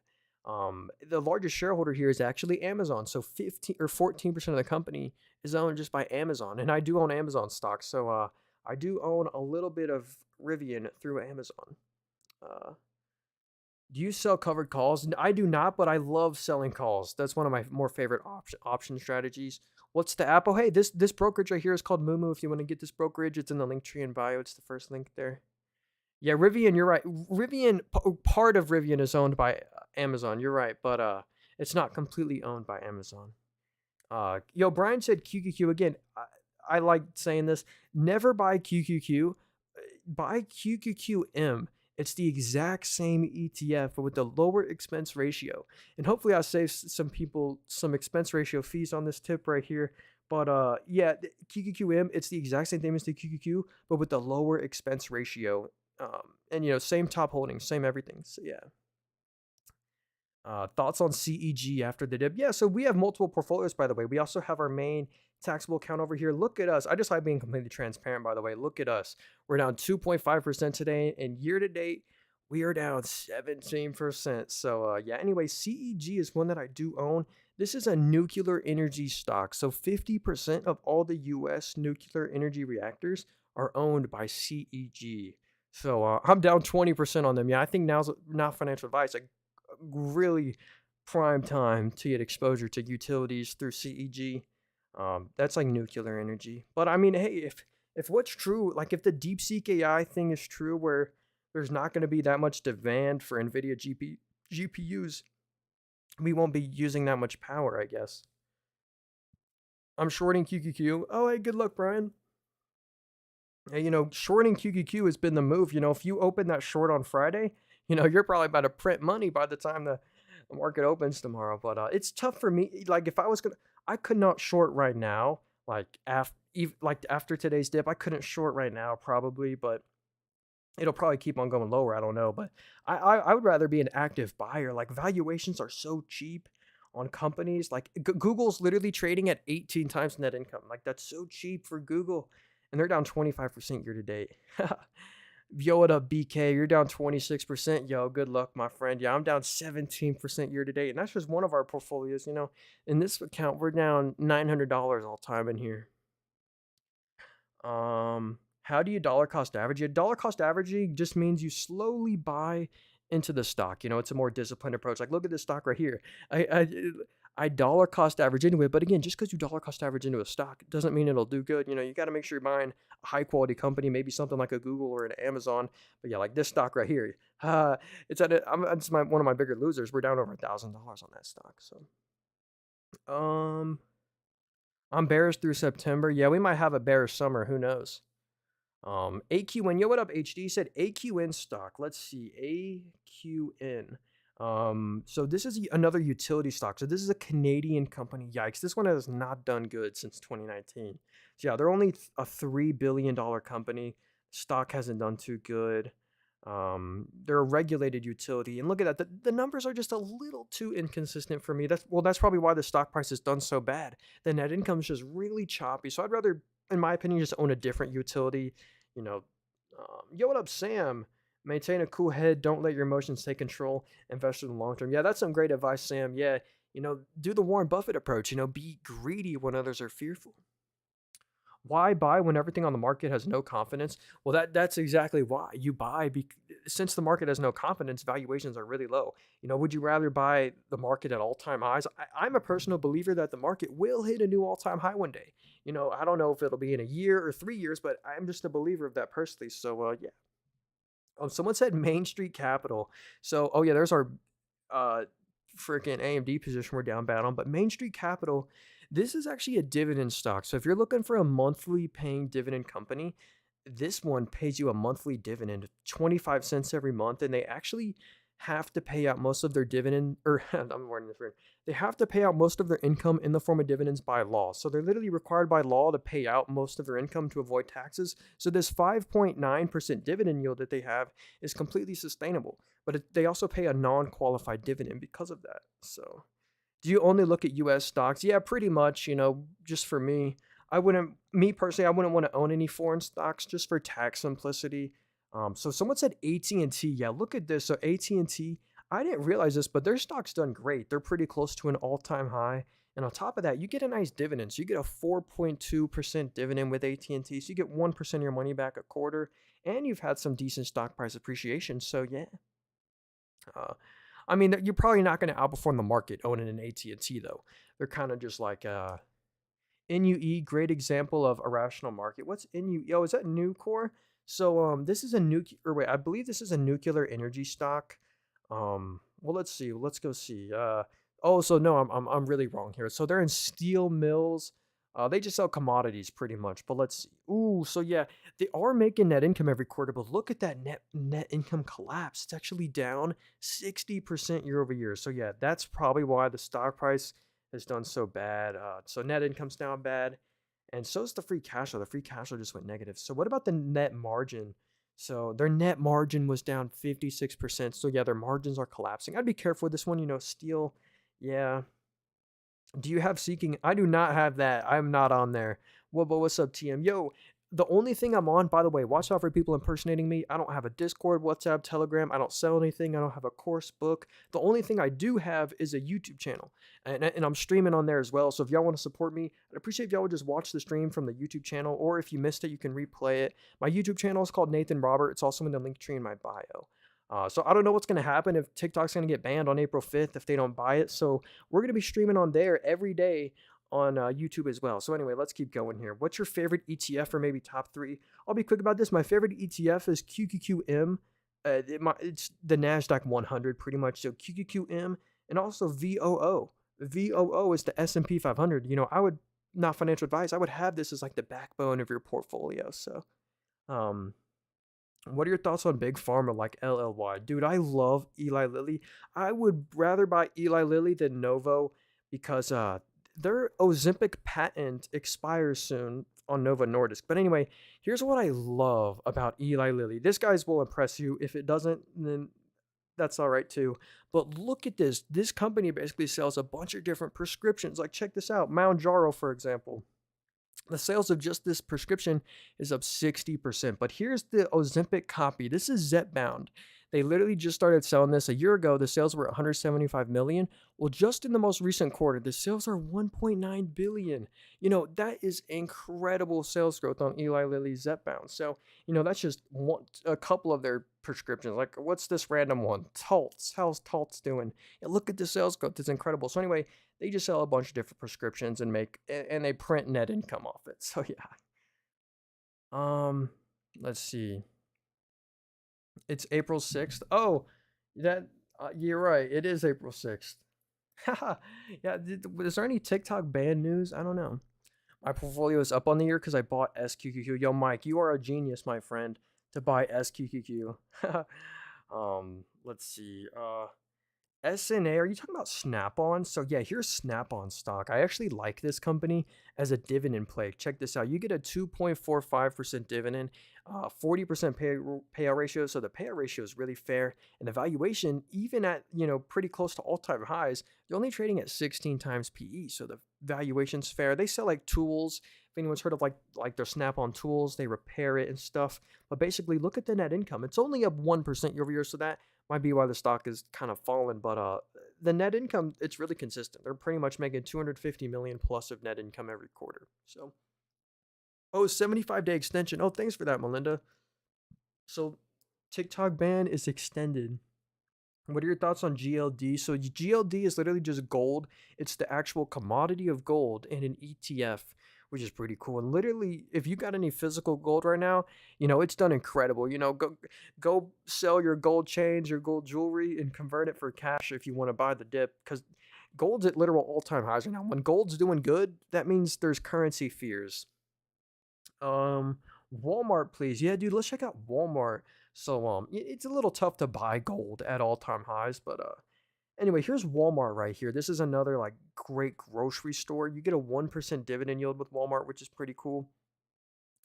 The largest shareholder here is actually Amazon. So 15 or 14% of the company is owned just by Amazon. And I do own Amazon stock. So I do own a little bit of Rivian through Amazon. Do you sell covered calls? I do not, but I love selling calls. That's one of my more favorite option strategies. What's the app? Oh, hey, this brokerage right here is called Mumu. If you want to get this brokerage, it's in the link tree in bio. It's the first link there. Yeah, Rivian, you're right. Part of Rivian is owned by Amazon. You're right, but it's not completely owned by Amazon. Brian said QQQ again. I like saying this. Never buy QQQ. Buy QQQM. It's the exact same ETF, but with a lower expense ratio. And hopefully I'll save some people some expense ratio fees on this tip right here. But yeah, the QQQM, it's the exact same thing as the QQQ, but with the lower expense ratio. And same top holdings, same everything. So yeah. Thoughts on CEG after the dip? Yeah, so we have multiple portfolios, by the way. We also have our main taxable account over here. Look at us. I just like being completely transparent, by the way. Look at us. We're down 2.5% today, and year to date, We are down 17%. So, yeah, anyway, CEG is one that I do own. This is a nuclear energy stock. So, 50% of all the US nuclear energy reactors are owned by CEG. So, I'm down 20% on them. Yeah, I think now's not financial advice. Like, really prime time to get exposure to utilities through CEG. That's like nuclear energy. But I mean, hey, if what's true, like if the DeepSeek AI thing is true, where there's not going to be that much demand for NVIDIA GPUs. We won't be using that much power, I guess. I'm shorting QQQ. Oh, hey, good luck, Brian. Hey, shorting QQQ has been the move. If you open that short on Friday, you're probably about to print money by the time the market opens tomorrow. But it's tough for me. Like, if I was going to, I could not short right now. After today's dip, I couldn't short right now, probably. But it'll probably keep on going lower. I don't know, but I would rather be an active buyer. Like, valuations are so cheap on companies. Like, Google's literally trading at 18 times net income. Like, that's so cheap for Google, and they're down 25% year to date. Yo, what up, BK? You're down 26%. Yo, good luck, my friend. Yeah, I'm down 17% year to date, and that's just one of our portfolios. In this account, we're down $900 all time in here. How do you dollar cost average? Yeah, dollar cost averaging just means you slowly buy into the stock. It's a more disciplined approach. Like, look at this stock right here. I dollar cost average into it, but again, just because you dollar cost average into a stock doesn't mean it'll do good. You got to make sure you're buying a high quality company, maybe something like a Google or an Amazon. But yeah, like this stock right here, it's at a, I'm, it's one of my bigger losers. We're down over $1,000 on that stock. So, I'm bearish through September. Yeah, we might have a bearish summer. Who knows? AQN, yo, what up, HD? Said AQN stock. Let's see, AQN. So this is another utility stock. So this is a Canadian company. Yikes, this one has not done good since 2019. So yeah, they're only a $3 billion company. Stock hasn't done too good. They're a regulated utility, and look at that. The numbers are just a little too inconsistent for me. That's probably why the stock price has done so bad. The net income is just really choppy. So I'd rather, in my opinion, just own a different utility. You know, yo, what up, Sam? Maintain a cool head. Don't let your emotions take control. Invest in the long term. Yeah, that's some great advice, Sam. Yeah, do the Warren Buffett approach. Be greedy when others are fearful. Why buy when everything on the market has no confidence? Well, that's exactly why you buy. Since the market has no confidence, valuations are really low. Would you rather buy the market at all-time highs? I'm a personal believer that the market will hit a new all-time high one day. I don't know if it'll be in a year or 3 years, but I'm just a believer of that personally. So, yeah. Someone said Main Street Capital. So, oh yeah, there's our uh freaking AMD position we're down bad on. But Main Street Capital, this is actually a dividend stock. So if you're looking for a monthly paying dividend company, this one pays you a monthly dividend, 25 cents every month, and they actually have to pay out most of their dividend, or I'm wording this weird. They have to pay out most of their income in the form of dividends by law. So they're literally required by law to pay out most of their income to avoid taxes. So this 5.9% dividend yield that they have is completely sustainable. But they also pay a non-qualified dividend because of that. So do you only look at US stocks? Yeah, pretty much, just for me. Me personally, I wouldn't want to own any foreign stocks just for tax simplicity. So someone said AT&T. Yeah, look at this. So AT&T, I didn't realize this, but their stock's done great. They're pretty close to an all-time high. And on top of that, you get a nice dividend. So you get a 4.2% dividend with AT&T. So you get 1% of your money back a quarter. And you've had some decent stock price appreciation. So yeah. Uh, I mean, you're probably not going to outperform the market owning an AT&T though. They're kind of just like NUE, great example of a rational market. What's NUE? Oh, is that Nucor? So this is a or wait, I believe this is a nuclear energy stock. Well, let's see. Let's go see. Oh, so no, I'm really wrong here. So they're in steel mills. They just sell commodities pretty much. But let's see. Ooh, so yeah, they are making net income every quarter. But look at that net income collapse. It's actually down 60% year over year. So yeah, that's probably why the stock price has done so bad. So net income's down bad, and so is the free cash flow. The free cash flow just went negative. So what about the net margin? So their net margin was down 56%. So yeah, their margins are collapsing. I'd be careful with this one. Steel. Yeah. Do you have seeking? I do not have that. I'm not on there. Well, but what's up, TM? Yo, The only thing I'm on, by the way, watch out for people impersonating me. I don't have a Discord, WhatsApp, Telegram. I don't sell anything. I don't have a course book. The only thing I do have is a YouTube channel, and I'm streaming on there as well. So if y'all want to support me, I'd appreciate if y'all would just watch the stream from the YouTube channel, or if you missed it, you can replay it. My YouTube channel is called Nathan Robert. It's also in the link tree in my bio. So I don't know what's going to happen if TikTok's going to get banned on April 5th if they don't buy it. So we're going to be streaming on there every day on YouTube as well. So anyway, let's keep going here. What's your favorite ETF or maybe top three? I'll be quick about this. My favorite ETF is QQQM. It's the NASDAQ 100 pretty much. So QQQM and also VOO. VOO is the S&P 500. I would, not financial advice, I would have this as like the backbone of your portfolio. So, what are your thoughts on Big Pharma like LLY? Dude, I love Eli Lilly. I would rather buy Eli Lilly than Novo because their Ozempic patent expires soon on Novo Nordisk. But anyway, here's what I love about Eli Lilly. This guy's will impress you. If it doesn't, then that's all right too. But look at this. This company basically sells a bunch of different prescriptions. Like, check this out. Mounjaro, for example. The sales of just this prescription is up 60%. But here's the Ozempic copy. This is Zepbound. They literally just started selling this a year ago. The sales were 175 million. Well, just in the most recent quarter, the sales are 1.9 billion. That is incredible sales growth on Eli Lilly's Zepbound. So, that's just a couple of their prescriptions. Like, what's this random one? Taltz. How's Taltz doing? Look at the sales growth. It's incredible. So anyway, they just sell a bunch of different prescriptions and they print net income off it. So yeah. Let's see. It's April 6th. Oh, you're right. It is April 6th. Yeah, is there any TikTok ban news? I don't know. My portfolio is up on the year because I bought SQQQ. Yo, Mike, you are a genius, my friend, to buy SQQQ. Let's see. SNA, are you talking about Snap-on? So yeah, here's Snap-on stock. I actually like this company as a dividend play. Check this out. You get a 2.45% dividend, 40% payout ratio. So the payout ratio is really fair. And the valuation, even at, pretty close to all-time highs, you're only trading at 16 times PE. So the valuation's fair. They sell like tools. If anyone's heard of like their Snap-on tools, they repair it and stuff. But basically, look at the net income. It's only up 1% year over year. So that might be why the stock is kind of fallen, but the net income, it's really consistent. They're pretty much making 250 million plus of net income every quarter. So, 75-day extension. Oh, thanks for that, Melinda. So, TikTok ban is extended. What are your thoughts on GLD? So, GLD is literally just gold. It's the actual commodity of gold in an ETF, which is pretty cool. And literally, if you got any physical gold right now, it's done incredible. Go sell your gold chains, your gold jewelry, and convert it for cash if you want to buy the dip, because gold's at literal all-time highs right now. When gold's doing good, that means there's currency fears. Walmart, please. Yeah, dude, let's check out Walmart. So, it's a little tough to buy gold at all-time highs, but anyway, here's Walmart right here. This is another like great grocery store. You get a 1% dividend yield with Walmart, which is pretty cool.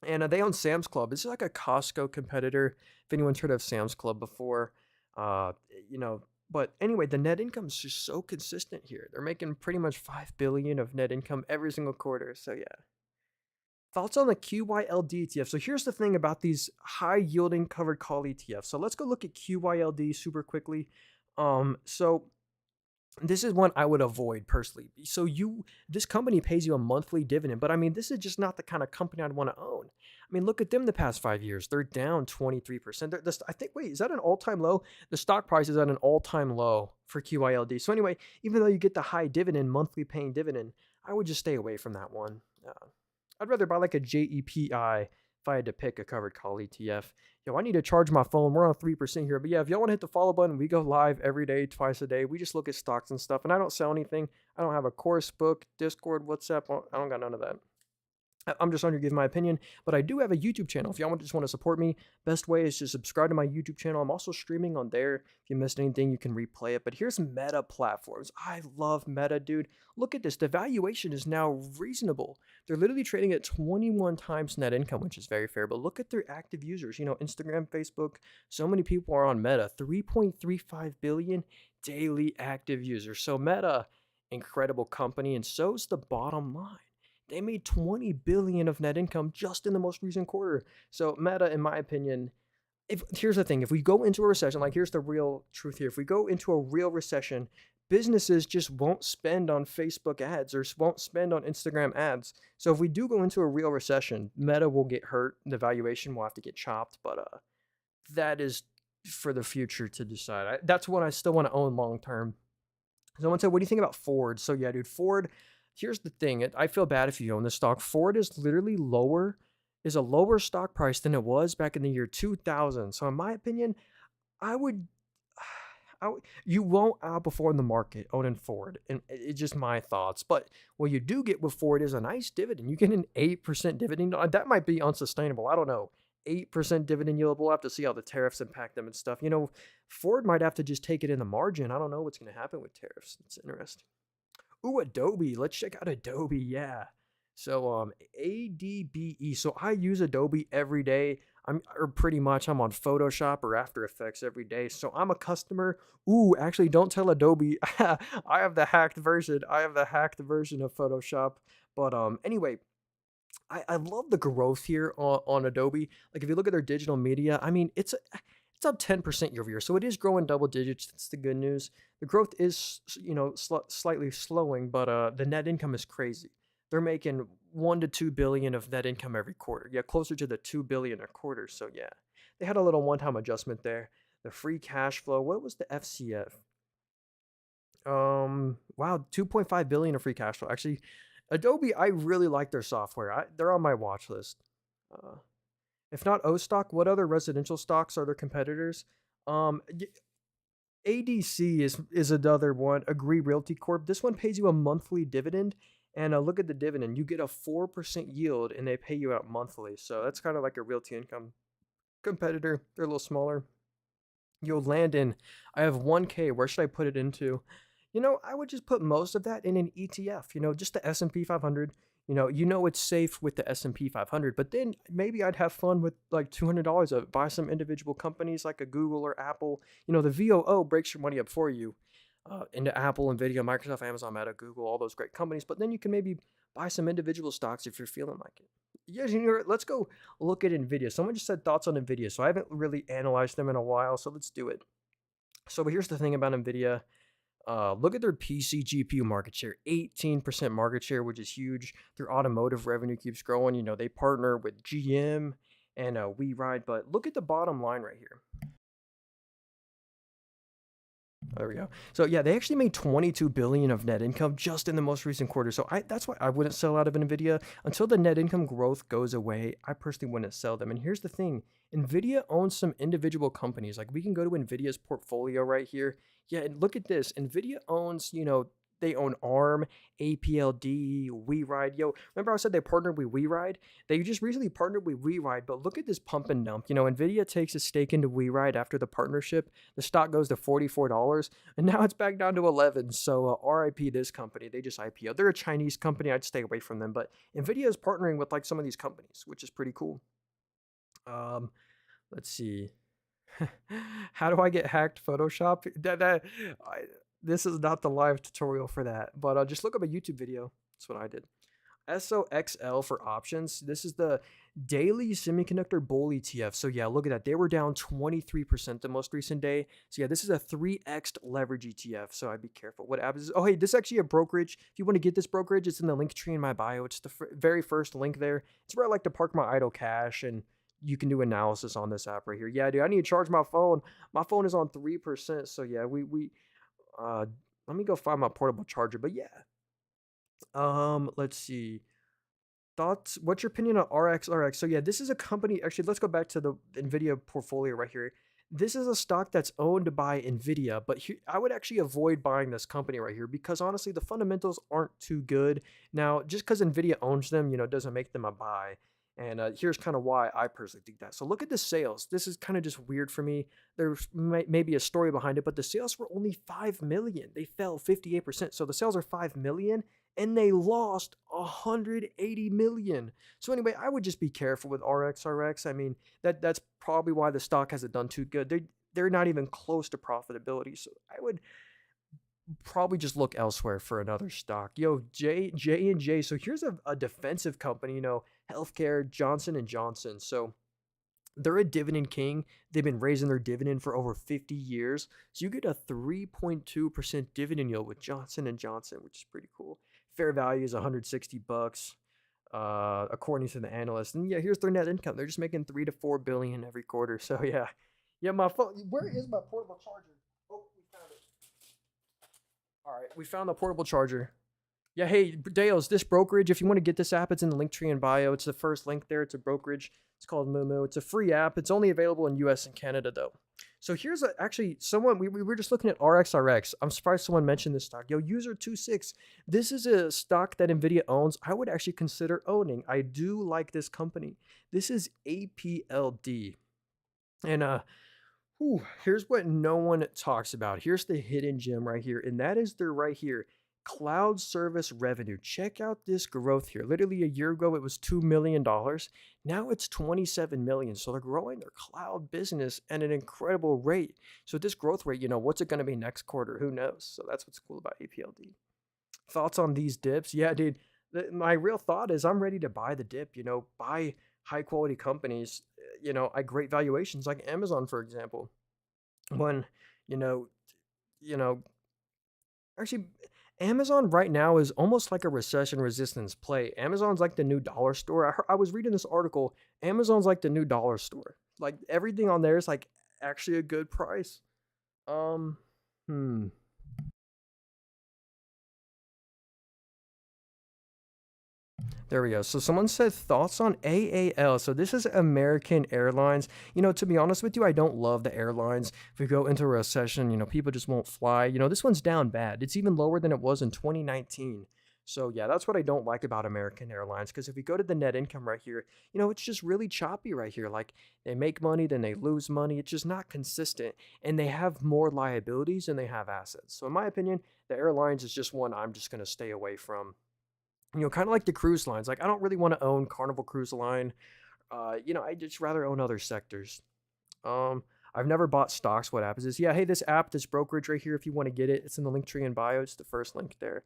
And they own Sam's Club. This is like a Costco competitor. If anyone's heard of Sam's Club before, uh, you know. But anyway, the net income is just so consistent here. They're making pretty much 5 billion of net income every single quarter. So yeah. Thoughts on the QYLD ETF. So here's the thing about these high yielding covered call ETFs. So let's go look at QYLD super quickly. So this is one I would avoid personally. So this company pays you a monthly dividend, but I mean, this is just not the kind of company I'd want to own. I mean, look at them the past 5 years. They're down 23%. I think, wait, is that an all-time low? The stock price is at an all-time low for QYLD. So anyway, even though you get the high dividend, monthly paying dividend, I would just stay away from that one. I'd rather buy like a JEPI if I had to pick a covered call ETF. Yo, I need to charge my phone. We're on 3% here. But yeah, if y'all want to hit the follow button, we go live every day, twice a day. We just look at stocks and stuff. And I don't sell anything. I don't have a course book, Discord, WhatsApp. I don't got none of that. I'm just on here to give my opinion, but I do have a YouTube channel. If y'all just want to support me, best way is to subscribe to my YouTube channel. I'm also streaming on there. If you missed anything, you can replay it. But here's Meta platforms. I love Meta, dude. Look at this. The valuation is now reasonable. They're literally trading at 21 times net income, which is very fair. But look at their active users. Instagram, Facebook. So many people are on Meta. 3.35 billion daily active users. So Meta, incredible company, and so's the bottom line. They made 20 billion of net income just in the most recent quarter. So Meta, in my opinion, if here's the thing, if we go into a recession, like here's the real truth here. If we go into a real recession, businesses just won't spend on Facebook ads or won't spend on Instagram ads. So if we do go into a real recession, Meta will get hurt, the valuation will have to get chopped, but that is for the future to decide. That's what I still want to own long term. Someone said, "What do you think about Ford?" So yeah, dude, Ford. Here's the thing. I feel bad if you own this stock. Ford is literally is a lower stock price than it was back in the year 2000. So in my opinion, I would, you won't outperform the market owning Ford, and it's just my thoughts. But what you do get with Ford is a nice dividend. You get an 8% dividend. That might be unsustainable. I don't know. 8% dividend yield. We'll have to see how the tariffs impact them and stuff. Ford might have to just take it in the margin. I don't know what's going to happen with tariffs. It's interesting. Ooh, Adobe. Let's check out Adobe. Yeah. So ADBE. So I use Adobe every day. Pretty much I'm on Photoshop or After Effects every day. So I'm a customer. Ooh, actually don't tell Adobe. I have the hacked version. I have the hacked version of Photoshop. But anyway, I love the growth here on Adobe. Like if you look at their digital media, I mean it's up 10% year over year. So it is growing double digits. That's the good news. The growth is, slightly slowing, but the net income is crazy. They're making 1 to 2 billion of net income every quarter. Yeah, closer to the 2 billion a quarter. So yeah, they had a little one-time adjustment there. The free cash flow. What was the FCF? Wow, 2.5 billion of free cash flow. Actually, Adobe, I really like their software. They're on my watch list. Uh, if not O stock, what other residential stocks are their competitors? Um, ADC is another one. Agree Realty Corp. This one pays you a monthly dividend, and look at the dividend. You get a 4% yield, and they pay you out monthly. So that's kind of like a Realty Income competitor. They're a little smaller. You'll land in. I have 1K. Where should I put it into? I would just put most of that in an ETF. Just the S&P 500. It's safe with the S&P 500, but then maybe I'd have fun with like $200 of buy some individual companies like a Google or Apple. The VOO breaks your money up for you into Apple, Nvidia, Microsoft, Amazon, Meta, Google, all those great companies. But then you can maybe buy some individual stocks if you're feeling like it. Yes, let's go look at Nvidia. Someone just said thoughts on Nvidia, so I haven't really analyzed them in a while. So let's do it. So, but here's the thing about Nvidia. Look at their PC GPU market share, 18% market share, which is huge. Their automotive revenue keeps growing. They partner with GM and WeRide. But look at the bottom line right here. There we go. So yeah, they actually made 22 billion of net income just in the most recent quarter. So that's why I wouldn't sell out of Nvidia until the net income growth goes away. I personally wouldn't sell them. And here's the thing. Nvidia owns some individual companies. Like we can go to Nvidia's portfolio right here. Yeah, and look at this. Nvidia owns, they own ARM, APLD, WeRide. Yo, remember I said they partnered with WeRide? They just recently partnered with WeRide, but look at this pump and dump. Nvidia takes a stake into WeRide after the partnership. The stock goes to $44, and now it's back down to 11. So RIP this company. They just IPO. They're a Chinese company. I'd stay away from them. But Nvidia is partnering with like some of these companies, which is pretty cool. Let's see. How do I get hacked Photoshop? This is not the live tutorial for that, but just look up a YouTube video. That's what I did. SOXL for options. This is the daily semiconductor bull ETF. So yeah, look at that. They were down 23% the most recent day. So yeah, this is a 3x leverage ETF. So I'd be careful. What app is this? Oh, hey, this is actually a brokerage. If you want to get this brokerage, it's in the link tree in my bio. It's the very first link there. It's where I like to park my idle cash, and you can do analysis on this app right here. Yeah, dude, I need to charge my phone. My phone is on 3%. So yeah, let me go find my portable charger. But yeah, let's see. Thoughts? What's your opinion on RXRX? So yeah, this is a company. Actually, let's go back to the Nvidia portfolio right here. This is a stock that's owned by Nvidia, but I would actually avoid buying this company right here because honestly, the fundamentals aren't too good. Now, just because Nvidia owns them, doesn't make them a buy. And here's kind of why I personally think that. So look at the sales. This is kind of just weird for me. There's maybe a story behind it, but the sales were only 5 million. They fell 58%. So the sales are 5 million and they lost 180 million. So anyway, I would just be careful with RXRX. I mean, that's probably why the stock hasn't done too good. They're not even close to profitability. So I would probably just look elsewhere for another stock. Yo, J and J. So here's a defensive company, healthcare, Johnson and Johnson. So they're a dividend king. They've been raising their dividend for over 50 years. So you get a 3.2% dividend yield with Johnson and Johnson, which is pretty cool. Fair value is 160 bucks, according to the analyst. And yeah, here's their net income. They're just making 3 to 4 billion every quarter. So yeah, yeah. My phone. Where is my portable charger? Oh, we found it. All right, we found the portable charger. Yeah, hey, Dales, this brokerage, if you want to get this app, it's in the link tree in bio. It's the first link there. It's a brokerage. It's called Moomoo. It's a free app. It's only available in US and Canada, though. So here's actually someone, we were just looking at RXRX. I'm surprised someone mentioned this stock. Yo, user 26. This is a stock that NVIDIA owns. I would actually consider owning. I do like this company. This is APLD. And here's what no one talks about. Here's the hidden gem right here, and that is their right here. Cloud service revenue. Check out this growth here. Literally a year ago, it was $2 million. Now it's 27 million. So they're growing their cloud business at an incredible rate. So this growth rate, what's it going to be next quarter? Who knows? So that's what's cool about APLD. Thoughts on these dips? Yeah, dude. My real thought is I'm ready to buy the dip. Buy high quality companies. At great valuations, like Amazon, for example. When you know, you know, actually, Amazon right now is almost like a recession resistance play. Amazon's like the new dollar store. I was reading this article. Amazon's like the new dollar store. Like everything on there is like actually a good price. Um, hmm. There we go. So someone said thoughts on AAL. So this is American Airlines. To be honest with you, I don't love the airlines. If we go into a recession, people just won't fly. This one's down bad. It's even lower than it was in 2019. So yeah, that's what I don't like about American Airlines. Because if we go to the net income right here, it's just really choppy right here. Like they make money, then they lose money. It's just not consistent. And they have more liabilities than they have assets. So in my opinion, the airlines is just one I'm just going to stay away from. Kind of like the cruise lines. Like, I don't really want to own Carnival Cruise Line. I just rather own other sectors. Um, I've never bought stocks. What happens is, yeah, hey, this app, this brokerage right here, if you want to get it, it's in the link tree in bio. It's the first link there.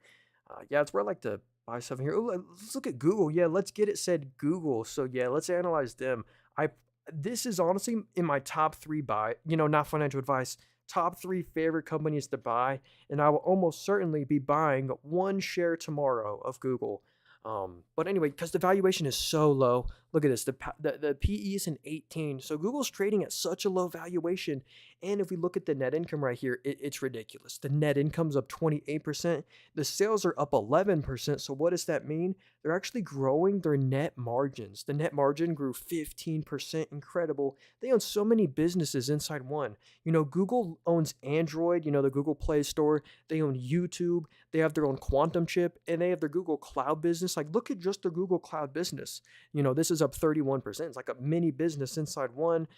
Yeah, it's where I like to buy stuff in here. Ooh, let's look at Google. Yeah, let's get it said Google. So yeah, let's analyze them. I This is honestly in my top three buy. Not financial advice. Top three favorite companies to buy, and I will almost certainly be buying one share tomorrow of Google. But anyway, because the valuation is so low, look at this. The PE is an 18, so Google's trading at such a low valuation. And if we look at the net income right here, it's ridiculous. The net income's up 28%. The sales are up 11%. So what does that mean? They're actually growing their net margins. The net margin grew 15%. Incredible. They own so many businesses inside one. Google owns Android, the Google Play Store. They own YouTube. They have their own quantum chip, and they have their Google Cloud business. Like, look at just their Google Cloud business. This is up 31%. It's like a mini business inside one.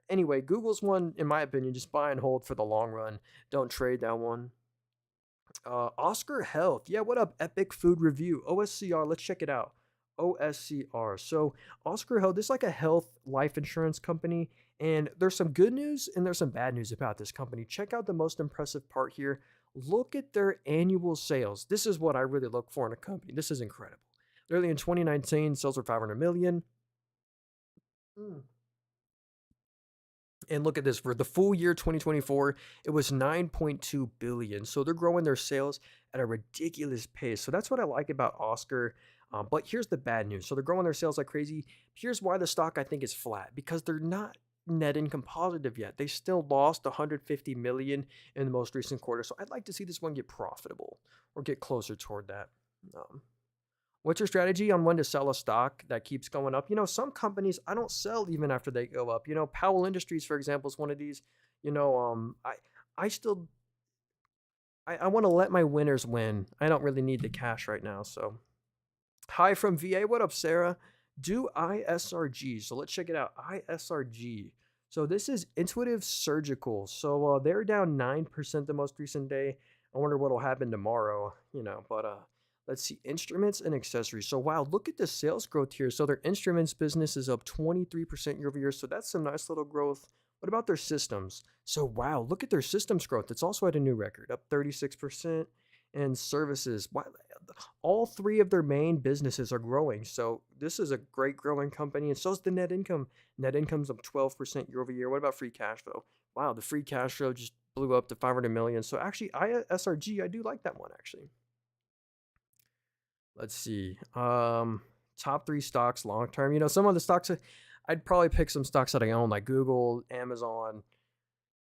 Anyway, Google's one, in my opinion, just buy and hold for the long run. Don't trade that one. Oscar Health. Yeah, what up? Epic Food Review. OSCR. Let's check it out. OSCR. So, Oscar Health, this is like a health life insurance company. And there's some good news and there's some bad news about this company. Check out the most impressive part here. Look at their annual sales. This is what I really look for in a company. This is incredible. Early in 2019, sales were 500 million. Mm. And look at this, for the full year 2024, it was 9.2 billion. So they're growing their sales at a ridiculous pace. So that's what I like about Oscar. But here's the bad news. So they're growing their sales like crazy. Here's why the stock I think is flat, because they're not net income positive yet. They still lost 150 million in the most recent quarter. So I'd like to see this one get profitable or get closer toward that. Um, What's your strategy on when to sell a stock that keeps going up? Some companies I don't sell even after they go up. Powell Industries, for example, is one of these. I still I want to let my winners win. I don't really need the cash right now. So hi from VA. What up, Sarah? Do ISRG. So let's check it out. ISRG. So this is Intuitive Surgical. So they're down 9% the most recent day. I wonder what'll happen tomorrow, but let's see, instruments and accessories. So wow, look at the sales growth here. So their instruments business is up 23% year over year. So that's some nice little growth. What about their systems? So, wow, look at their systems growth. It's also at a new record, up 36%. And services, wow, all three of their main businesses are growing. So, this is a great growing company. And so is the net income. Net income's up 12% year over year. What about free cash flow? Wow, the free cash flow just blew up to 500 million. So, actually, ISRG, I do like that one, actually. Let's see. Top three stocks long term. Some of the stocks I'd probably pick some stocks that I own, like Google, Amazon,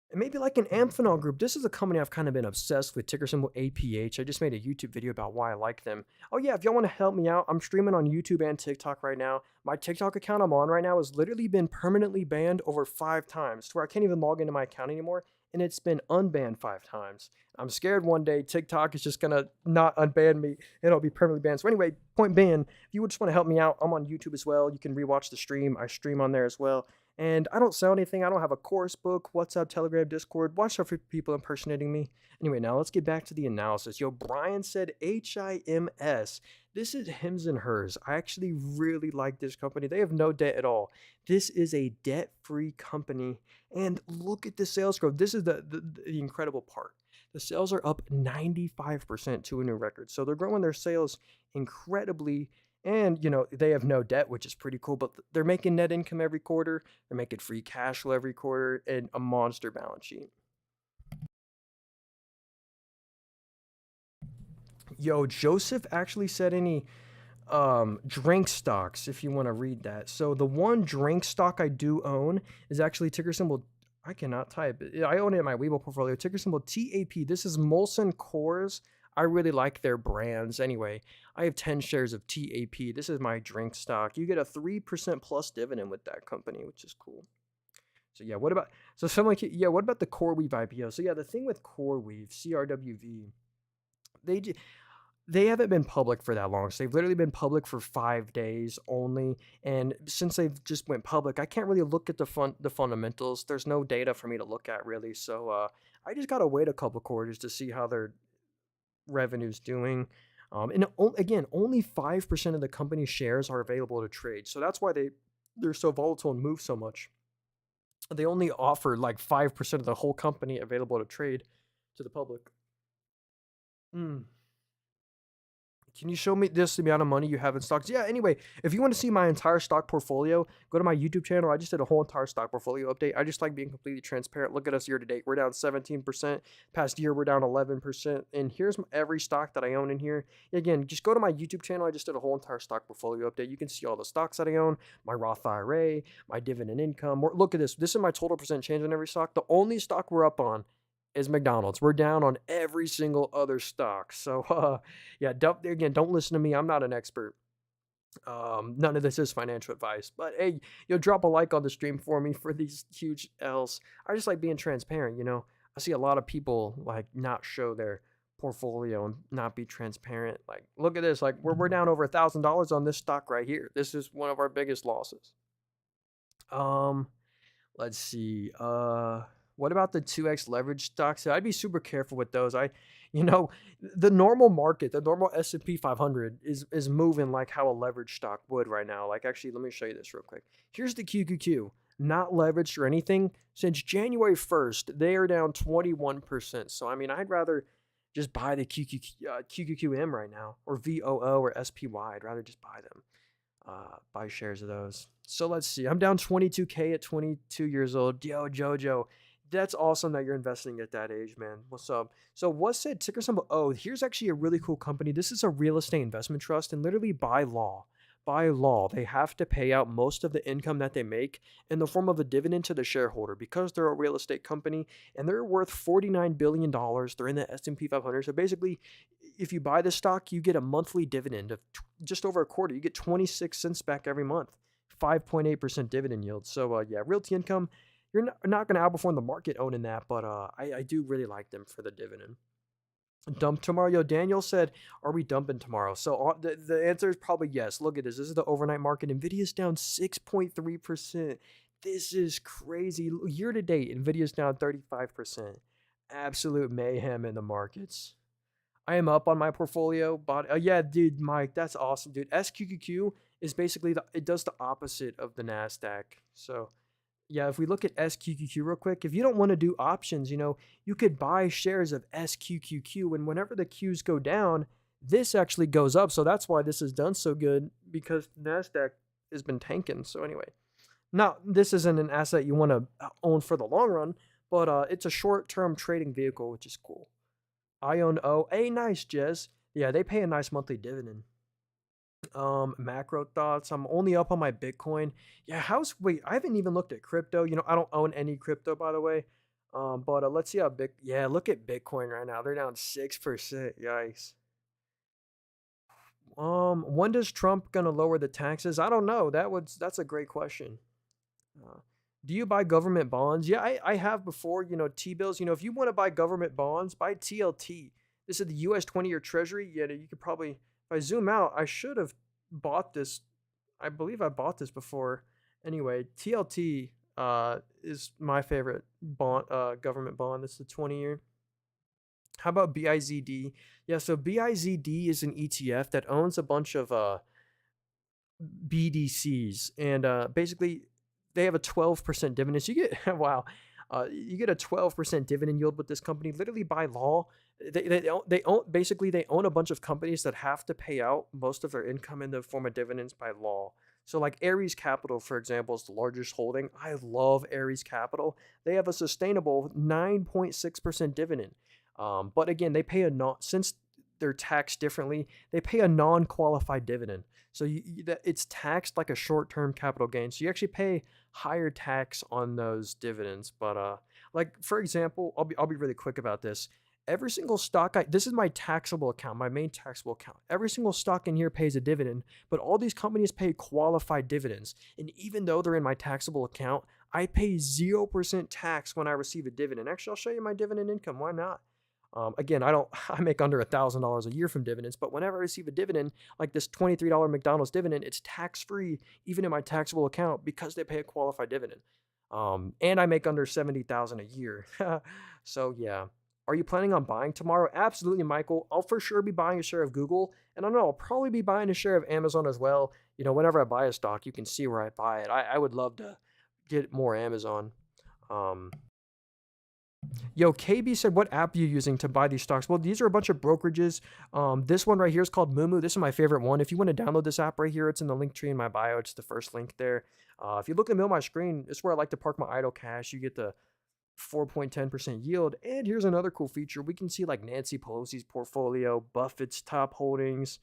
and maybe like an Amphenol Group. This is a company I've kind of been obsessed with, ticker symbol APH. I just made a YouTube video about why I like them. Oh, yeah, if y'all want to help me out, I'm streaming on YouTube and TikTok right now. My TikTok account I'm on right now has literally been permanently banned over 5 times to where I can't even log into my account anymore. And it's been unbanned 5 times. I'm scared one day TikTok is just going to not unban me and it'll be permanently banned. So, anyway, point being, if you would just want to help me out, I'm on YouTube as well. You can rewatch the stream. I stream on there as well. And I don't sell anything. I don't have a course book, WhatsApp, Telegram, Discord. Watch out for people impersonating me. Anyway, now let's get back to the analysis. Yo, Brian said HIMS. This is hims and hers. I actually really like this company. They have no debt at all. This is a debt-free company. And look at the sales growth. This is the incredible part. The sales are up 95% to a new record. So they're growing their sales incredibly, and they have no debt, which is pretty cool, but they're making net income every quarter, they're making free cash flow every quarter, and a monster balance sheet. Yo, Joseph actually said any drink stocks, if you want to read that. So the one drink stock I do own is actually ticker symbol, I cannot type it. I own it in my Webull portfolio. Ticker symbol TAP. This is Molson Coors. I really like their brands. Anyway, I have 10 shares of TAP. This is my drink stock. You get a 3% plus dividend with that company, which is cool. So yeah, what about the CoreWeave IPO? So yeah, the thing with CoreWeave, CRWV, they they haven't been public for that long. So they've literally been public for 5 days only. And since they've just went public, I can't really look at the fundamentals. There's no data for me to look at really. So I just gotta wait a couple quarters to see how their revenue's doing. Again, only 5% of the company's shares are available to trade. So that's why they're so volatile and move so much. They only offer like 5% of the whole company available to trade to the public. Mm. Can you show me this amount of money you have in stocks? Yeah, anyway, if you want to see my entire stock portfolio, go to my YouTube channel. I just did a whole entire stock portfolio update. I just like being completely transparent. Look at us year to date. We're down 17%. Past year, we're down 11%. And here's every stock that I own in here. Again, just go to my YouTube channel. I just did a whole entire stock portfolio update. You can see all the stocks that I own, my Roth IRA, my dividend income. Look at this. This is my total percent change on every stock. The only stock we're up on is McDonald's. We're down on every single other stock. So, yeah, don't listen to me. I'm not an expert. None of this is financial advice. But hey, drop a like on the stream for me for these huge L's. I just like being transparent. I see a lot of people like not show their portfolio and not be transparent. Like, look at this. Like, we're down over $1,000 on this stock right here. This is one of our biggest losses. Let's see. What about the 2x leverage stocks? I'd be super careful with those. The normal market, the normal S&P 500 is moving like how a leverage stock would right now. Like, actually, let me show you this real quick. Here's the QQQ, not leveraged or anything. Since January 1st, they are down 21%. So, I mean, I'd rather just buy the QQQM right now, or VOO or SPY. I'd rather just buy them. Buy shares of those. So let's see. I'm down 22K at 22 years old. Yo, Jojo, that's awesome that you're investing at that age, man. What's up? So what's it? Ticker symbol O. Here's actually a really cool company. This is a real estate investment trust, and literally by law, they have to pay out most of the income that they make in the form of a dividend to the shareholder because they're a real estate company and they're worth $49 billion. They're in the S&P 500. So basically, if you buy the stock, you get a monthly dividend of just over a quarter. You get 26 cents back every month, 5.8% dividend yield. So yeah, Realty Income, you're not going to outperform the market owning that, but I do really like them for the dividend. Dump tomorrow. Yo, Daniel said, are we dumping tomorrow? So the answer is probably yes. Look at this. This is the overnight market. NVIDIA's down 6.3%. This is crazy. Year to date, NVIDIA's down 35%. Absolute mayhem in the markets. I am up on my portfolio, but yeah, dude, Mike, that's awesome, dude. SQQQ is basically it does the opposite of the NASDAQ. So Yeah, if we look at SQQQ real quick, if you don't want to do options, you could buy shares of SQQQ, and whenever the Qs go down, this actually goes up. So that's why this has done so good, because NASDAQ has been tanking. So anyway, now this isn't an asset you want to own for the long run, but it's a short-term trading vehicle, which is cool. I own O. Hey, nice, Jez. Yeah, they pay a nice monthly dividend. Macro thoughts. I'm only up on my Bitcoin. Yeah, wait, I haven't even looked at crypto. I don't own any crypto, by the way. But let's see how big. Yeah, look at Bitcoin right now. They're down 6%. Yikes. When does Trump gonna lower the taxes? I don't know. That's a great question. Uh, do you buy government bonds? Yeah, I have before. T-bills. If you want to buy government bonds, buy TLT. This is the U.S. 20-year Treasury. Yeah, you could probably. If I zoom out, I should have bought this. I believe I bought this before. Anyway, TLT is my favorite bond, government bond. This is the 20-year. How about BIZD? Yeah, so BIZD is an ETF that owns a bunch of BDCs, and basically they have a 12% dividend. So you get wow, you get a 12% dividend yield with this company. Literally by law, they own a bunch of companies that have to pay out most of their income in the form of dividends by law. So like Ares Capital, for example, is the largest holding. I love Ares Capital. They have a sustainable 9.6% dividend. But again, they pay a not since they're taxed differently. They pay a non-qualified dividend. So it's taxed like a short-term capital gain. So you actually pay higher tax on those dividends. But like for example, I'll be really quick about this. Every single stock this is my taxable account, my main taxable account. Every single stock in here pays a dividend, but all these companies pay qualified dividends. And even though they're in my taxable account, I pay 0% tax when I receive a dividend. Actually, I'll show you my dividend income. Why not? Again, I make under $1,000 a year from dividends, but whenever I receive a dividend, like this $23 McDonald's dividend, it's tax free even in my taxable account because they pay a qualified dividend. And I make under 70,000 a year. So yeah. Are you planning on buying tomorrow? Absolutely, Michael. I'll for sure be buying a share of Google, and I don't know, I'll probably be buying a share of Amazon as well. Whenever I buy a stock, you can see where I buy it. I would love to get more Amazon. Um, Yo, KB said, what app are you using to buy these stocks? Well, these are a bunch of brokerages. This one right here is called Moomoo. This is my favorite one. If you want to download this app right here, it's in the link tree in my bio. It's the first link there. If you look in the middle of my screen, it's where I like to park my idle cash. You get the 4.10% yield. And here's another cool feature. We can see like Nancy Pelosi's portfolio, Buffett's top holdings,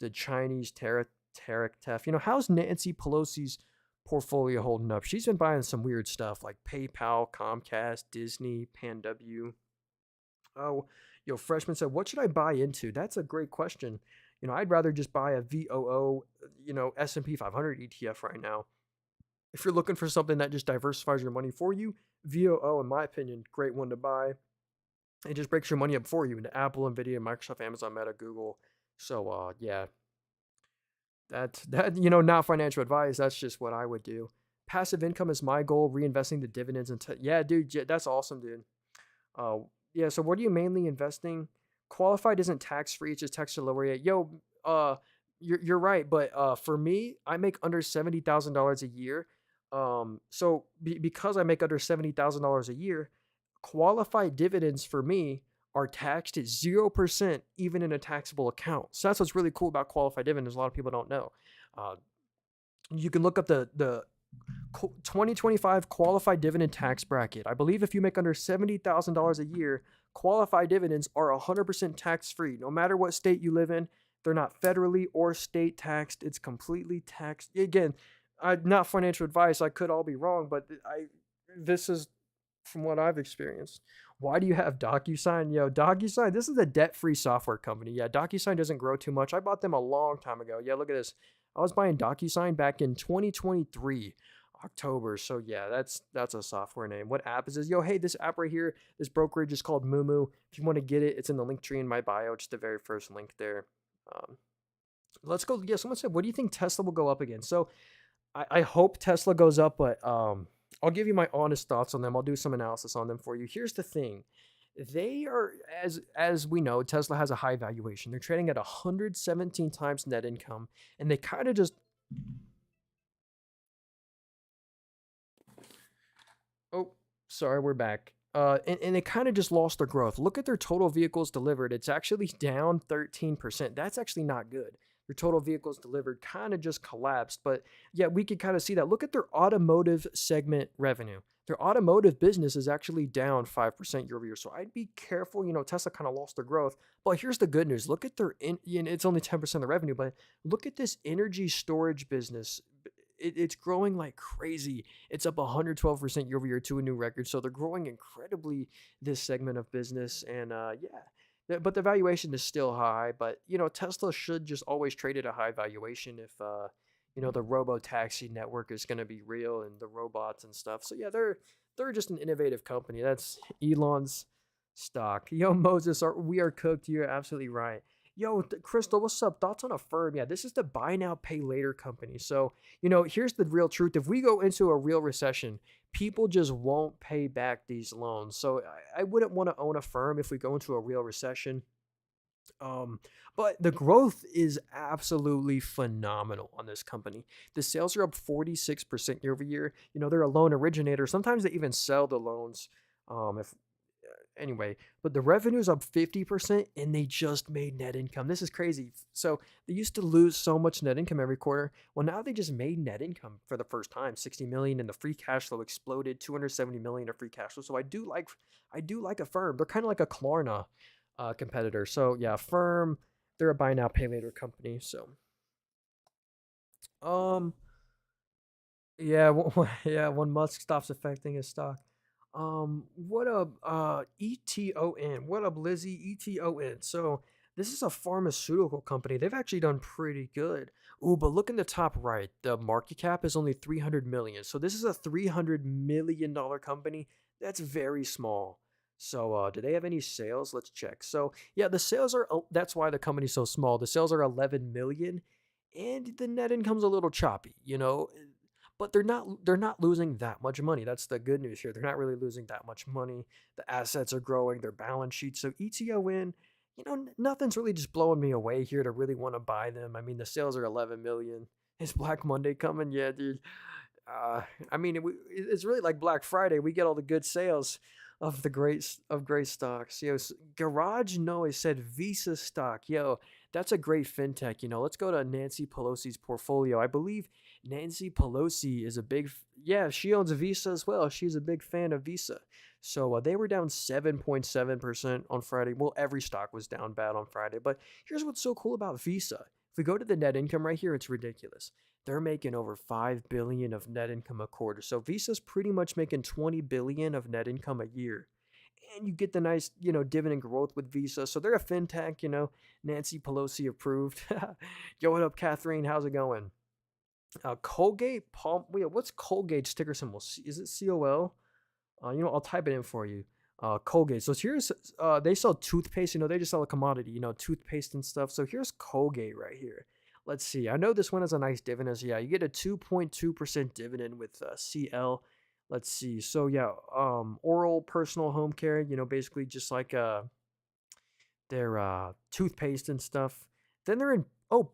the Chinese Tarek Tef. How's Nancy Pelosi's portfolio holding up? She's been buying some weird stuff like PayPal, Comcast, Disney, PanW. Oh, Freshman said, what should I buy into? That's a great question. I'd rather just buy a VOO, S&P 500 ETF right now. If you're looking for something that just diversifies your money for you, VOO, in my opinion, great one to buy. It just breaks your money up for you into Apple, Nvidia, Microsoft, Amazon, Meta, Google. So, yeah, not financial advice. That's just what I would do. Passive income is my goal. Reinvesting the dividends into yeah, dude. That's awesome, dude. Uh, yeah. So what are you mainly investing? Qualified isn't tax free. It's just tax to lower it. Yo, you're right. But for me, I make under $70,000 a year. So because I make under $70,000 a year, qualified dividends for me are taxed at 0% even in a taxable account. So that's what's really cool about qualified dividends. A lot of people don't know. Uh, you can look up the 2025 qualified dividend tax bracket. I believe if you make under $70,000 a year, qualified dividends are 100% tax free. No matter what state you live in, they're not federally or state taxed. It's completely taxed. Again, not financial advice. I could all be wrong, but this is from what I've experienced. Why do you have DocuSign? Yo, DocuSign, this is a debt-free software company. Yeah, DocuSign doesn't grow too much. I bought them a long time ago. Yeah, look at this. I was buying DocuSign back in 2023, October. So yeah, that's a software name. What app is this? Yo, hey, this app right here, this brokerage is called Moomoo. If you want to get it, it's in the link tree in my bio. It's the very first link there. Let's go. Yeah, someone said, what do you think Tesla will go up again? So I hope Tesla goes up, but I'll give you my honest thoughts on them. I'll do some analysis on them for you. Here's the thing. They are, as we know, Tesla has a high valuation. They're trading at 117 times net income, and they kind of just Sorry, we're back. And it kind of just lost their growth. Look at their total vehicles delivered. It's actually down 13%. That's actually not good. Their total vehicles delivered kind of just collapsed. But yeah, we could kind of see that. Look at their automotive segment revenue. Their automotive business is actually down 5% year over year. So I'd be careful. Tesla kind of lost their growth. But here's the good news. Look at it's only 10% of the revenue, but look at this energy storage business. It's growing like crazy. It's up 112% year over year to a new record. So they're growing incredibly, this segment of business. And yeah, but the valuation is still high. But Tesla should just always trade at a high valuation if the robo taxi network is going to be real and the robots and stuff. So yeah, they're just an innovative company. That's Elon's stock. Yo, Moses, we are cooked. You're absolutely right. Yo, Crystal, what's up? Thoughts on Affirm? Yeah, this is the buy now, pay later company. So, here's the real truth. If we go into a real recession, people just won't pay back these loans. So, I wouldn't want to own a firm if we go into a real recession. Um, but the growth is absolutely phenomenal on this company. The sales are up 46% year over year. They're a loan originator. Sometimes they even sell the loans. If Anyway, but the revenue is up 50% and they just made net income. This is crazy. So they used to lose so much net income every quarter. Well, now they just made net income for the first time, 60 million, and the free cash flow exploded, 270 million of free cash flow. So I do like Affirm. They're kind of like a Klarna competitor. So yeah, Affirm, they're a buy now, pay later company. So um yeah, yeah, when Musk stops affecting his stock. What up, ETON? What up, Lizzie? ETON. So this is a pharmaceutical company. They've actually done pretty good. Ooh, but look in the top right. The market cap is only 300 million. So this is a $300 million company. That's very small. So do they have any sales? Let's check. So yeah, the sales are. That's why the company's so small. The sales are 11 million, and the net income's a little choppy. But they're not losing that much money. That's the good news here. They're not really losing that much money. The assets are growing, their balance sheet. So ETON, nothing's really just blowing me away here to really want to buy them. I mean, the sales are 11 million. Is Black Monday coming? Yeah, dude. I mean, it's really like Black Friday. We get all the good sales of great stocks. Garage Noise said Visa stock. Yo, that's a great fintech. Let's go to Nancy Pelosi's portfolio. I believe Nancy Pelosi is yeah, she owns Visa as well. She's a big fan of Visa. So they were down 7.7% on Friday. Well, every stock was down bad on Friday. But here's what's so cool about Visa. If we go to the net income right here, it's ridiculous. They're making over 5 billion of net income a quarter. So Visa's pretty much making 20 billion of net income a year. And you get the nice, dividend growth with Visa. So they're a fintech, Nancy Pelosi approved. Yo, what up, Catherine? How's it going? Colgate Palm. Wait, what's Colgate's ticker symbol? Is it COL? I'll type it in for you. Colgate. So here's they sell toothpaste. They just sell a commodity. Toothpaste and stuff. So here's Colgate right here. Let's see. I know this one has a nice dividend. So yeah, you get a 2.2% dividend with CL. Let's see. So yeah, oral personal home care. Basically just like their toothpaste and stuff. Then they're in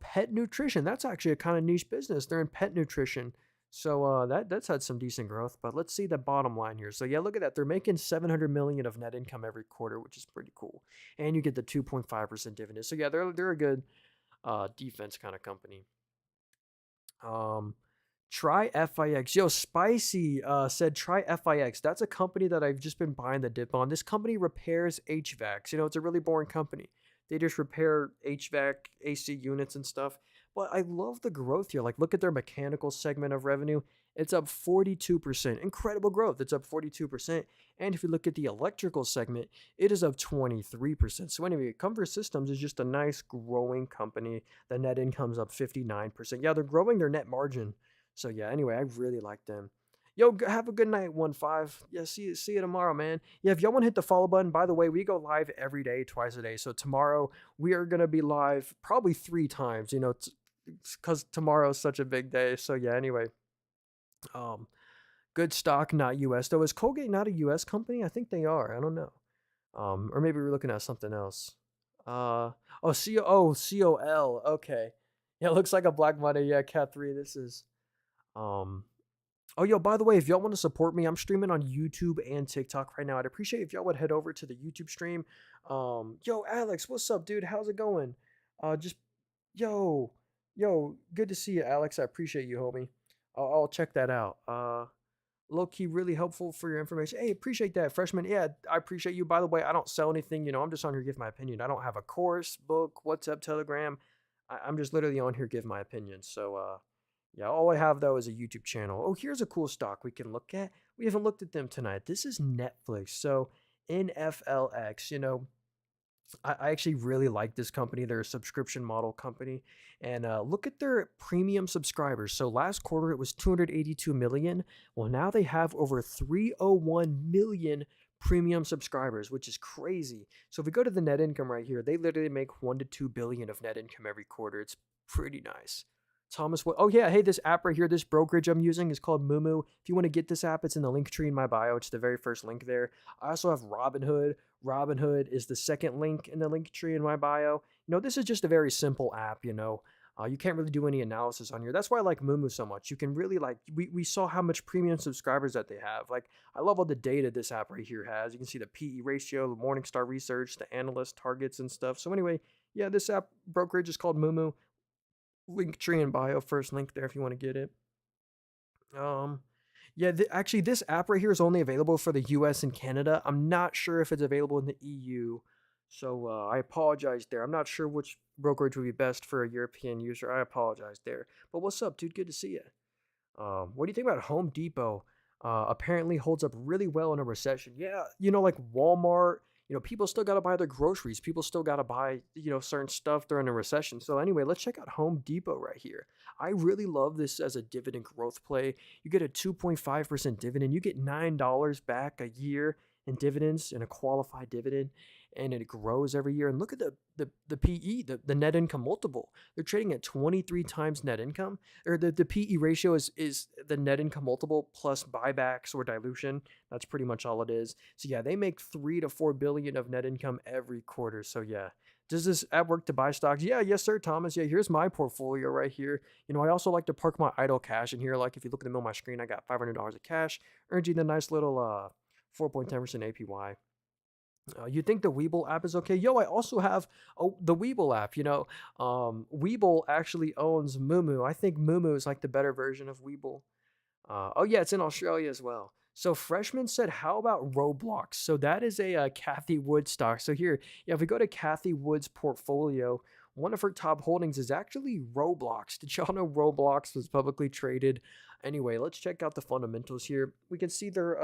pet nutrition. That's actually a kind of niche business. They're in pet nutrition. So that's had some decent growth, but let's see the bottom line here. So yeah, look at that. They're making 700 million of net income every quarter, which is pretty cool. And you get the 2.5% dividend. So yeah, they're a good defense kind of company. Um, Try FIX. Yo, Spicy said try FIX. That's a company that I've just been buying the dip on. This company repairs HVACs. It's a really boring company. They just repair HVAC, AC units and stuff. But I love the growth here. Like, look at their mechanical segment of revenue. It's up 42%. Incredible growth. It's up 42%. And if you look at the electrical segment, it is up 23%. So anyway, Comfort Systems is just a nice growing company. The net income's up 59%. Yeah, they're growing their net margin. So yeah, anyway, I really like them. Yo, have a good night, 1-5. Yeah, see you tomorrow, man. Yeah, if y'all want to hit the follow button, by the way, we go live every day, twice a day. So tomorrow we are gonna be live probably 3 times, because tomorrow's such a big day. So yeah, anyway. Um, Good stock, not US though. Is Colgate not a US company? I think they are. I don't know. Or maybe we're looking at something else. COL. Okay. Yeah, it looks like a Black Monday. Yeah, Cat 3. This is um Oh, yo, by the way, if y'all want to support me, I'm streaming on YouTube and TikTok right now. I'd appreciate if y'all would head over to the YouTube stream. Yo, Alex, what's up, dude? How's it going? Just yo, good to see you, Alex. I appreciate you, homie. I'll check that out. Low key, really helpful for your information. Hey, appreciate that, freshman. Yeah, I appreciate you. By the way, I don't sell anything. I'm just on here to give my opinion. I don't have a course, book, WhatsApp, Telegram. I'm just literally on here to give my opinion. So, yeah, all I have though is a YouTube channel. Oh, here's a cool stock we can look at. We haven't looked at them tonight. This is Netflix. So, NFLX, I actually really like this company. They're a subscription model company. And look at their premium subscribers. So last quarter it was 282 million. Well, now they have over 301 million premium subscribers, which is crazy. So if we go to the net income right here, they literally make 1 to 2 billion of net income every quarter. It's pretty nice. Thomas, what? Oh yeah, hey, this app right here, this brokerage I'm using is called Mumu. If you want to get this app, it's in the link tree in my bio. It's the very first link there. I also have Robinhood. Robinhood is the second link in the link tree in my bio. This is just a very simple app. You can't really do any analysis on here. That's why I like Mumu so much. You can really we saw how much premium subscribers that they have. Like I love all the data this app right here has. You can see the PE ratio, the Morningstar research, the analyst targets and stuff. So anyway, yeah, this app brokerage is called Mumu. Link tree in bio, first link there if you want to get it. Um, yeah, actually, this app right here is only available for the US and Canada. I'm not sure if it's available in the EU. So I apologize there. I'm not sure which brokerage would be best for a European user. I apologize there. But what's up, dude? Good to see you. What do you think about Home Depot? Apparently holds up really well in a recession. Yeah, like Walmart. People still got to buy their groceries. People still got to buy, certain stuff during a recession. So anyway, let's check out Home Depot right here. I really love this as a dividend growth play. You get a 2.5% dividend. You get $9 back a year in dividends and a qualified dividend, and it grows every year. And look at the PE, the net income multiple. They're trading at 23 times net income, or the PE ratio is the net income multiple plus buybacks or dilution. That's pretty much all it is. So yeah, they make 3 to 4 billion of net income every quarter. So yeah. Does this app work to buy stocks? Yeah, yes, sir, Thomas. Yeah, here's my portfolio right here. I also like to park my idle cash in here. Like if you look in the middle of my screen, I got $500 of cash, earning the nice little 4.10% APY. You think the Weeble app is okay? Yo, I also have the Weeble app. Weeble actually owns Mumu. I think Mumu is like the better version of Weeble. Oh yeah, it's in Australia as well. So Freshman said, "How about Roblox?" So that is a Kathy Wood stock. So here, yeah, if we go to Kathy Wood's portfolio, one of her top holdings is actually Roblox. Did y'all know Roblox was publicly traded? Anyway, let's check out the fundamentals here. We can see their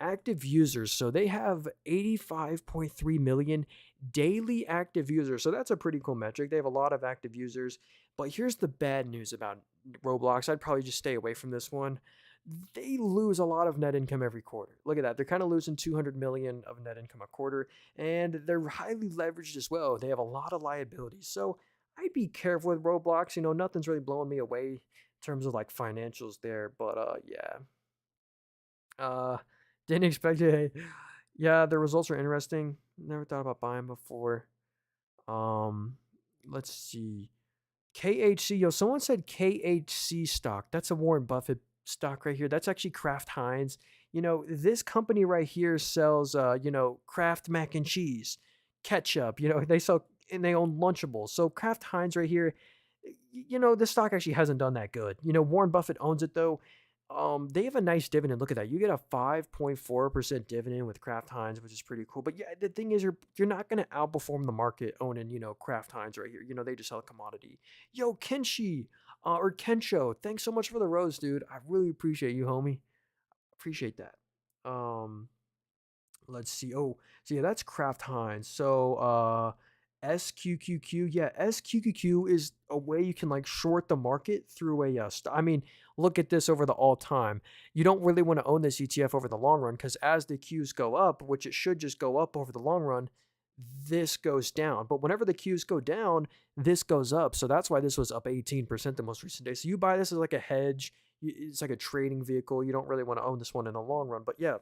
active users. So they have 85.3 million daily active users. So that's a pretty cool metric. They have a lot of active users. But here's the bad news about Roblox. I'd probably just stay away from this one. They lose a lot of net income every quarter. Look at that. They're kind of losing 200 million of net income a quarter, and they're highly leveraged as well. They have a lot of liabilities. So I'd be careful with Roblox. Nothing's really blowing me away in terms of like financials there, but yeah. Uh didn't expect it. Yeah, the results are interesting. Never thought about buying before. Um let's see. KHC, yo, someone said KHC stock. That's a Warren Buffett stock right here. That's actually Kraft Heinz. This company right here sells, Kraft mac and cheese, ketchup. They sell and they own Lunchables. So Kraft Heinz right here, this stock actually hasn't done that good. Warren Buffett owns it though. They have a nice dividend. Look at that. You get a 5.4% dividend with Kraft Heinz, which is pretty cool. But yeah, the thing is, you're not gonna outperform the market owning, Kraft Heinz right here. They just sell a commodity. Yo, Kenshi, or Kensho, thanks so much for the rose, dude. I really appreciate you, homie. Appreciate that. Um, let's see. Oh, so yeah, that's Kraft Heinz. So SQQQ, yeah, SQQQ is a way you can like short the market through a I mean, look at this over the all time. You don't really want to own this ETF over the long run because as the Qs go up, which it should just go up over the long run, this goes down. But whenever the Qs go down, this goes up. So that's why this was up 18% the most recent day. So you buy this as like a hedge. It's like a trading vehicle. You don't really want to own this one in the long run. But yeah,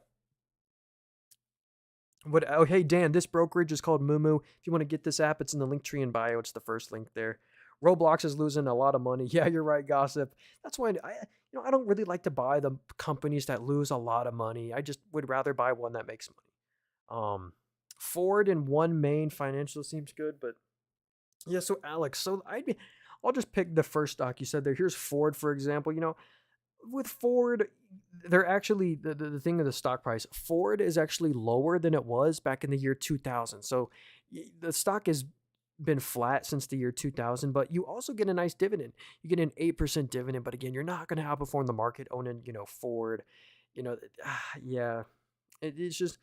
hey Dan, this brokerage is called Mumu. If you want to get this app, it's in the link tree in bio. It's the first link there. Roblox is losing a lot of money. Yeah, you're right, gossip. That's why I don't really like to buy the companies that lose a lot of money. I just would rather buy one that makes money. Ford and One Main Financial seems good, but yeah. So Alex, I'll just pick the first stock you said there. Here's Ford, for example. With Ford, they're actually the thing of the stock price. Ford is actually lower than it was back in the year 2000. So the stock has been flat since the year 2000, but you also get a nice dividend. You get an 8% dividend, but again, you're not going to outperform the market owning, Ford. Yeah, it's just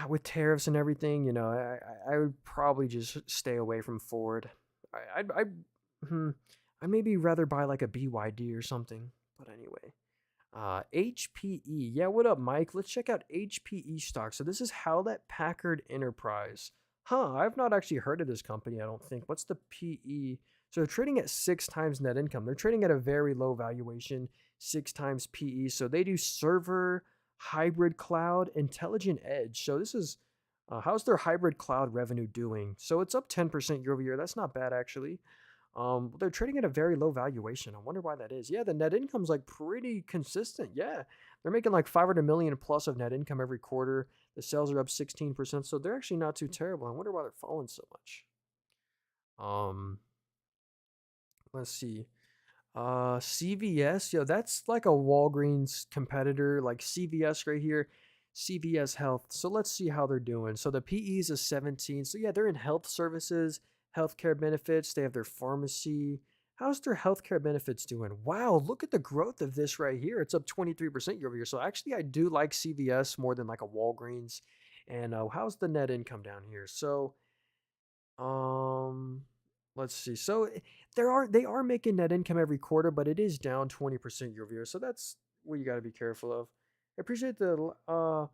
with tariffs and everything, I would probably just stay away from Ford. Hmm, I'd maybe rather buy like a BYD or something. But anyway, HPE. Yeah, what up, Mike? Let's check out HPE stock. So this is Hewlett Packard Enterprise. Huh, I've not actually heard of this company, I don't think. What's the PE? So they're trading at 6 times net income. They're trading at a very low valuation, 6 times PE. So they do server, hybrid cloud, intelligent edge. So this is how's their hybrid cloud revenue doing? So it's up 10% year over year. That's not bad actually. They're trading at a very low valuation. I wonder why that is. Yeah, the net income's like pretty consistent. Yeah, they're making like 500 million plus of net income every quarter. The sales are up 16%, so they're actually not too terrible. I wonder why they're falling so much. Um, let's see. CVS, yo, that's like a Walgreens competitor, like CVS right here, CVS Health. So let's see how they're doing. So the PE's is 17. So yeah, they're in health services, healthcare benefits. They have their pharmacy. How's their healthcare benefits doing? Wow, look at the growth of this right here. It's up 23% year over year. So actually, I do like CVS more than like a Walgreens. And how's the net income down here? So um, let's see. So they are making net income every quarter, but it is down 20% year over year. So that's what you got to be careful of. I appreciate the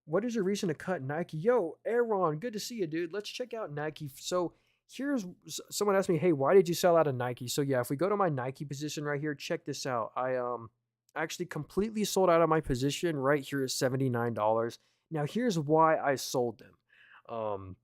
what is your reason to cut Nike? Yo, Aaron, good to see you, dude. Let's check out Nike. So here's someone asked me, "Hey, why did you sell out of Nike?" So yeah, if we go to my Nike position right here, check this out. I actually completely sold out of my position right here at $79. Now here's why I sold them.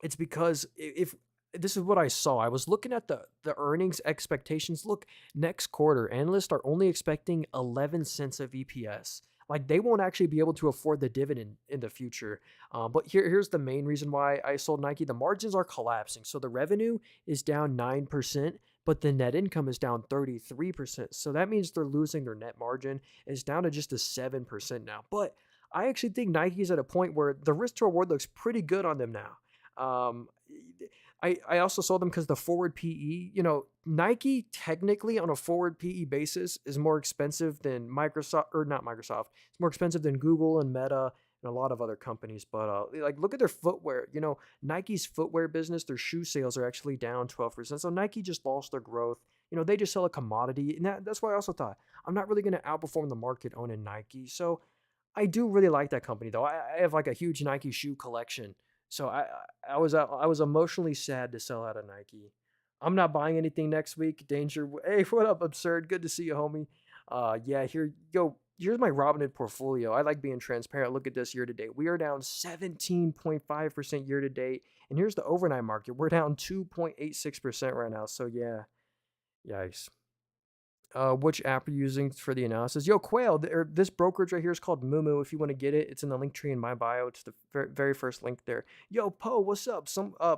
It's because if this is what I saw. I was looking at the earnings expectations. Look, next quarter, analysts are only expecting 11 cents of EPS. Like they won't actually be able to afford the dividend in the future. But here's the main reason why I sold Nike. The margins are collapsing. So the revenue is down 9%, but the net income is down 33%. So that means they're losing their net margin. It's down to just a 7% now. But I actually think Nike's at a point where the risk to reward looks pretty good on them now. Um, I also saw them because the forward PE, Nike technically on a forward PE basis is more expensive than Microsoft or not Microsoft. It's more expensive than Google and Meta and a lot of other companies. But like look at their footwear. Nike's footwear business, their shoe sales are actually down 12%. So Nike just lost their growth. They just sell a commodity, and that's why I also thought I'm not really going to outperform the market owning Nike. So I do really like that company though. I have like a huge Nike shoe collection. So I was emotionally sad to sell out of Nike. I'm not buying anything next week. Danger. Hey, what up, absurd? Good to see you, homie. Yeah, here's my Robinhood portfolio. I like being transparent. Look at this year to date. We are down 17.5% year to date. And here's the overnight market. We're down 2.86% right now. So yeah, yikes. Which app are you using for the analysis? Yo, Quail, this brokerage right here is called Mumu. If you want to get it, it's in the link tree in my bio. It's the very first link there. Yo, Poe, what's up?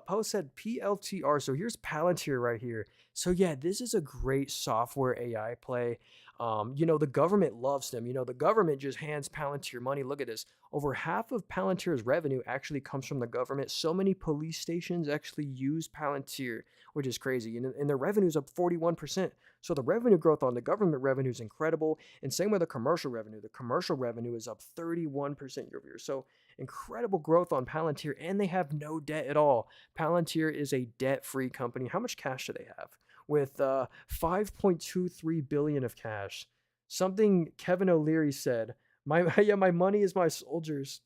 Poe said PLTR. So here's Palantir right here. So yeah, this is a great software AI play. The government loves them. The government just hands Palantir money. Look at this. Over half of Palantir's revenue actually comes from the government. So many police stations actually use Palantir, which is crazy. And their revenue's up 41%. So the revenue growth on the government revenue is incredible. And same with the commercial revenue. The commercial revenue is up 31% year over year. So incredible growth on Palantir, and they have no debt at all. Palantir is a debt-free company. How much cash do they have? With 5.23 billion of cash. Something Kevin O'Leary said. My money is my soldiers.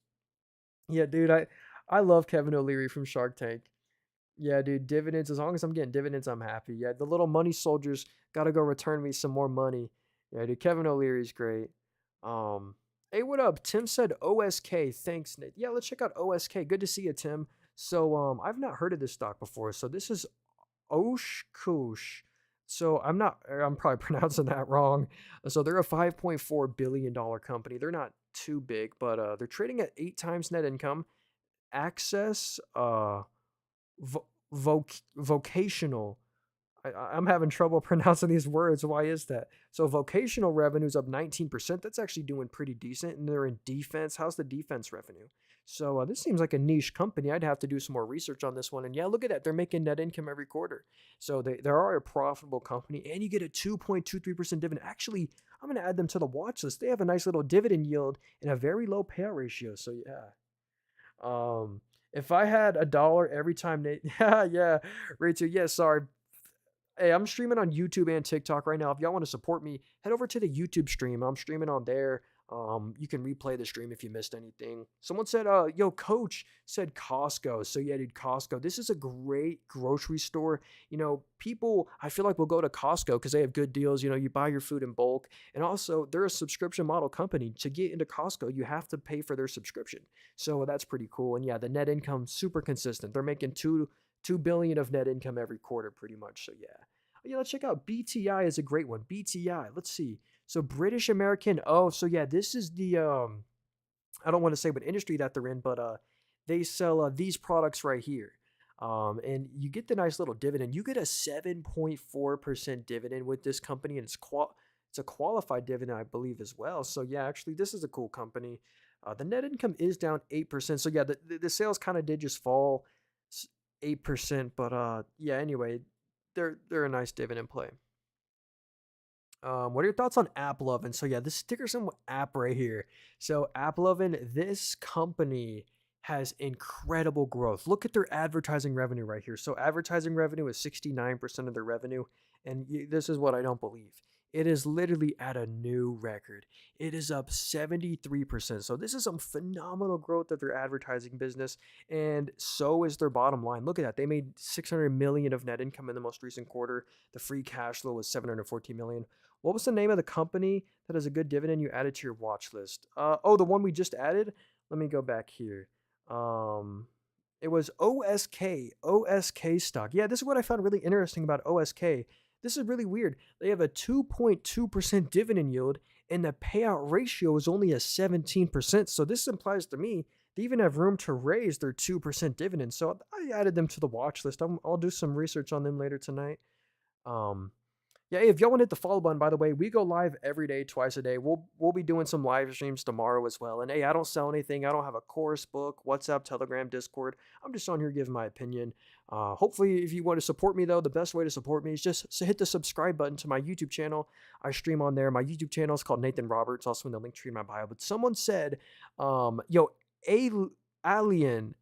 Yeah, dude, I love Kevin O'Leary from Shark Tank. Yeah, dude, dividends. As long as I'm getting dividends, I'm happy. Yeah, the little money soldiers got to go return me some more money. Yeah, dude, Kevin O'Leary's great. Um, hey, what up? Tim said OSK. Thanks, Nate. Yeah, let's check out OSK. Good to see you, Tim. So, I've not heard of this stock before. So this is Oshkosh. So I'm probably pronouncing that wrong. So they're a $5.4 billion company. They're not too big, but they're trading at 8 times net income. Access, vocational. I'm having trouble pronouncing these words. Why is that? So vocational revenue's up 19%. That's actually doing pretty decent. And they're in defense. How's the defense revenue? So this seems like a niche company. I'd have to do some more research on this one. And yeah, look at that. They're making net income every quarter. So they are a profitable company. And you get a 2.23% dividend. Actually, I'm going to add them to the watch list. They have a nice little dividend yield and a very low payout ratio. So yeah. If I had a dollar every time Nate, yeah, Rachel, yeah, sorry. Hey, I'm streaming on YouTube and TikTok right now. If y'all want to support me, head over to the YouTube stream. I'm streaming on there. You can replay the stream if you missed anything. Someone said, yo, coach said Costco. So yeah, dude, Costco. This is a great grocery store. People, I feel like will go to Costco because they have good deals. You buy your food in bulk. And also, they're a subscription model company. To get into Costco, you have to pay for their subscription. So that's pretty cool. And yeah, the net income super consistent. They're making 2 billion of net income every quarter, pretty much. So yeah. Yeah, let's check out BTI is a great one. BTI. Let's see. So British American. Oh, so yeah, this is the I don't want to say what industry that they're in, but they sell these products right here. And you get the nice little dividend. You get a 7.4% dividend with this company, and it's a qualified dividend, I believe, as well. So yeah, actually, this is a cool company. The net income is down 8%. So yeah, the sales kind of did just fall 8%, but yeah, anyway, they're a nice dividend play. What are your thoughts on AppLovin? So yeah, this sticker symbol app right here. So AppLovin, this company has incredible growth. Look at their advertising revenue right here. So advertising revenue is 69% of their revenue, and this is what I don't believe. It is literally at a new record. It is up 73%. So this is some phenomenal growth of their advertising business, and so is their bottom line. Look at that. They made 600 million of net income in the most recent quarter. The free cash flow was 714 million. What was the name of the company that has a good dividend you added to your watch list? The one we just added. Let me go back here. Um, it was OSK stock. Yeah, this is what I found really interesting about OSK. This is really weird. They have a 2.2% dividend yield, and the payout ratio is only a 17%. So this implies to me they even have room to raise their 2% dividend. So I added them to the watch list. I'll do some research on them later tonight. Um, yeah, hey, if y'all want to hit the follow button, by the way, we go live every day, twice a day. We'll be doing some live streams tomorrow as well. And hey, I don't sell anything. I don't have a course book, WhatsApp, Telegram, Discord. I'm just on here giving my opinion. Hopefully, if you want to support me though, the best way to support me is just to hit the subscribe button to my YouTube channel. I stream on there. My YouTube channel is called Nathan Roberts, also in the link tree in my bio. But someone said, yo, a Alien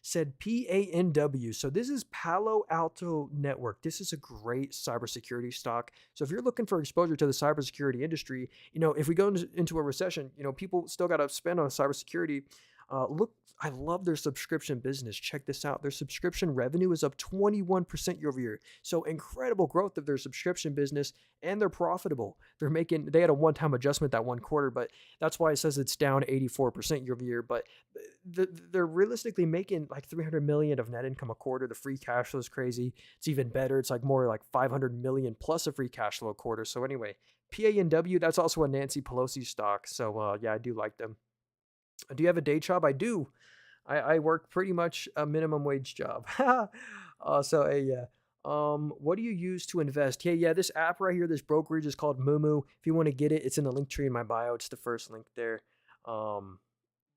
said PANW. So this is Palo Alto Network. This is a great cybersecurity stock. So if you're looking for exposure to the cybersecurity industry, if we go into a recession, people still got to spend on cybersecurity. Look, I love their subscription business. Check this out. Their subscription revenue is up 21% year over year. So incredible growth of their subscription business, and they're profitable. They had a one-time adjustment that one quarter, but that's why it says it's down 84% year over year. But they're realistically making like 300 million of net income a quarter. The free cash flow is crazy. It's even better. It's like more like 500 million plus a free cash flow a quarter. So anyway, PANW, that's also a Nancy Pelosi stock. So yeah, I do like them. Do you have a day job? I do. I work pretty much a minimum wage job. So hey, yeah. What do you use to invest? Yeah. This app right here, this brokerage is called Mumu. If you want to get it, it's in the link tree in my bio. It's the first link there. Um,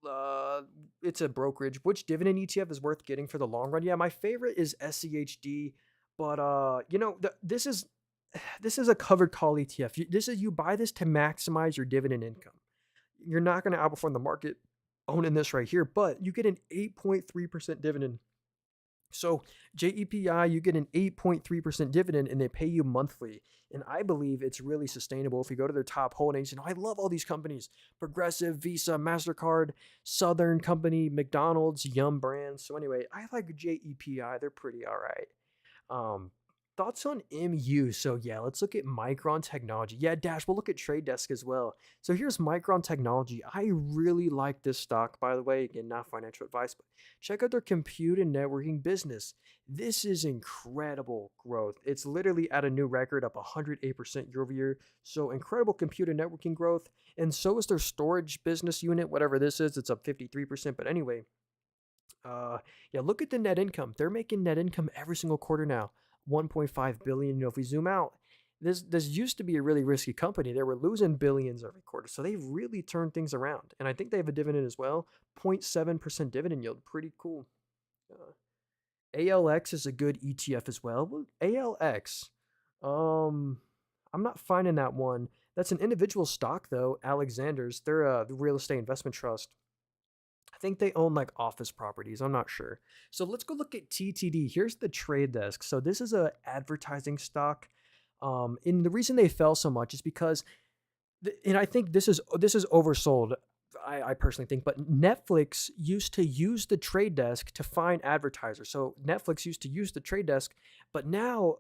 uh, it's a brokerage. Which dividend ETF is worth getting for the long run? Yeah, my favorite is SCHD, but this is a covered call ETF. You buy this to maximize your dividend income. You're not going to outperform the market owning this right here, but you get an 8.3% dividend. So JEPI, you get an 8.3% dividend, and they pay you monthly. And I believe it's really sustainable. If you go to their top holdings, I love all these companies: Progressive, Visa, MasterCard, Southern Company, McDonald's, Yum Brands. So anyway, I like JEPI. They're pretty all right. Um, Thoughts on MU? So yeah, let's look at Micron Technology. Yeah, Dash, we'll look at Trade Desk as well. So here's Micron Technology. I really like this stock, by the way. Again, not financial advice, but check out their compute and networking business. This is incredible growth. It's literally at a new record, up 108% year over year. So incredible compute and networking growth. And so is their storage business unit, whatever this is. It's up 53%. But anyway, uh, yeah, look at the net income. They're making net income every single quarter now. 1.5 billion. If we zoom out, this used to be a really risky company. They were losing billions every quarter. So they've really turned things around. And I think they have a dividend as well. 0.7% dividend yield. Pretty cool. Uh, ALX is a good ETF as well. ALX. Um I'm not finding that one. That's an individual stock though. Alexander's. They're the real estate investment trust. I think they own like office properties. I'm not sure. So let's go look at TTD. Here's the trade desk. So this is a advertising stock. And the reason they fell so much is because, and I think this is oversold. I personally think, but Netflix used to use the trade desk to find advertisers. So Netflix used to use the trade desk, but now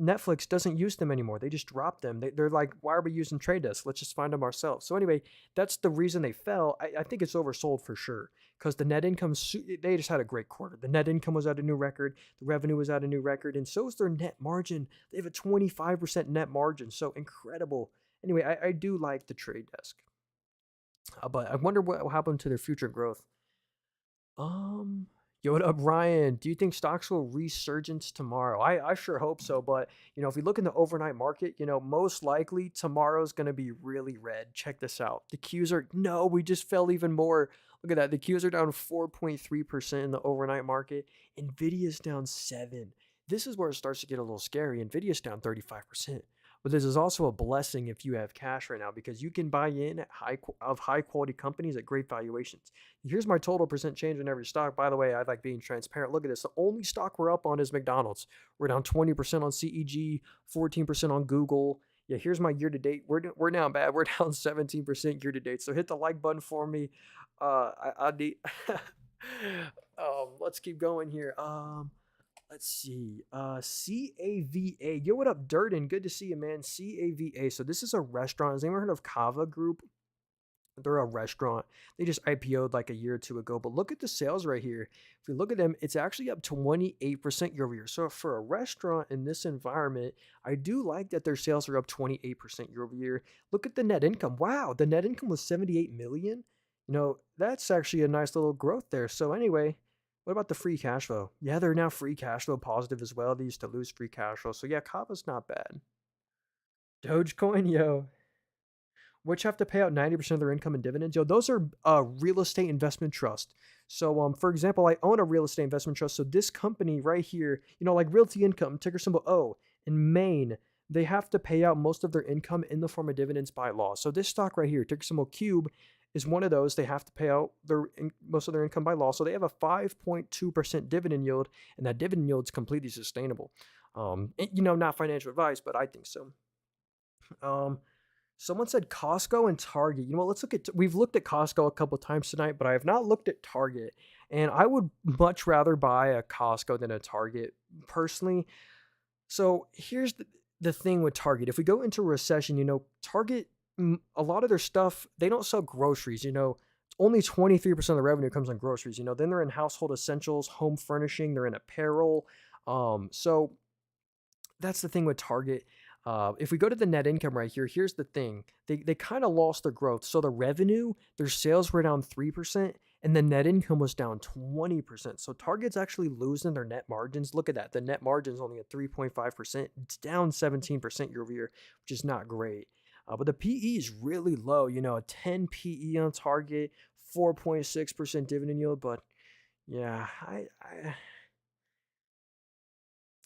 Netflix doesn't use them anymore. They just drop them. They're like, why are we using trade desk? Let's just find them ourselves. So anyway, that's the reason they fell. I think it's oversold for sure because the net income, they just had a great quarter. The net income was at a new record. The revenue was at a new record. And so is their net margin. They have a 25% net margin. So incredible. Anyway, I do like the trade desk. But I wonder what will happen to their future growth. Um, Yo, what up, Ryan? Do you think stocks will resurgence tomorrow? I sure hope so. But if we look in the overnight market, most likely tomorrow's going to be really red. Check this out. The Qs are no, we just fell even more. Look at that. The Qs are down 4.3% in the overnight market. Nvidia's down 7. This is where it starts to get a little scary. Nvidia's down 35%. But this is also a blessing if you have cash right now because you can buy in at high quality companies at great valuations. Here's my total percent change in every stock. By the way, I like being transparent. Look at this. The only stock we're up on is McDonald's. We're down 20% on CEG, 14% on Google. Yeah, here's my year to date. We're down bad. We're down 17% year to date. So hit the like button for me. I need. Let's keep going here. Let's see. CAVA. Yo, what up, Durden? Good to see you, man. CAVA. So this is a restaurant. Has anyone heard of Kava Group? They're a restaurant. They just IPO'd like a year or two ago. But look at the sales right here. If you look at them, it's actually up 28% year over year. So for a restaurant in this environment, I do like that their sales are up 28% year over year. Look at the net income. Wow, the net income was 78 million. That's actually a nice little growth there. So anyway, what about the free cash flow? Yeah, they're now free cash flow positive as well. They used to lose free cash flow. So yeah, Kava's not bad. Dogecoin, yo, which have to pay out 90% of their income in dividends. Yo, those are real estate investment trust. So, for example, I own a real estate investment trust. So this company right here, like Realty Income, ticker symbol O, in Maine, they have to pay out most of their income in the form of dividends by law. So this stock right here, ticker symbol Cube, is one of those. They have to pay out most of their income by law. So they have a 5.2% dividend yield, and that dividend yield is completely sustainable. Not financial advice, but I think so. Someone said Costco and Target. Let's look at. We've looked at Costco a couple times tonight, but I have not looked at Target. And I would much rather buy a Costco than a Target personally. So here's the thing with Target. If we go into a recession, Target, a lot of their stuff, they don't sell groceries. Only 23% of the revenue comes on groceries. Then they're in household essentials, home furnishing, they're in apparel. So that's the thing with Target. If we go to the net income right here, here's the thing. They kind of lost their growth. So the revenue, their sales were down 3%, and the net income was down 20%. So Target's actually losing their net margins. Look at that. The net margin's only at 3.5%. It's down 17% year over year, which is not great. But the PE is really low. A 10 PE on Target, 4.6% dividend yield. But yeah,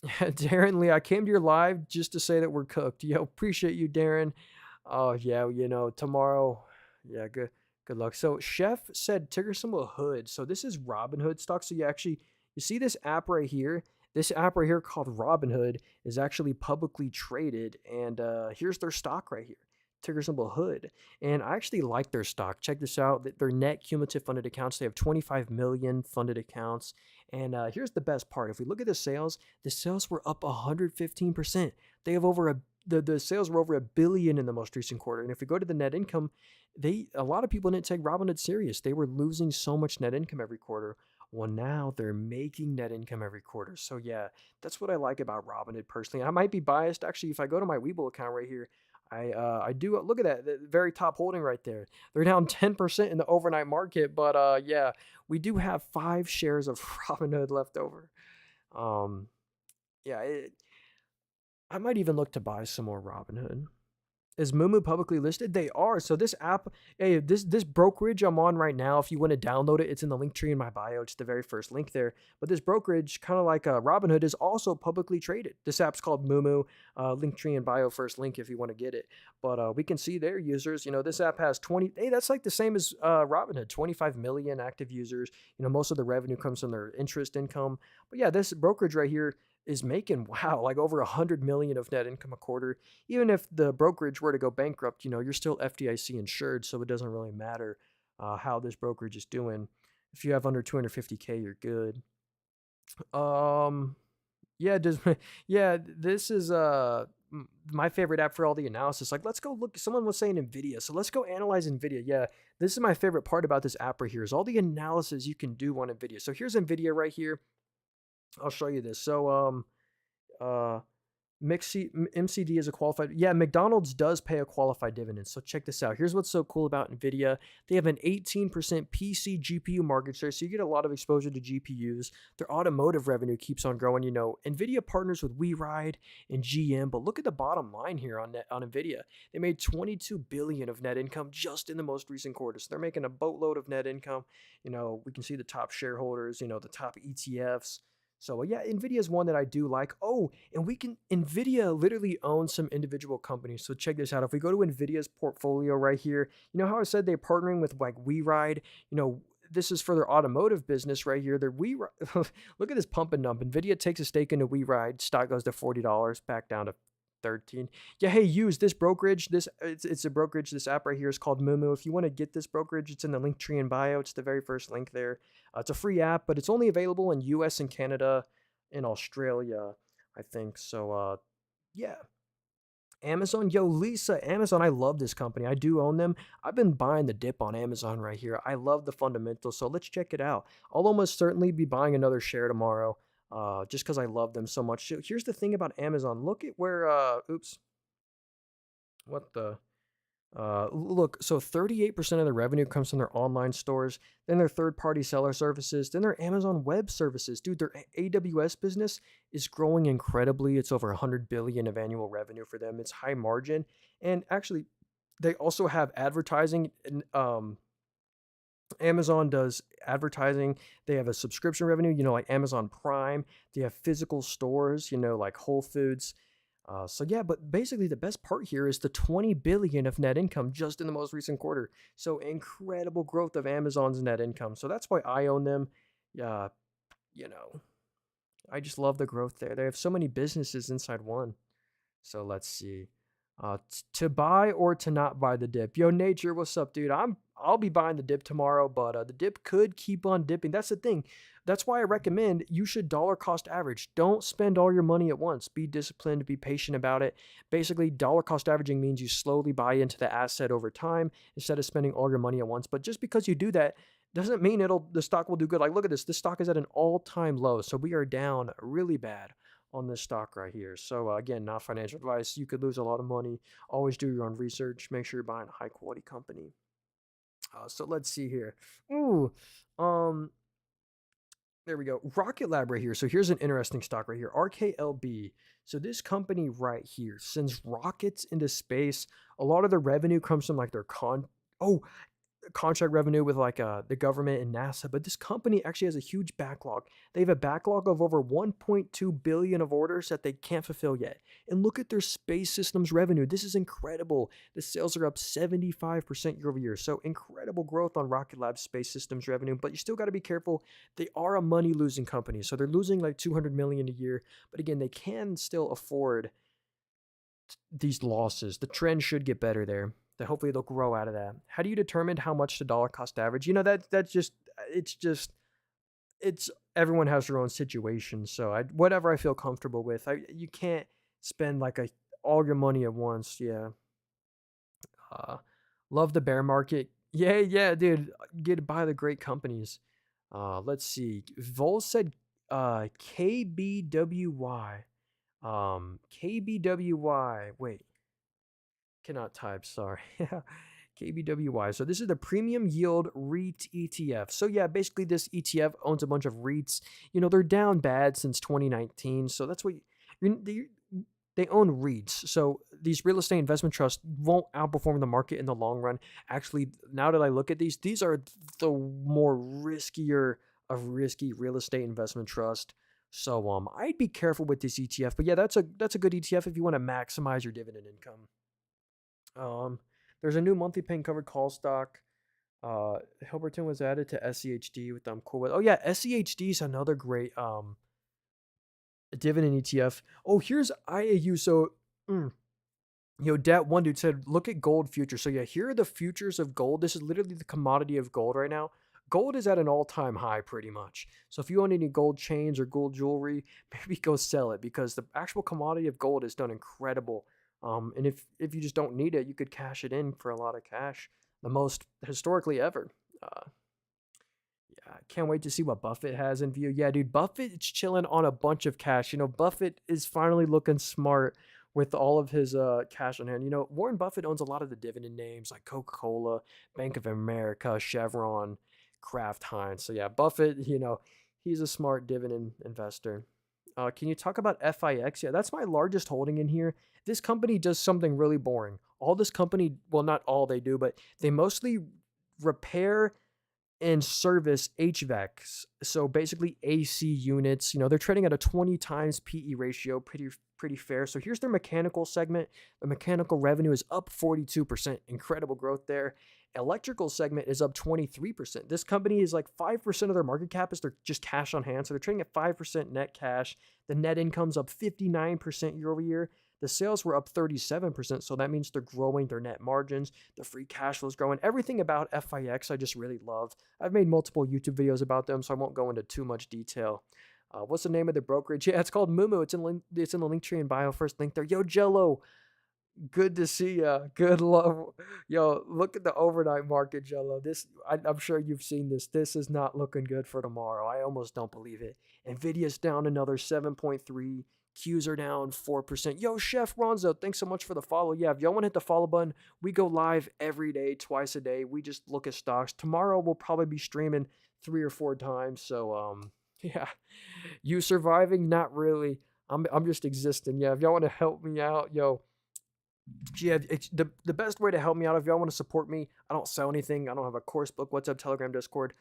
Darren Lee, I came to your live just to say that we're cooked. Yo, appreciate you, Darren. Oh yeah, tomorrow. Yeah, good luck. So Chef said ticker symbol Hood. So this is Robinhood stock. So you see this app right here. This app right here called Robinhood is actually publicly traded, and here's their stock right here. ticker symbol hood. And I actually like their stock. Check this out. Their net cumulative funded accounts, they have 25 million funded accounts. And here's the best part. If we look at the sales were up 115%. They have over the sales were over a billion in the most recent quarter. And if we go to the net income, a lot of people didn't take Robinhood serious. They were losing so much net income every quarter. Well, now they're making net income every quarter. So yeah, that's what I like about Robinhood personally. I might be biased. Actually, if I go to my Webull account right here, I do look at that the very top holding right there. They're down 10% in the overnight market, but yeah, we do have 5 shares of Robinhood left over. Um, yeah, I might even look to buy some more Robinhood. Is Moomoo publicly listed? They are. So this app, hey, this brokerage I'm on right now, if you want to download it, it's in the link tree in my bio. It's the very first link there. But this brokerage, kind of like Robinhood, is also publicly traded. This app's called Moomoo. Link tree in bio, first link if you want to get it. But we can see their users. This app has 20. Hey, that's like the same as Robinhood. 25 million active users. Most of the revenue comes from their interest income. But yeah, this brokerage right here is making like over 100 million of net income a quarter. Even if the brokerage were to go bankrupt, you're still FDIC insured, so it doesn't really matter how this brokerage is doing. If you have under 250K, you're good. Um, yeah, yeah, this is my favorite app for all the analysis. Like, let's go look. Someone was saying Nvidia, so let's go analyze Nvidia. Yeah, this is my favorite part about this app right here is all the analysis you can do on Nvidia. So here's Nvidia right here. I'll show you this. So uh MCD is a qualified. Yeah, McDonald's does pay a qualified dividend. So check this out. Here's what's so cool about Nvidia. They have an 18% PC GPU market share, so you get a lot of exposure to GPUs. Their automotive revenue keeps on growing. Nvidia partners with WeRide and GM, but look at the bottom line here on Nvidia. They made 22 billion of net income just in the most recent quarter. So they're making a boatload of net income. We can see the top shareholders, the top ETFs. So yeah, Nvidia is one that I do like. Oh, and Nvidia literally owns some individual companies. So check this out. If we go to Nvidia's portfolio right here, how I said they're partnering with like WeRide, this is for their automotive business right here. Their WeRide, look at this pump and dump. Nvidia takes a stake into WeRide. Stock goes to $40, back down to 13. Yeah, hey, use this brokerage. It's a brokerage. This app right here is called Moomoo. If you want to get this brokerage, it's in the link tree in bio. It's the very first link there. It's a free app, but it's only available in US and Canada and Australia, I think. So yeah. Amazon, yo, Lisa, Amazon, I love this company. I do own them. I've been buying the dip on Amazon right here. I love the fundamentals, so let's check it out. I'll almost certainly be buying another share tomorrow, just because I love them so much. So here's the thing about Amazon. Look at where, oops, what the, look, so 38% of the revenue comes from their online stores, then their third-party seller services, then their Amazon Web Services. Dude, their AWS business is growing incredibly. It's over 100 billion of annual revenue for them. It's high margin, and actually, they also have advertising. And Amazon does advertising. They have a subscription revenue, like Amazon Prime. They have physical stores, like Whole Foods. So yeah, but basically the best part here is the 20 billion of net income just in the most recent quarter. So incredible growth of Amazon's net income. So that's why I own them. Yeah, you know, I just love the growth there. They have so many businesses inside one. So let's see. To buy or to not buy the dip. Yo, Nature, what's up, dude? I'll be buying the dip tomorrow, but the dip could keep on dipping. That's the thing. That's why I recommend you should dollar cost average. Don't spend all your money at once. Be disciplined, be patient about it. Basically, dollar cost averaging means you slowly buy into the asset over time instead of spending all your money at once. But just because you do that doesn't mean the stock will do good. Like, look at this. This stock is at an all-time low. So we are down really bad on this stock right here. So again, not financial advice. You could lose a lot of money. Always do your own research. Make sure you're buying a high quality company. So let's see here. Ooh, um, there we go. Rocket Lab right here. So here's an interesting stock right here. RKLB. So this company right here sends rockets into space. A lot of the revenue comes from like their contract revenue with like the government and NASA, but this company actually has a huge backlog. They have a backlog of over 1.2 billion of orders that they can't fulfill yet. And look at their space systems revenue. This is incredible. The sales are up 75% year over year. So incredible growth on Rocket Lab space systems revenue, but you still got to be careful. They are a money losing company. So they're losing like 200 million a year, but again, they can still afford these losses. The trend should get better there. Hopefully they'll grow out of that. How do you determine how much the dollar cost average? That's just it's everyone has their own situation. So whatever I feel comfortable with. You can't spend like a all your money at once. Yeah. Uh, love the bear market. Yeah, yeah, dude. Get to buy the great companies. Let's see. Vol said KBWY. KBWY. Wait, cannot type. Sorry. KBWY. So this is the premium yield REIT ETF. So yeah, basically this ETF owns a bunch of REITs. They're down bad since 2019. So that's what they own REITs. So these real estate investment trusts won't outperform the market in the long run. Actually, now that I look at these are the more riskier of risky real estate investment trust. So I'd be careful with this ETF. But yeah, that's a good ETF if you want to maximize your dividend income. Um, there's a new monthly paying covered call stock. Hilberton was added to SEHD, with I'm cool with. Oh yeah, SEHD is another great dividend ETF. Oh, here's IAU. So, Dat one dude said, look at gold futures. So yeah, here are the futures of gold. This is literally the commodity of gold right now. Gold is at an all-time high pretty much. So if you own any gold chains or gold jewelry, maybe go sell it because the actual commodity of gold has done incredible. And if you just don't need it, you could cash it in for a lot of cash, the most historically ever. Uh, yeah, I can't wait to see what Buffett has in view. Yeah, dude, Buffett's chilling on a bunch of cash. Buffett is finally looking smart with all of his cash on hand. Warren Buffett owns a lot of the dividend names like Coca-Cola, Bank of America, Chevron, Kraft Heinz. So yeah, Buffett, he's a smart dividend investor. Can you talk about FIX? Yeah, that's my largest holding in here. This company does something really boring. All this company, well, not all they do, but they mostly repair and service HVACs. So basically AC units. They're trading at a 20 times PE ratio, pretty fair. So here's their mechanical segment. The mechanical revenue is up 42%. Incredible growth there. Electrical segment is up 23%. This company is like 5% of their market cap is their just cash on hand. So they're trading at 5% net cash. The net income's up 59% year over year. The sales were up 37%. So that means they're growing their net margins. The free cash flow is growing. Everything about FIX I just really love. I've made multiple YouTube videos about them, so I won't go into too much detail. What's the name of the brokerage? Yeah, it's called Mumu. It's in the link tree and bio. First link there. Yo, Jello. Good to see ya. Good love. Yo, look at the overnight market, Jello. I'm sure you've seen this. This is not looking good for tomorrow. I almost don't believe it. Nvidia's down another 7.3. Qs are down 4%. Yo, Chef Ronzo, thanks so much for the follow. Yeah, if y'all want to hit the follow button, we go live every day, twice a day. We just look at stocks. Tomorrow we'll probably be streaming 3 or 4 times. So yeah. You surviving? Not really. I'm just existing. Yeah, if y'all want to help me out, yo, yeah, it's the best way to help me out if y'all want to support me. I don't sell anything. I don't have a course book, WhatsApp, Telegram, Discord.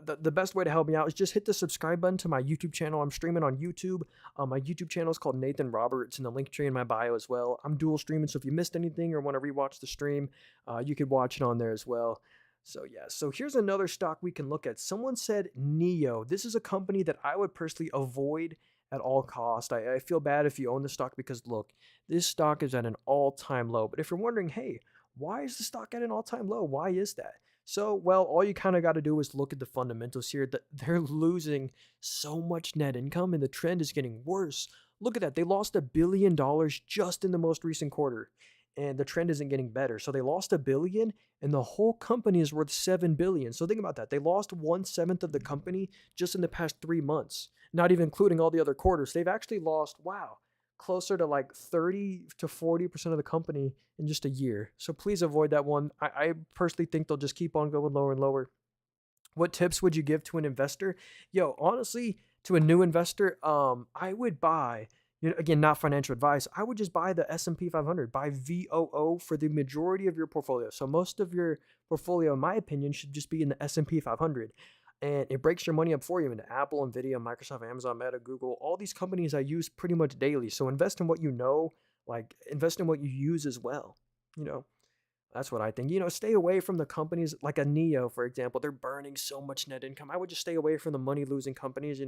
The best way to help me out is just hit the subscribe button to my YouTube channel. I'm streaming on YouTube. My YouTube channel is called Nathan Roberts, in the link tree in my bio as well. I'm dual streaming, so if you missed anything or want to rewatch the stream, you could watch it on there as well. So yeah, so here's another stock we can look at. Someone said Neo. This is a company that I would personally avoid at all cost. I feel bad if you own the stock because look, this stock is at an all-time low. But if you're wondering, hey, why is the stock at an all-time low? Why is that? So, well, all you kind of got to do is look at the fundamentals here. That they're losing so much net income and the trend is getting worse. Look at that. They lost $1 billion just in the most recent quarter. And the trend isn't getting better. So they lost $1 billion and the whole company is worth $7 billion. So think about that. They lost 1/7 of the company just in the past 3 months, not even including all the other quarters. They've actually lost, wow, closer to like 30 to 40% of the company in just a year. So please avoid that one. I personally think they'll just keep on going lower and lower. What tips would you give to an investor? Yo, honestly, to a new investor, I would buy, again, not financial advice. I would just buy the S&P 500, buy VOO for the majority of your portfolio. So most of your portfolio, in my opinion, should just be in the S&P 500. And it breaks your money up for you into Apple, Nvidia, Microsoft, Amazon, Meta, Google, all these companies I use pretty much daily. So invest in what you know, like invest in what you use as well. You know, that's what I think. Stay away from the companies like a Neo, for example. They're burning so much net income. I would just stay away from the money losing companies.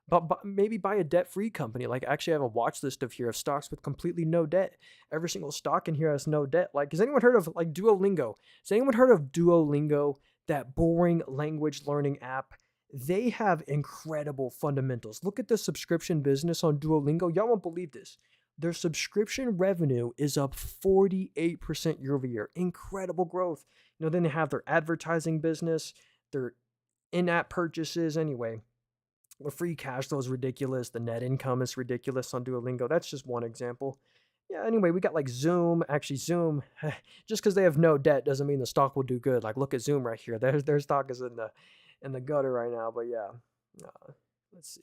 But maybe buy a debt-free company. Like, actually, I have a watch list of here of stocks with completely no debt. Every single stock in here has no debt. Like, has anyone heard of like Duolingo? Has anyone heard of Duolingo, that boring language learning app? They have incredible fundamentals. Look at the subscription business on Duolingo. Y'all won't believe this. Their subscription revenue is up 48% year over year. Incredible growth. Then they have their advertising business, their in-app purchases. Anyway, the free cash flow is ridiculous. The net income is ridiculous on Duolingo. That's just one example. Yeah, anyway, we got like Zoom. Actually, Zoom, just because they have no debt doesn't mean the stock will do good. Like, look at Zoom right here. Their stock is in the gutter right now. But yeah, let's see.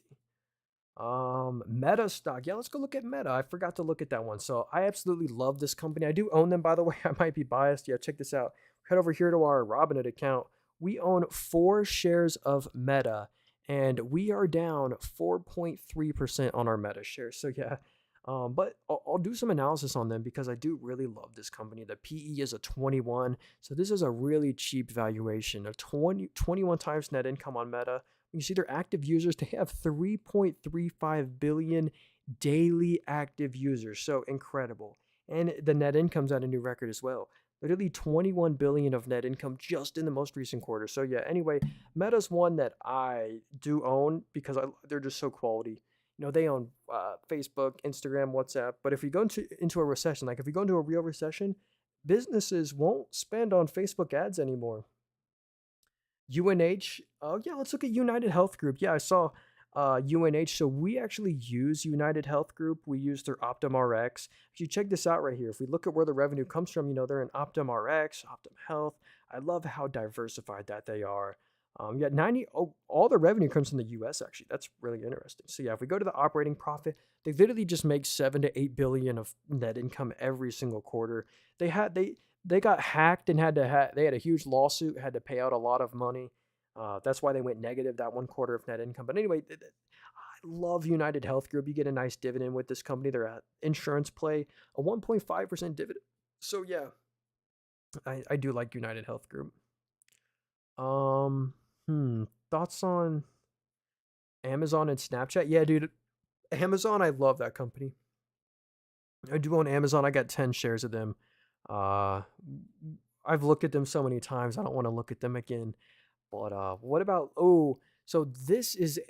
Meta stock. Yeah, let's go look at Meta. I forgot to look at that one. So I absolutely love this company. I do own them, by the way. I might be biased. Yeah, check this out. Head over here to our Robinhood account. We own 4 shares of Meta, and we are down 4.3% on our Meta shares. So yeah, but I'll do some analysis on them because I do really love this company. The PE is a 21, so this is a really cheap valuation. A 21 times net income on Meta. You see their active users, they have 3.35 billion daily active users. So incredible. And the net income's at a new record as well. Literally 21 billion of net income just in the most recent quarter. So yeah, anyway, Meta's one that I do own because they're just so quality. They own Facebook, Instagram, WhatsApp. But if we go into a recession, like if we go into a real recession, businesses won't spend on Facebook ads anymore. UNH. Oh yeah, let's look at United Health Group. Yeah, I saw UNH. So we actually use United Health Group. We use their Optum RX. If you check this out right here, if we look at where the revenue comes from, they're in Optum RX, Optum Health. I love how diversified that they are. Yeah, all the revenue comes from the U.S. Actually, that's really interesting. So yeah, if we go to the operating profit, they literally just make 7 to 8 billion of net income every single quarter. They got hacked and they had a huge lawsuit, had to pay out a lot of money. That's why they went negative that one quarter of net income. But anyway, I love United Health Group. You get a nice dividend with this company. They're an insurance play, a 1.5% dividend. So yeah, I do like United Health Group. Um, Thoughts on Amazon and Snapchat? Yeah, dude, Amazon, I love that company. I do own Amazon. I got 10 shares of them. Uh, I've looked at them so many times. I don't want to look at them again. But what about so this is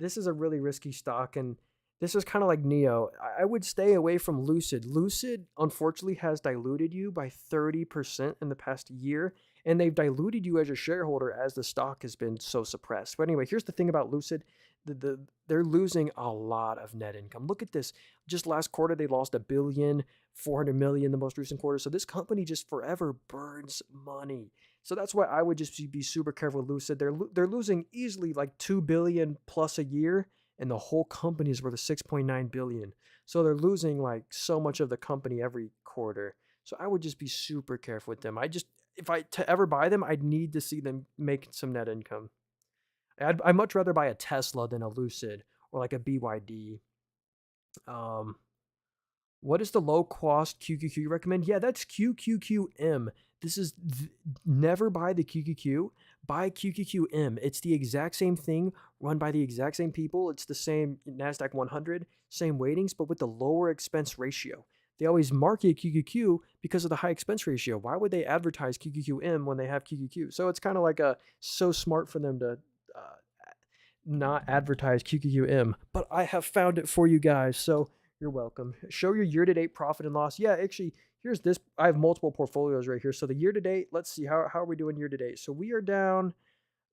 a really risky stock, and this is kind of like Neo. I would stay away from Lucid. Lucid unfortunately has diluted you by 30% in the past year, and they've diluted you as a shareholder as the stock has been so suppressed. But anyway, here's the thing about Lucid. They're losing a lot of net income. Look at this. Just last quarter, they lost 1,400,000,000 the most recent quarter. So this company just forever burns money. So that's why I would just be super careful with Lucid. They're losing easily like 2 billion plus a year, and the whole company is worth 6.9 billion. So they're losing like so much of the company every quarter. So I would just be super careful with them. If I to ever buy them, I'd need to see them make some net income. I'd much rather buy a Tesla than a Lucid or like a BYD. Um, what is the low cost QQQ you recommend? Yeah, that's QQQM. This is never buy the QQQ. Buy QQQM. It's the exact same thing, run by the exact same people. It's the same NASDAQ 100, same weightings, but with the lower expense ratio. They always market QQQ because of the high expense ratio. Why would they advertise QQQM when they have QQQ? So it's kind of like so smart for them to uh, not advertise QQQM. But I have found it for you guys, so you're welcome. Show your year-to-date profit and loss. Yeah, actually, here's this. I have multiple portfolios right here. So the year-to-date, let's see, how are we doing year-to-date? So we are down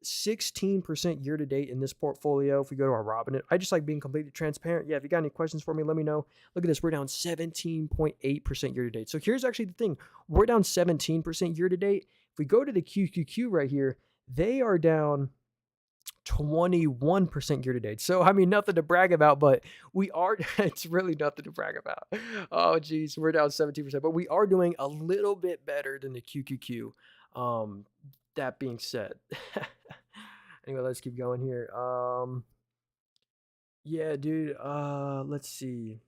16% year-to-date in this portfolio. If we go to our Robinhood, I just like being completely transparent. Yeah, if you got any questions for me, let me know. Look at this. We're down 17.8% year-to-date. So here's actually the thing. We're down 17% year-to-date. If we go to the QQQ right here, they are down 21% year to date. So, I mean, nothing to brag about, but we are, it's really nothing to brag about. Oh, geez, we're down 17%, but we are doing a little bit better than the QQQ. That being said, anyway, let's keep going here. Yeah, dude, let's see.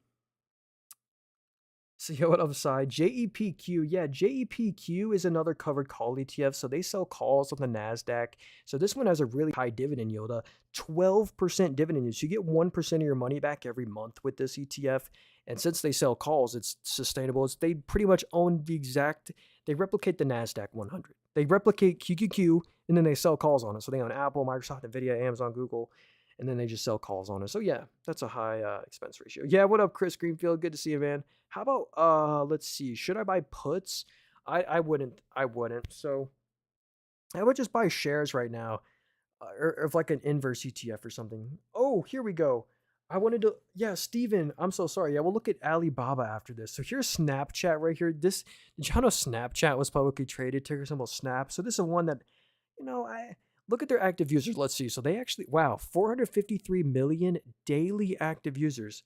So yo, what upside? JEPQ, yeah, JEPQ is another covered call ETF. So they sell calls on the Nasdaq. So this one has a really high dividend yield, a 12% dividend yield. So you get 1% of your money back every month with this ETF. And since they sell calls, it's sustainable. They pretty much own the exact. They replicate the Nasdaq 100. They replicate QQQ, and then they sell calls on it. So they own Apple, Microsoft, Nvidia, Amazon, Google, and then they just sell calls on it. So yeah, that's a high expense ratio. Yeah, what up, Chris Greenfield? Good to see you, man. How about let's see, should I buy puts? I wouldn't. So I would just buy shares right now, or of like an inverse ETF or something. Oh, here we go. I wanted to, yeah, Steven, I'm so sorry. Yeah, we'll look at Alibaba after this. So here's Snapchat right here. Did you know Snapchat was publicly traded, ticker symbol Snap? So this is one that, I look at their active users. Let's see. So they actually, wow, 453 million daily active users.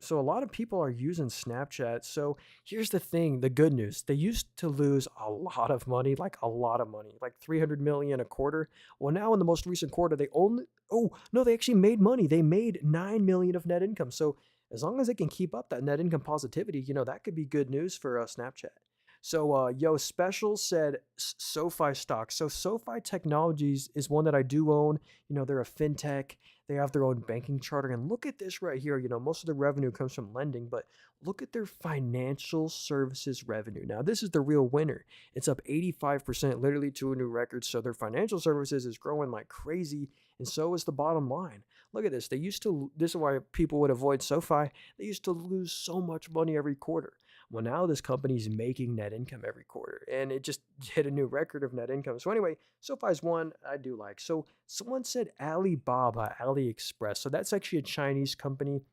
So a lot of people are using Snapchat. So here's the thing, the good news. They used to lose a lot of money, like a lot of money, like 300 million a quarter. Well, now in the most recent quarter, they only oh, no, they actually made money. They made 9 million of net income. So as long as they can keep up that net income positivity, that could be good news for Snapchat. So yo, Special said SoFi stock. So SoFi Technologies is one that I do own. They're a fintech. They have their own banking charter. And look at this right here. Most of the revenue comes from lending, but look at their financial services revenue. Now, this is the real winner. It's up 85%, literally to a new record. So their financial services is growing like crazy, and so is the bottom line. Look at this. This is why people would avoid SoFi. They used to lose so much money every quarter. Well, now this company's making net income every quarter, and it just hit a new record of net income. So anyway, SoFi's one I do like. So someone said Alibaba, AliExpress. So that's actually a Chinese company.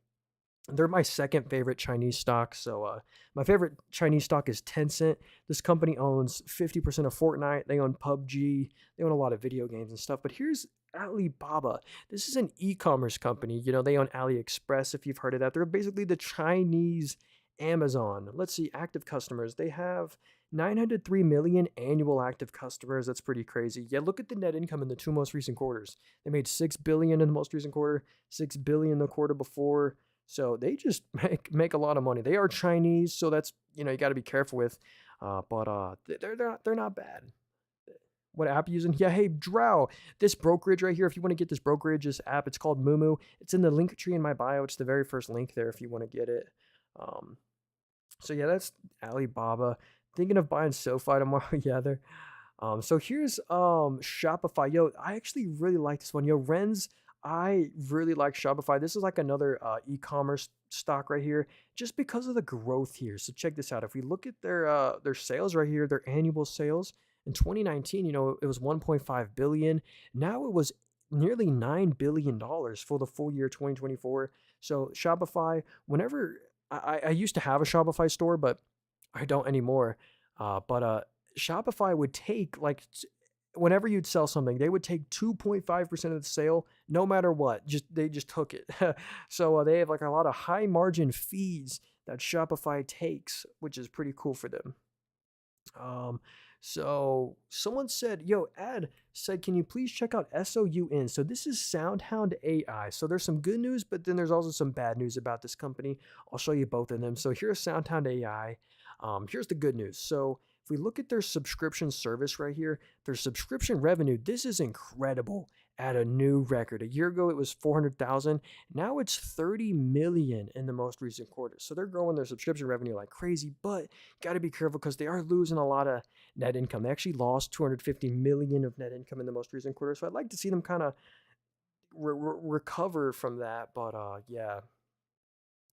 They're my second favorite Chinese stock. So my favorite Chinese stock is Tencent. This company owns 50% of Fortnite. They own PUBG. They own a lot of video games and stuff. But here's Alibaba. This is an e-commerce company. They own AliExpress, if you've heard of that. They're basically the Chinese Amazon. Let's see, active customers. They have 903 million annual active customers. That's pretty crazy. Yeah, look at the net income in the two most recent quarters. They made 6 billion in the most recent quarter, 6 billion the quarter before. So they just make a lot of money. They are Chinese, so that's you got to be careful with. But they're not bad. What app you using? Yeah, hey Drow, this brokerage right here. If you want to get this brokerage, this app, it's called Mumu. It's in the link tree in my bio. It's the very first link there if you want to get it. Um, so yeah, that's Alibaba. Thinking of buying SoFi tomorrow. Yeah, they're so here's Shopify. Yo, I actually really like this one. Yo, Renz, I really like Shopify. This is like another e-commerce stock right here, just because of the growth here. So check this out. If we look at their sales right here, their annual sales in 2019, it was 1.5 billion. Now it was nearly $9 billion for the full year 2024. So Shopify, whenever I used to have a Shopify store, but I don't anymore. But Shopify would take whenever you'd sell something, they would take 2.5% of the sale, no matter what. They just took it. So they have like a lot of high margin fees that Shopify takes, which is pretty cool for them. Um, so someone said, yo, Ad said, can you please check out SOUN? So this is SoundHound AI. So there's some good news, but then there's also some bad news about this company. I'll show you both of them. So here's SoundHound AI. Here's the good news. So if we look at their subscription service right here, their subscription revenue, this is incredible at a new record. A year ago, it was 400,000. Now it's 30 million in the most recent quarter. So they're growing their subscription revenue like crazy, but got to be careful because they are losing a lot of net income. They actually lost 250 million of net income in the most recent quarter. So I'd like to see them kind of recover from that. But yeah,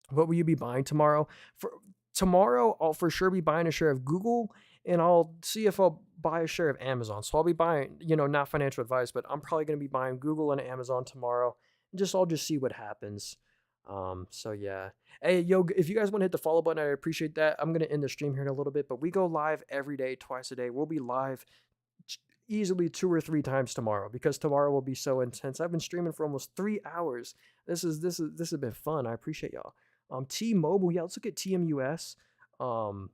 what will you be buying tomorrow? For tomorrow, I'll for sure be buying a share of Google, and I'll see if I'll buy a share of Amazon. So I'll be buying, not financial advice, but I'm probably going to be buying Google and Amazon tomorrow. I'll just see what happens. So yeah. Hey, yo, if you guys want to hit the follow button, I appreciate that. I'm gonna end the stream here in a little bit, but we go live every day, twice a day. We'll be live easily 2 or 3 times tomorrow because tomorrow will be so intense. I've been streaming for almost 3 hours. This has been fun. I appreciate y'all. T-Mobile, yeah, let's look at TMUS. Um,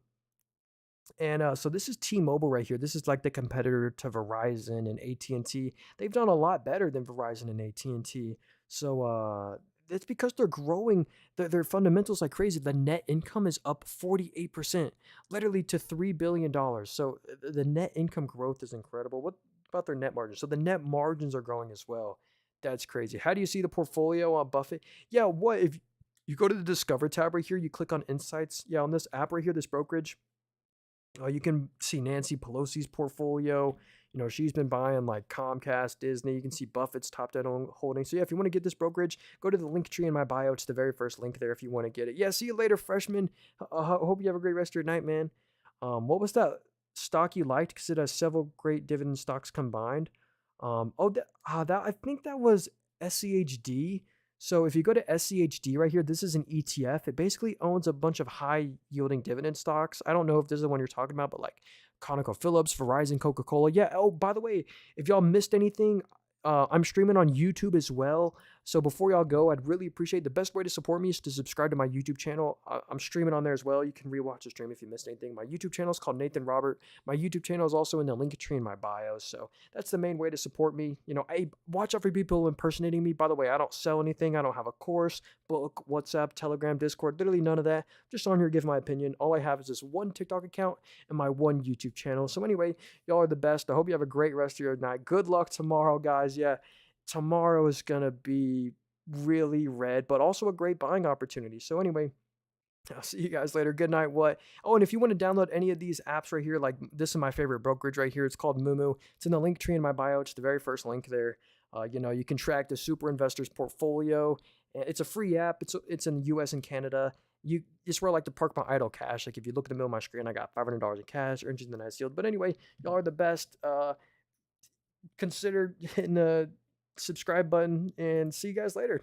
and so this is T-Mobile right here. This is like the competitor to Verizon and AT&T. They've done a lot better than Verizon and AT&T. So That's because they're growing their fundamentals like crazy. The net income is up 48%, literally to $3 billion. So the net income growth is incredible. What about their net margins? So the net margins are growing as well. That's crazy. How do you see the portfolio on Buffett? Yeah, what if you go to the Discover tab right here? You click on Insights. Yeah, on this app right here, this brokerage. You can see Nancy Pelosi's portfolio. She's been buying like Comcast, Disney. You can see Buffett's top 10 holdings. So, yeah, if you want to get this brokerage, go to the link tree in my bio. It's the very first link there if you want to get it. Yeah, see you later, freshman. Hope you have a great rest of your night, man. What was that stock you liked? Because it has several great dividend stocks combined. I think that was SCHD. So if you go to SCHD right here, this is an ETF. It basically owns a bunch of high yielding dividend stocks. I don't know if this is the one you're talking about, but like ConocoPhillips, Verizon, Coca-Cola. Yeah. Oh, by the way, if y'all missed anything, I'm streaming on YouTube as well. So before y'all go, I'd really appreciate the best way to support me is to subscribe to my YouTube channel. I'm streaming on there as well. You can rewatch the stream if you missed anything. My YouTube channel is called Nathan Robert. My YouTube channel is also in the link tree in my bio. So that's the main way to support me. I watch out for people impersonating me. By the way, I don't sell anything. I don't have a course, book, WhatsApp, Telegram, Discord, literally none of that. Just on here to give my opinion. All I have is this one TikTok account and my one YouTube channel. So anyway, y'all are the best. I hope you have a great rest of your night. Good luck tomorrow, guys. Yeah, tomorrow is going to be really red, but also a great buying opportunity. So anyway, I'll see you guys later. Good night. What? Oh, and if you want to download any of these apps right here, like this is my favorite brokerage right here. It's called Mumu. It's in the link tree in my bio. It's the very first link there. You can track the super investors portfolio. It's a free app. It's in the U.S. and Canada. It's where I like to park my idle cash. Like if you look at the middle of my screen, I got $500 in cash, earns the nice yield. But anyway, y'all are the best. Consider hitting the subscribe button and see you guys later.